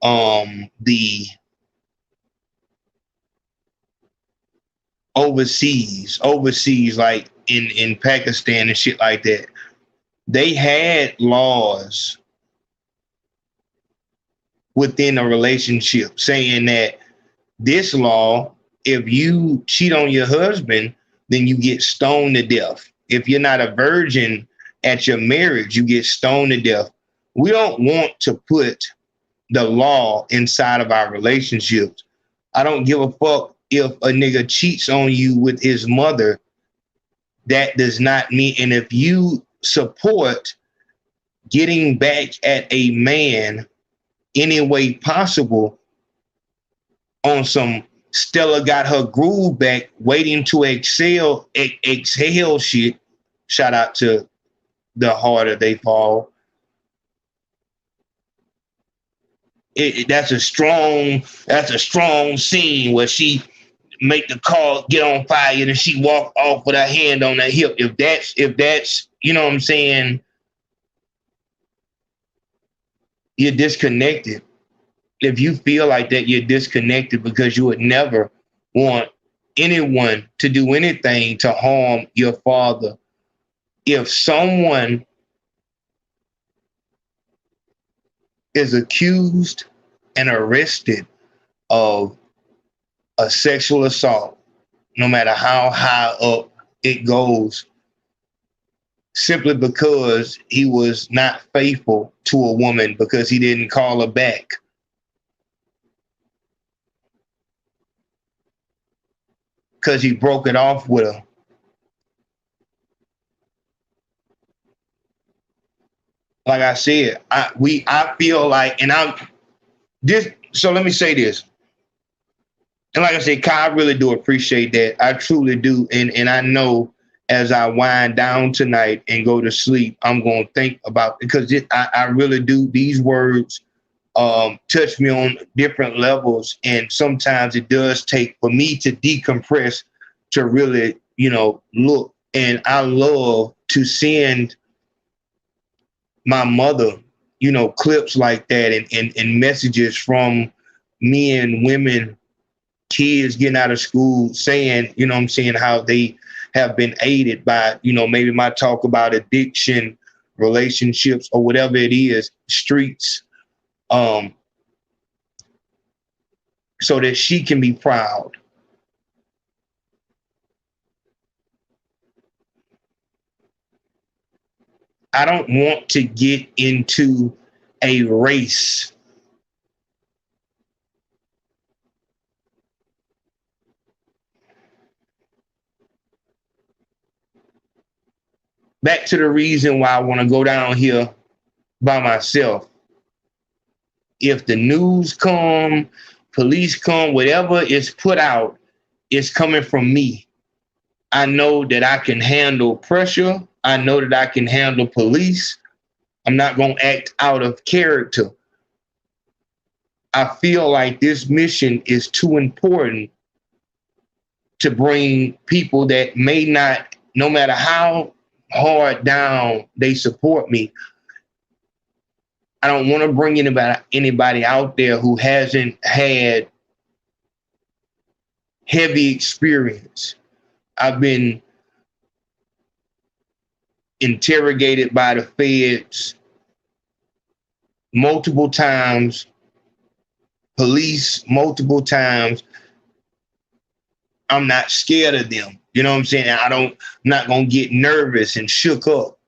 the overseas, like in Pakistan and shit like that. They had laws within a relationship saying that this law, if you cheat on your husband, then you get stoned to death. If you're not a virgin at your marriage, you get stoned to death. We don't want to put the law inside of our relationships. I don't give a fuck if a nigga cheats on you with his mother. That does not mean, and if you support getting back at a man any way possible on some Stella got her groove back, waiting to exhale shit, shout out to The Harder They Fall. That's a strong scene where she make the car get on fire and she walk off with her hand on her hip. If that's, you know what I'm saying, you're disconnected. If you feel like that, you're disconnected, because you would never want anyone to do anything to harm your father. If someone is accused and arrested of a sexual assault, no matter how high up it goes, simply because he was not faithful to a woman, because he didn't call her back, because he broke it off with her. Like I said, I feel like, and So let me say this. And like I said, Kai, I really do appreciate that. I truly do. And I know as I wind down tonight and go to sleep, I'm going to think about, because I really do. These words touch me on different levels. And sometimes it does take for me to decompress, to really, look. And I love to send my mother, clips like that and messages from men, women, kids getting out of school saying, how they have been aided by, maybe my talk about addiction, relationships, or whatever it is, streets, so that she can be proud. I don't want to get into a race. Back to the reason why I want to go down here by myself. If the news come, police come, whatever is put out, it's coming from me. I know that I can handle pressure. I know that I can handle police. I'm not going to act out of character. I feel like this mission is too important to bring people that may not, no matter how hard down they support me. I don't want to bring anybody out there who hasn't had heavy experience. I've been interrogated by the feds multiple times, police multiple times. I'm not scared of them. You know what I'm saying? I'm not going to get nervous and shook up.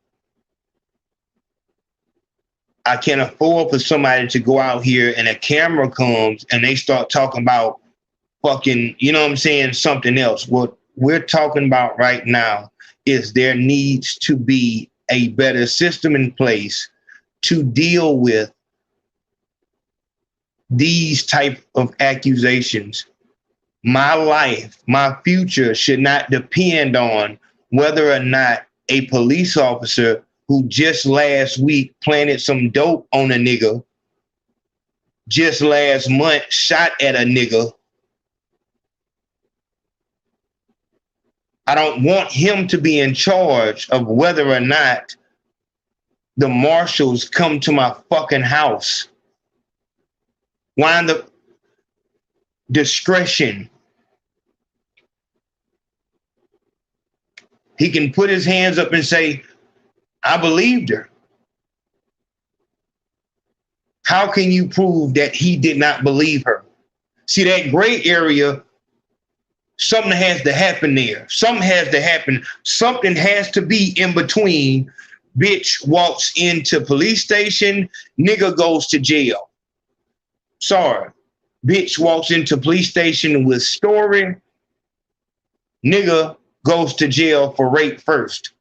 I can't afford for somebody to go out here and a camera comes and they start talking about fucking, something else. What we're talking about right now is there needs to be a better system in place to deal with these type of accusations. My life, my future should not depend on whether or not a police officer who just last week planted some dope on a nigga, just last month shot at a nigga. I don't want him to be in charge of whether or not the marshals come to my fucking house. Why the discretion? He can put his hands up and say, I believed her. How can you prove that he did not believe her? See, that gray area, something has to happen there. Something has to happen. Something has to be in between. Bitch walks into police station, nigga goes to jail. Sorry. Bitch walks into police station with story, nigga goes to jail for rape first.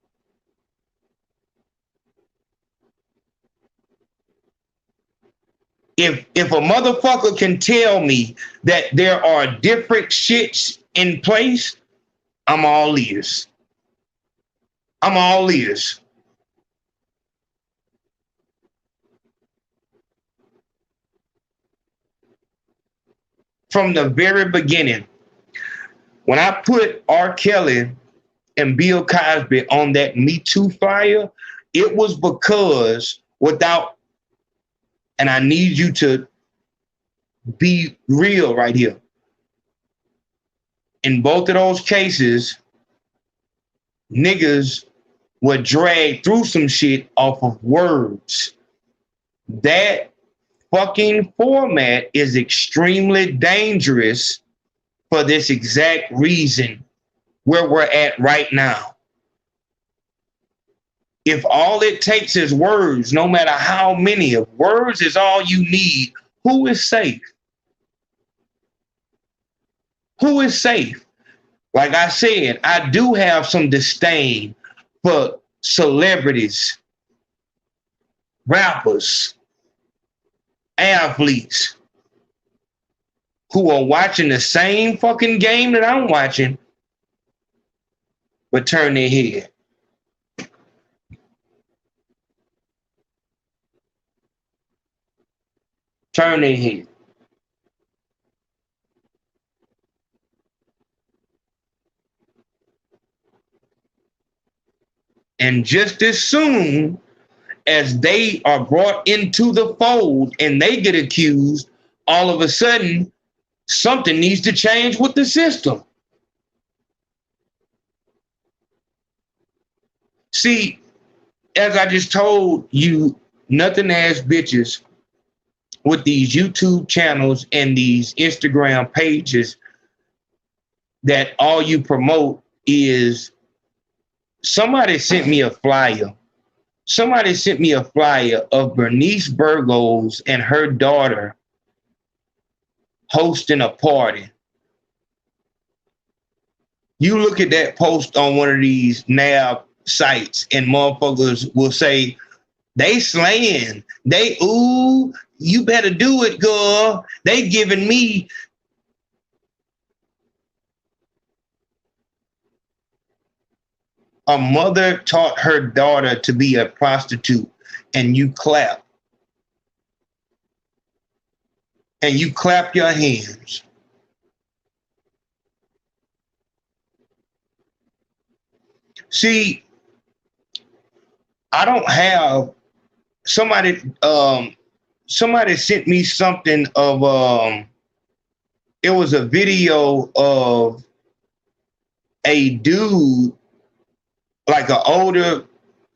If a motherfucker can tell me that there are different shits in place, I'm all ears. I'm all ears. From the very beginning, when I put R. Kelly and Bill Cosby on that Me Too fire, it was because and I need you to be real right here. In both of those cases, niggas were dragged through some shit off of words. That fucking format is extremely dangerous for this exact reason where we're at right now. If all it takes is words, no matter how many of words is all you need, who is safe? Who is safe? Like I said, I do have some disdain for celebrities, rappers, athletes, who are watching the same fucking game that I'm watching, but turn their head. Turn their head. And just as soon as they are brought into the fold and they get accused, all of a sudden, something needs to change with the system. See, as I just told you, nothing ass bitches with these YouTube channels and these Instagram pages that all you promote is somebody sent me a flyer. Somebody sent me a flyer of Bernice Burgos and her daughter hosting a party. You look at that post on one of these NAB sites and motherfuckers will say, they slaying. They, ooh, you better do it, girl. They giving me. A mother taught her daughter to be a prostitute, and you clap. And you clap your hands. See, I don't have somebody sent me something of it was a video of a dude, like an older,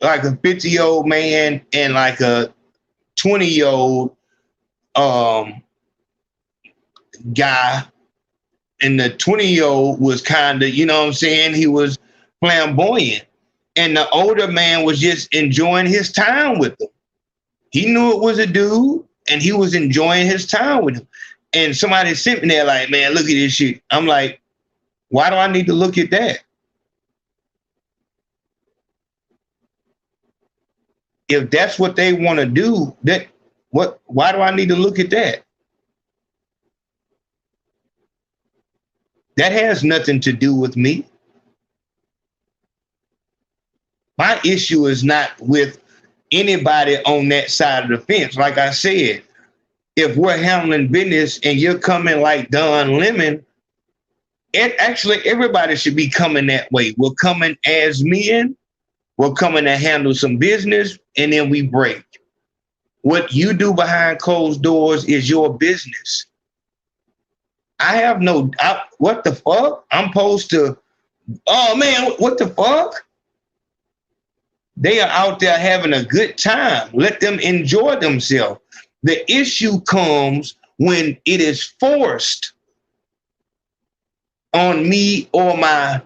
like a 50-year-old man and like a 20-year-old guy. And the 20-year-old was kind of, you know what I'm saying? He was flamboyant. And the older man was just enjoying his time with him. He knew it was a dude and he was enjoying his time with him. And somebody sent me there like, man, look at this shit. I'm like, why do I need to look at that? If that's what they want to do, why do I need to look at that? That has nothing to do with me. My issue is not with anybody on that side of the fence. Like I said, if we're handling business and you're coming like Don Lemon, everybody should be coming that way. We're coming as men. We're coming to handle some business, and then we break. What you do behind closed doors is your business. What the fuck? I'm supposed to, oh man, what the fuck? They are out there having a good time. Let them enjoy themselves. The issue comes when it is forced on me or my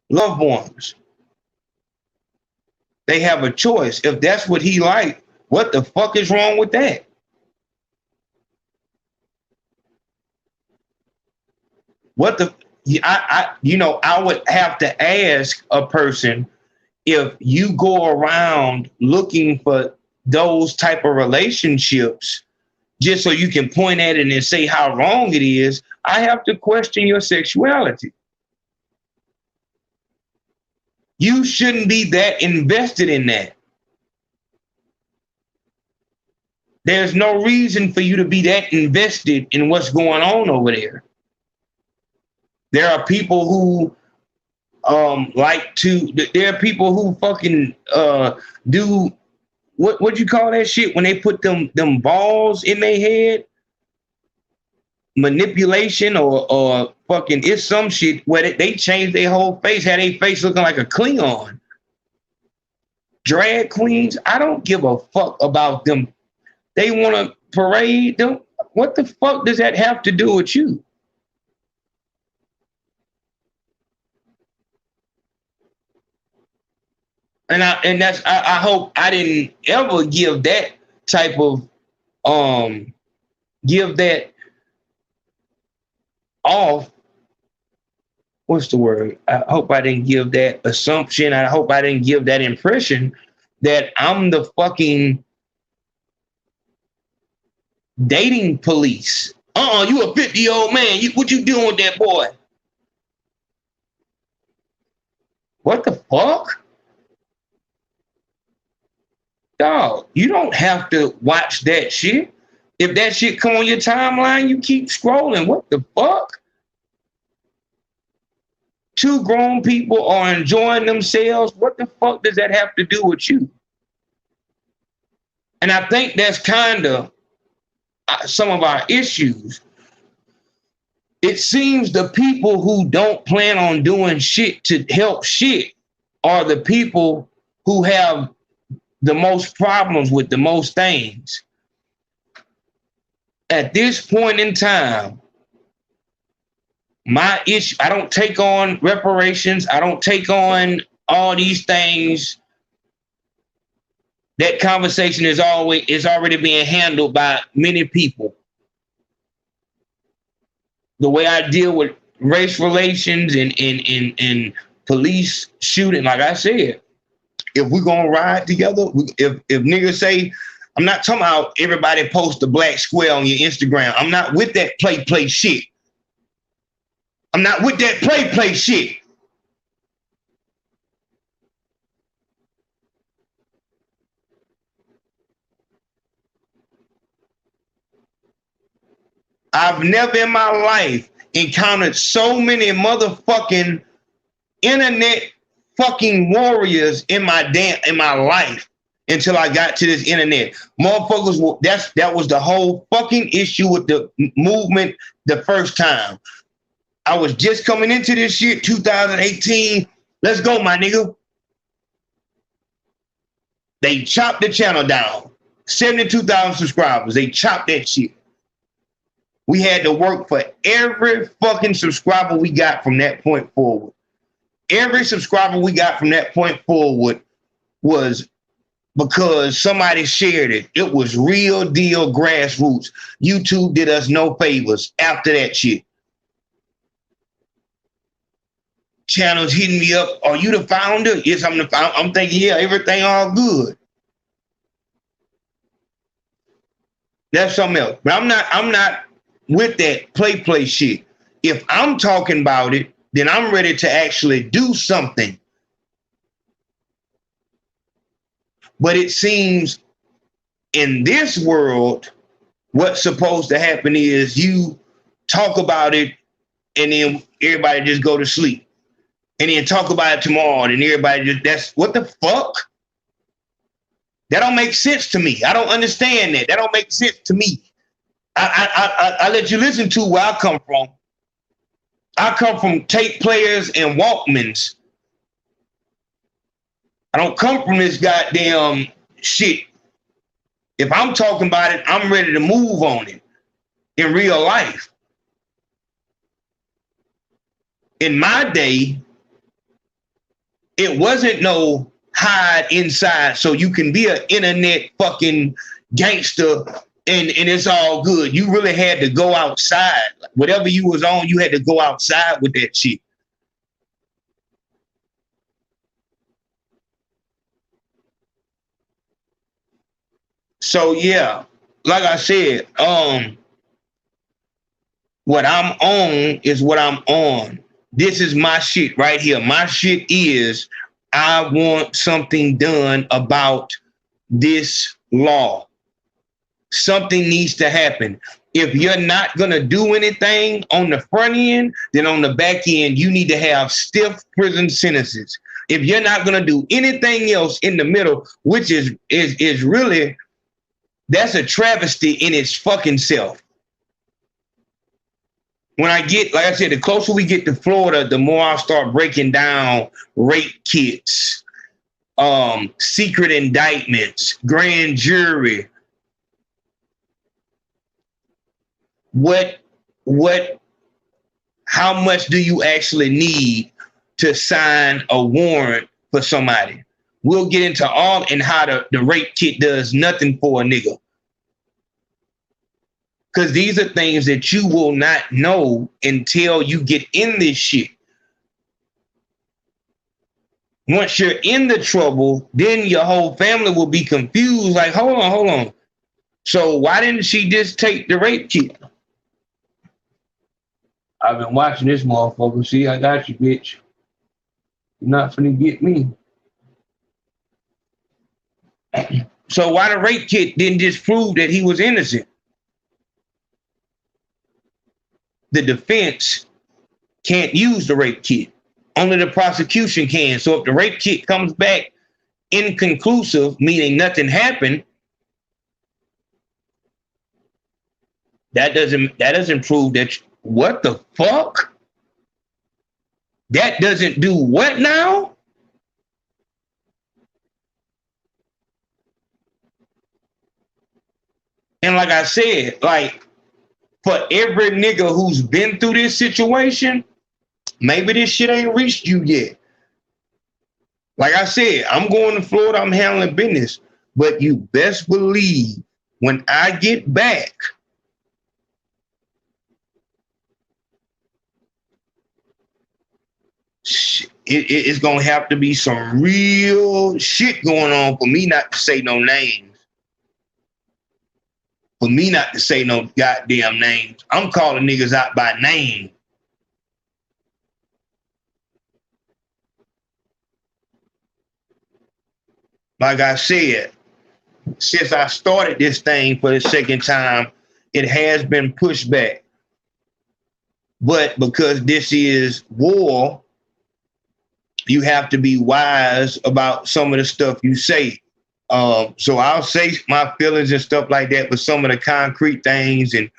loved ones. They have a choice. If that's what he like, what the fuck is wrong with that? I would have to ask a person, if you go around looking for those type of relationships just so you can point at it and say how wrong it is, I have to question your sexuality. You shouldn't be that invested in that. There's no reason for you to be that invested in what's going on over there. There are people who there are people who fucking do what you call that shit when they put them balls in their head? Manipulation or fucking, it's some shit where they change their whole face, had their face looking like a Klingon. Drag queens, I don't give a fuck about them. They want to parade them. What the fuck does that have to do with you? And I hope I didn't ever give that type of give that off. What's the word? I hope I didn't give that assumption. I hope I didn't give that impression that I'm the fucking dating police. You a 50-year-old man. What you doing with that boy? What the fuck? Dog, you don't have to watch that shit. If that shit come on your timeline, you keep scrolling. What the fuck? Two grown people are enjoying themselves. What the fuck does that have to do with you? And I think that's kind of some of our issues. It seems the people who don't plan on doing shit to help shit are the people who have the most problems with the most things. At this point in time, my issue, I don't take on reparations. I don't take on all these things. That conversation is already being handled by many people. The way I deal with race relations and police shooting, like I said, if we're gonna ride together, if niggas say, I'm not talking about everybody post a black square on your Instagram. I'm not with that play shit. I'm not with that play shit. I've never in my life encountered so many motherfucking internet fucking warriors in my life until I got to this internet. Motherfuckers, that was the whole fucking issue with the movement the first time. I was just coming into this shit, 2018. Let's go, my nigga. They chopped the channel down. 72,000 subscribers. They chopped that shit. We had to work for every fucking subscriber we got from that point forward. Every subscriber we got from that point forward was because somebody shared it. It was real deal grassroots. YouTube did us no favors after that shit. Channels hitting me up. Are you the founder? Yes, I'm the founder. I'm thinking, yeah, everything all good. That's something else. But I'm not with that play shit. If I'm talking about it, then I'm ready to actually do something. But it seems in this world, what's supposed to happen is you talk about it and then everybody just go to sleep. And then talk about it tomorrow and everybody just, that's what the fuck? That don't make sense to me. I don't understand that. That don't make sense to me. I let you listen to where I come from. I come from tape players and Walkmans. I don't come from this goddamn shit. If I'm talking about it, I'm ready to move on it in real life. In my day, it wasn't no hide inside so you can be an internet fucking gangster and it's all good. You really had to go outside. Whatever you was on, you had to go outside with that shit. So yeah, like I said, what I'm on is what I'm on. This is my shit right here. My shit is I want something done about this law. Something needs to happen. If you're not going to do anything on the front end, then on the back end, you need to have stiff prison sentences. If you're not going to do anything else in the middle, which is really, that's a travesty in its fucking self. When I get, like I said, the closer we get to Florida, the more I'll start breaking down rape kits, secret indictments, grand jury. How much do you actually need to sign a warrant for somebody? We'll get into all and how the rape kit does nothing for a nigga. Because these are things that you will not know until you get in this shit. Once you're in the trouble, then your whole family will be confused. Like, hold on. So why didn't she just take the rape kit? I've been watching this motherfucker. See, I got you, bitch. You're not finna get me. So why the rape kit didn't just prove that he was innocent? The defense can't use the rape kit. Only the prosecution can. So if the rape kit comes back inconclusive, meaning nothing happened, that doesn't prove that. What the fuck? That doesn't do what now? And like I said, like, for every nigga who's been through this situation, maybe this shit ain't reached you yet. Like I said, I'm going to Florida, I'm handling business. But you best believe when I get back, it's going to have to be some real shit going on for me not to say no names. For me not to say no goddamn names. I'm calling niggas out by name. Like I said, since I started this thing for the second time, it has been pushed back. But because this is war, you have to be wise about some of the stuff you say. So I'll say my feelings and stuff like that, but some of the concrete things and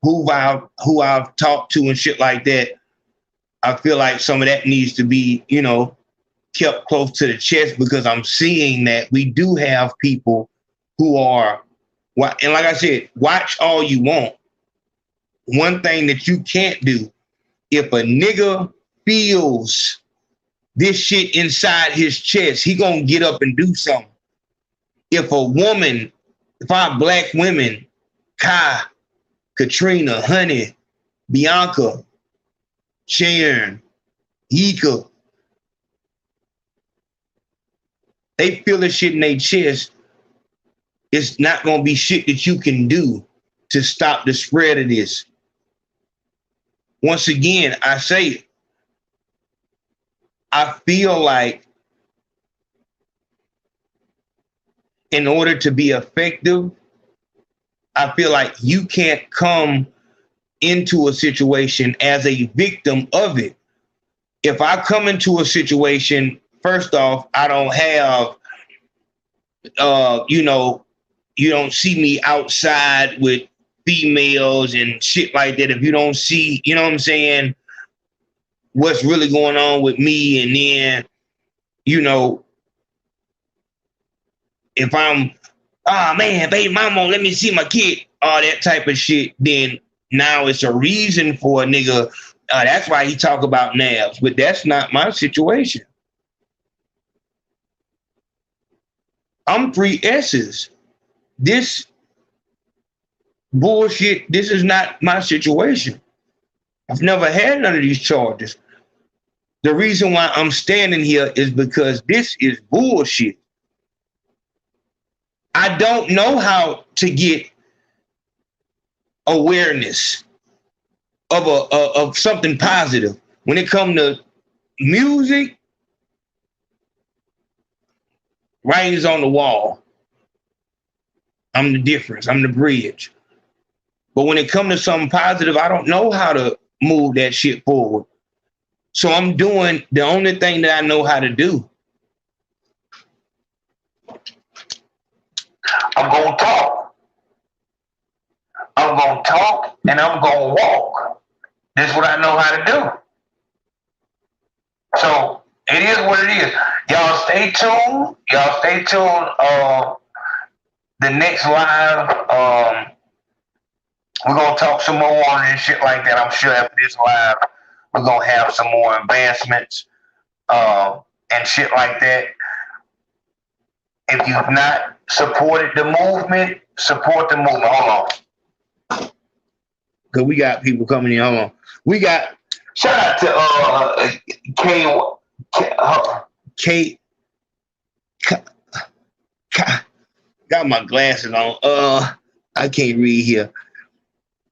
who I've talked to and shit like that, I feel like some of that needs to be, you know, kept close to the chest, because I'm seeing that we do have people who are, and like I said, watch all you want. One thing that you can't do, if a nigga feels this shit inside his chest, he gonna get up and do something. If our black women, Kai, Katrina, Honey, Bianca, Sharon, Ika, they feel this shit in their chest, it's not going to be shit that you can do to stop the spread of this. Once again, I say, I feel like in order to be effective, I feel like you can't come into a situation as a victim of it. If I come into a situation, first off, I don't have, you don't see me outside with females and shit like that. If you don't see, you know what I'm saying, what's really going on with me, and then, you know, if I'm, oh man, baby mama, let me see my kid, all that type of shit, then now it's a reason for a nigga. That's why he talk about nabs, but that's not my situation. I'm 3 S's. This bullshit, this is not my situation. I've never had none of these charges. The reason why I'm standing here is because this is bullshit. I don't know how to get awareness of something positive. When it comes to music, writing's on the wall. I'm the difference. I'm the bridge. But when it comes to something positive, I don't know how to move that shit forward. So I'm doing the only thing that I know how to do. I'm going to talk. I'm going to talk and I'm going to walk. That's what I know how to do. So it is what it is. Y'all stay tuned. Y'all stay tuned. The next live, we're going to talk some more on it and shit like that. I'm sure after this live, we're going to have some more advancements and shit like that. If you've not supported the movement, support the movement. Hold on. Because we got people coming in. Hold on. We got, shout out to got my glasses on. I can't read here.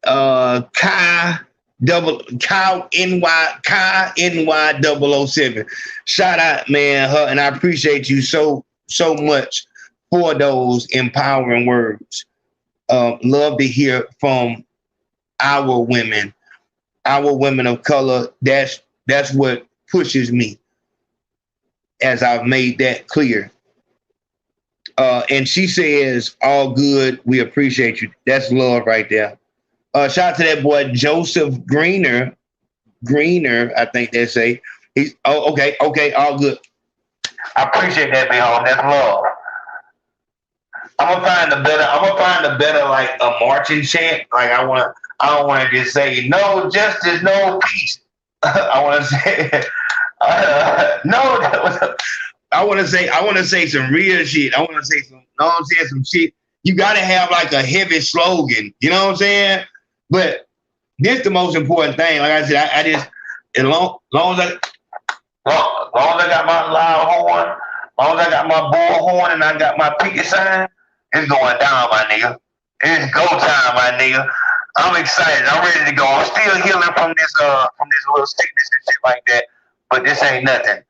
Kai NY 007. Shout out, man, her, and I appreciate you so much for those empowering words. Love to hear from our women of color. That's what pushes me, as I've made that clear. And she says, all good, we appreciate you. That's love right there. Shout out to that boy Joseph Greener, I think they say. He's okay, all good. I appreciate that, big home. That's love. I'm gonna find a better like a marching chant. Like I don't want to just say no justice, no peace. I want to say no. I want to say some real shit. I want to say some shit. You gotta have like a heavy slogan. You know what I'm saying? But this the most important thing. Like I said, I just as long as I got my loud horn, as long as I got my bull horn and I got my picket sign, it's going down, my nigga. It's go time, my nigga. I'm excited. I'm ready to go. I'm still healing from this little sickness and shit like that. But this ain't nothing.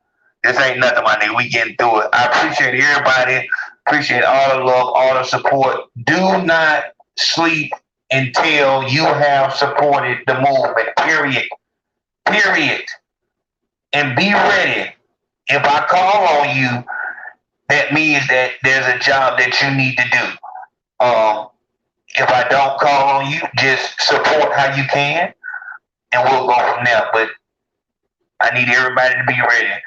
This ain't nothing, my nigga. We getting through it. I appreciate everybody. Appreciate all the love, all the support. Do not sleep until you have supported the movement. Period. And be ready. If I call on you, that means that there's a job that you need to do. If I don't call on you, just support how you can, and we'll go from there. But I need everybody to be ready.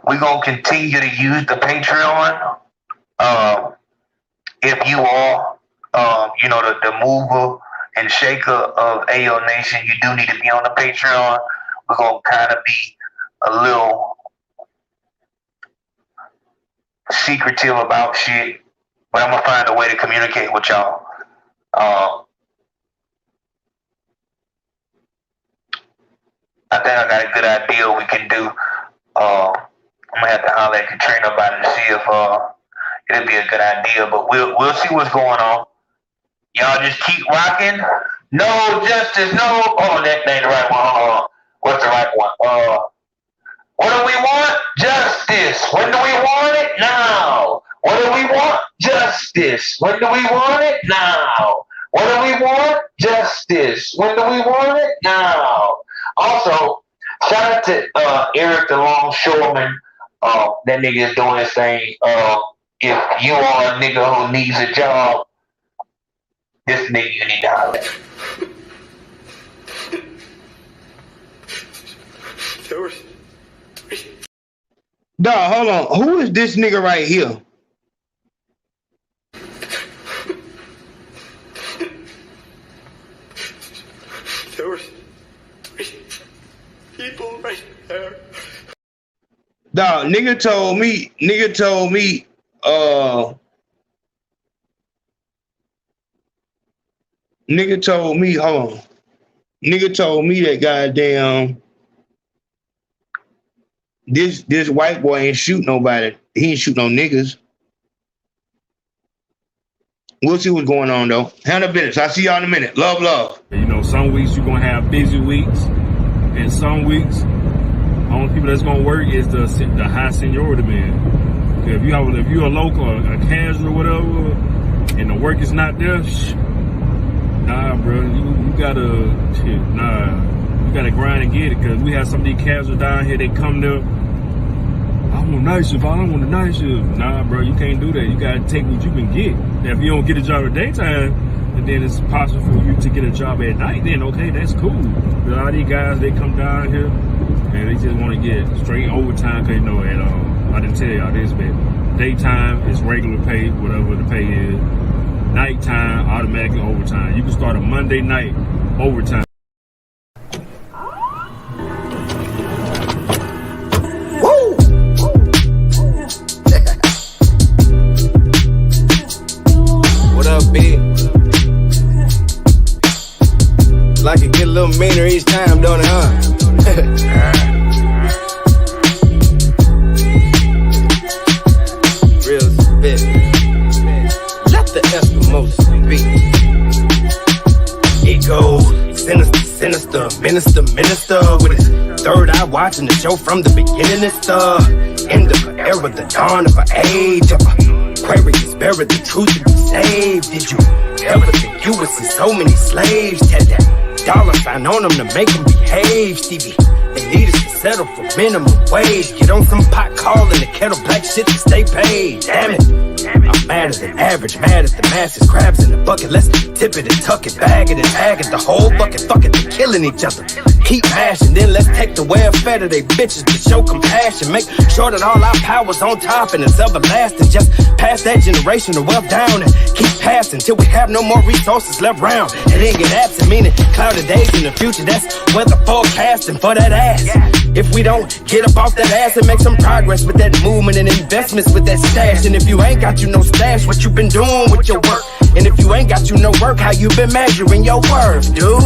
We're going to continue to use the Patreon. If you are, the mover and shaker of AO Nation, you do need to be on the Patreon. We're going to kind of be a little secretive about shit, but I'm going to find a way to communicate with y'all. I think I got a good idea we can do. I'm going to have to holler at Katrina about it to see if it'll be a good idea, but we'll see what's going on. Y'all just keep rocking. No justice, no. Oh, that ain't the right one. What's the right one? What do we want? Justice. When do we want it? Now. What do we want? Justice. When do we want it? Now. What do we want? Justice. When do we want it? Now. Also, shout out to Eric the Longshoreman. That nigga is doing his thing. If you are a nigga who needs a job, this nigga you need to holler at. Dog, hold on. Who is this nigga right here? There were people right there. Dog, nigga told me, hold on. Nigga told me that goddamn this white boy ain't shoot nobody. He ain't shoot no niggas. We'll see what's going on though. Handle business. I'll see y'all in a minute. Love. You know, some weeks you're gonna have busy weeks, and some weeks only people that's gonna work is the high seniority man. If you're a local, a casual or whatever, and the work is not there, nah, bro, you gotta grind and get it. Cause we have some of these casuals down here. They come there. I want night shift. I don't want a night shift. Nah, bro, you can't do that. You gotta take what you can get. Now, if you don't get a job at daytime, and then it's possible for you to get a job at night, then okay, that's cool. But all these guys, they come down here and they just want to get straight overtime. Cause I didn't tell y'all this, but daytime is regular pay, whatever the pay is. Nighttime, automatically overtime. You can start a Monday night overtime. Like a get a little meaner each time, don't it, huh? Real spit. Let the Eskimos speak. It goes sinister, minister with his third eye watching the show from the beginning. It's the end of an era, the dawn of an age of Aquarius, buried the truth to be saved. Did you ever think you would see so many slaves? Had that dollar sign on them to make them behave, Stevie. They need us to settle for minimum wage. Get on some pot calling the kettle black shit to stay paid. Damn it. I'm madder than average, mad at the masses, crabs in the bucket. Let's tip it and tuck it, bag it and tag it. The whole bucket, fuck it, they're killing each other. Keep mashing, then let's take the welfare of they bitches to show compassion. Make sure that all our power's on top and it's everlasting. Just pass that generation of wealth down and keep passing till we have no more resources left round. And then get absent, meaning cloudy days in the future. That's weather forecasting for that ass. If we don't get up off that ass and make some progress with that movement and investments with that stash. And if you ain't got you no stash, what you been doing with your work? And if you ain't got you no work, how you been measuring your worth, dude?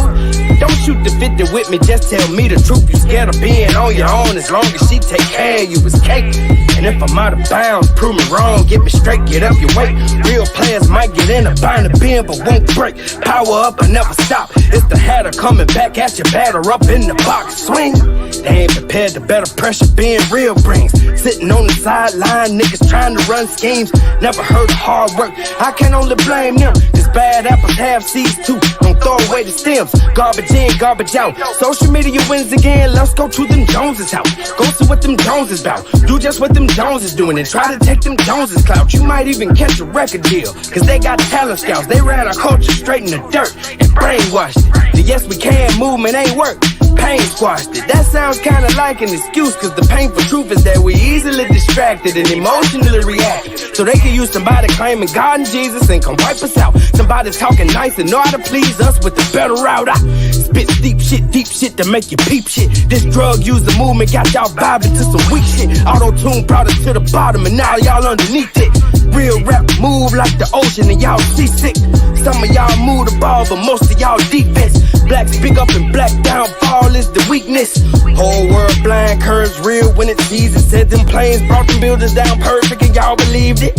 Don't shoot the 50 with me, just tell me the truth. You scared of being on your own as long as she take care of you, it's cake. And if I'm out of bounds, prove me wrong, get me straight, get up your weight. Real players might get in a bind of bin, but won't break. Power up and never stop. It's the hatter coming back at your batter up in the box. Swing. They ain't prepared to better pressure being real brings. Sitting on the sideline, niggas trying to run schemes. Never heard of hard work, I can only blame them. Cause bad apples have seeds too, don't throw away the stems. Garbage in, garbage out. Social media wins again, let's go to them Joneses' house. Go see what them Joneses about. Do just what them Joneses doing and try to take them Joneses' clout. You might even catch a record deal, cause they got talent scouts. They ran our culture straight in the dirt and brainwashed it. The yes we can movement ain't work, pain squashed it. That sounds kinda like an excuse, cause the painful truth is that we easily distracted and emotionally reactive. So they can use somebody claiming God and Jesus and come wipe us out. Somebody talking nice and know how to please us with the better route. I spit deep shit to make you peep shit. This drug user movement got y'all vibing to some weak shit. Auto-tune brought us to the bottom and now y'all underneath it. Real rap move like the ocean and y'all seasick. Some of y'all move the ball, but most of y'all defense. Black speak up and black downfall is the weakness. Whole world blind, curves real when it sees it. Said them planes brought them buildings down perfect and y'all believed it.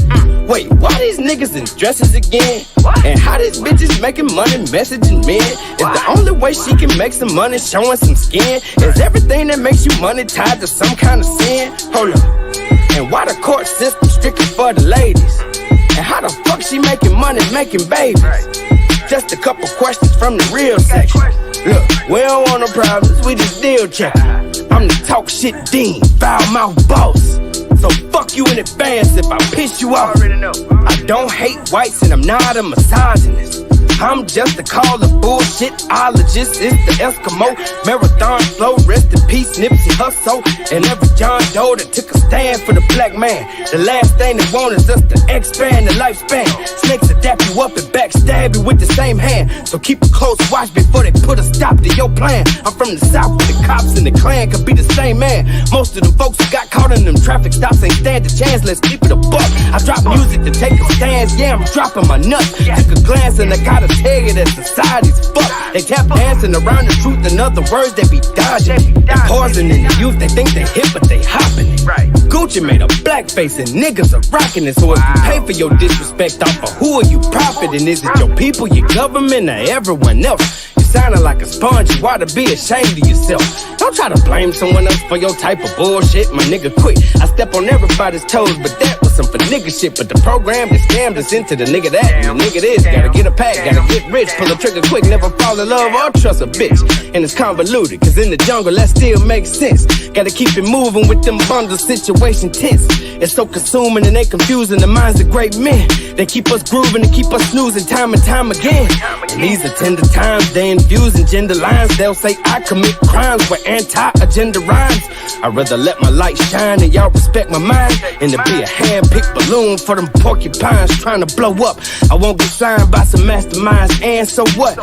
Wait, why these niggas in dresses again? And how these bitches making money messaging men? Is the only way she can make some money showing some skin? Is everything that makes you money tied to some kind of sin? Hold up. And why the court system strictly for the ladies? And how the fuck she making money making babies? Just a couple questions from the real section. Look, we don't want no problems, we just deal checking. I'm the talk shit dean, foul mouth boss. So fuck you in advance if I piss you off. I don't hate whites and I'm not a misogynist. I'm just a call of bullshitologist. It's the Eskimo marathon flow. Rest in peace, Nipsey Hussle. And every John Doe that took a stand for the black man. The last thing they want is us to expand the lifespan. Snakes will dap you up and backstab you with the same hand. So keep a close watch before they put a stop to your plan. I'm from the south where the cops and the Klan could be the same man. Most of them folks who got caught in them traffic stops ain't stand a chance. Let's keep it a buck. I drop music to take a stance. Yeah, I'm dropping my nuts. Took a glance and I gotta tell you that society's fucked. They tap dancing around the truth. In other words, they be dodging. They poisoning the youth. They think they hip, but they hopping it. Gucci made a blackface and niggas are rocking it. So if you pay for your disrespect off of who are you profiting? Is it your people, your government, or everyone else? You sounding like a sponge. You ought to be ashamed of yourself. Don't try to blame someone else for your type of bullshit. My nigga quit. I step on everybody's toes, but that was some for nigga shit. But the program that scammed us into the nigga that and the nigga this. Gotta get a pack, gotta get rich, pull a trigger quick, never fall in love or trust a bitch. And it's convoluted, cause in the jungle that still makes sense. Gotta keep it moving with them bundles, situation tense. It's so consuming and they confusing the minds of great men. They keep us grooving and keep us snoozing time and time again. And these are tender times, they infusing gender lines. They'll say I commit crimes with anti-agenda rhymes. I'd rather let my light shine and y'all respect my mind and to be a hand-picked balloon for them porcupines trying to blow up. I won't get signed by some masterminds, and so what?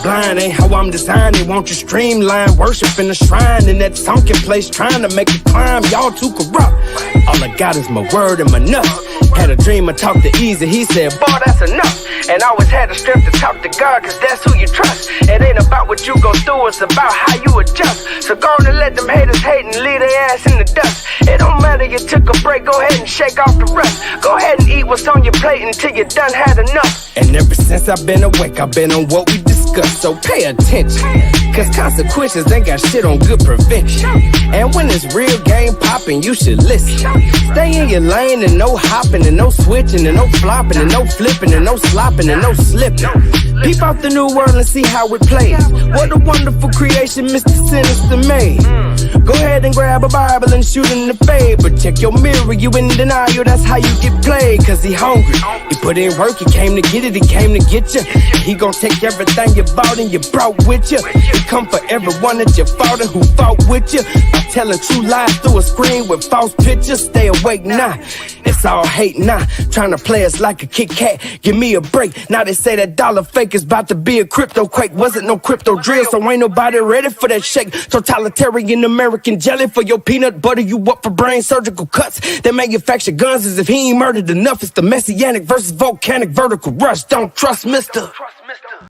Blind ain't how I'm designed. They want you streamline, worship in the shrine in that sunken place, trying to make it climb. Y'all too corrupt. All I got is my word and my nuts. Had a dream I talked to Easy, he said, boy, that's enough. And I always had the strength to talk to God, cause that's who you trust. It ain't about what you go through, it's about how you adjust. So go on and let them haters hate and leave their ass in the dust. It don't matter, you took a break, go ahead and shake off the rust. Go ahead and eat what's on your plate until you done had enough. And ever since I've been awake, I've been on what we discussed. So pay attention, cause consequences ain't got shit on good prevention. And when it's real game popping, you should listen. Stay in your lane and no hopping and no switching and no flopping and no flipping and no slopping and no slipping. Peep out the new world and see how it plays. What a wonderful creation Mr. Sinister made. Go ahead and grab a Bible and shoot in the fade. But check your mirror, you in denial, that's how you get played. Cause he hungry, he put in work, he came to get it, he came to get you. He gon' take everything you bought and you brought with you. He come for everyone that you fought and who fought with you. By telling true lies through a screen with false pictures. Stay awake now, it's all hate now. Trying to play us like a Kit Kat, give me a break. Now they say that dollar fake is about to be a crypto quake. Wasn't no crypto drill, so ain't nobody ready for that shake. Totalitarian American jelly for your peanut butter, you up for brain surgical cuts. They manufacture guns as if he ain't murdered enough. It's the messianic versus volcanic vertical rush. Don't trust Mr.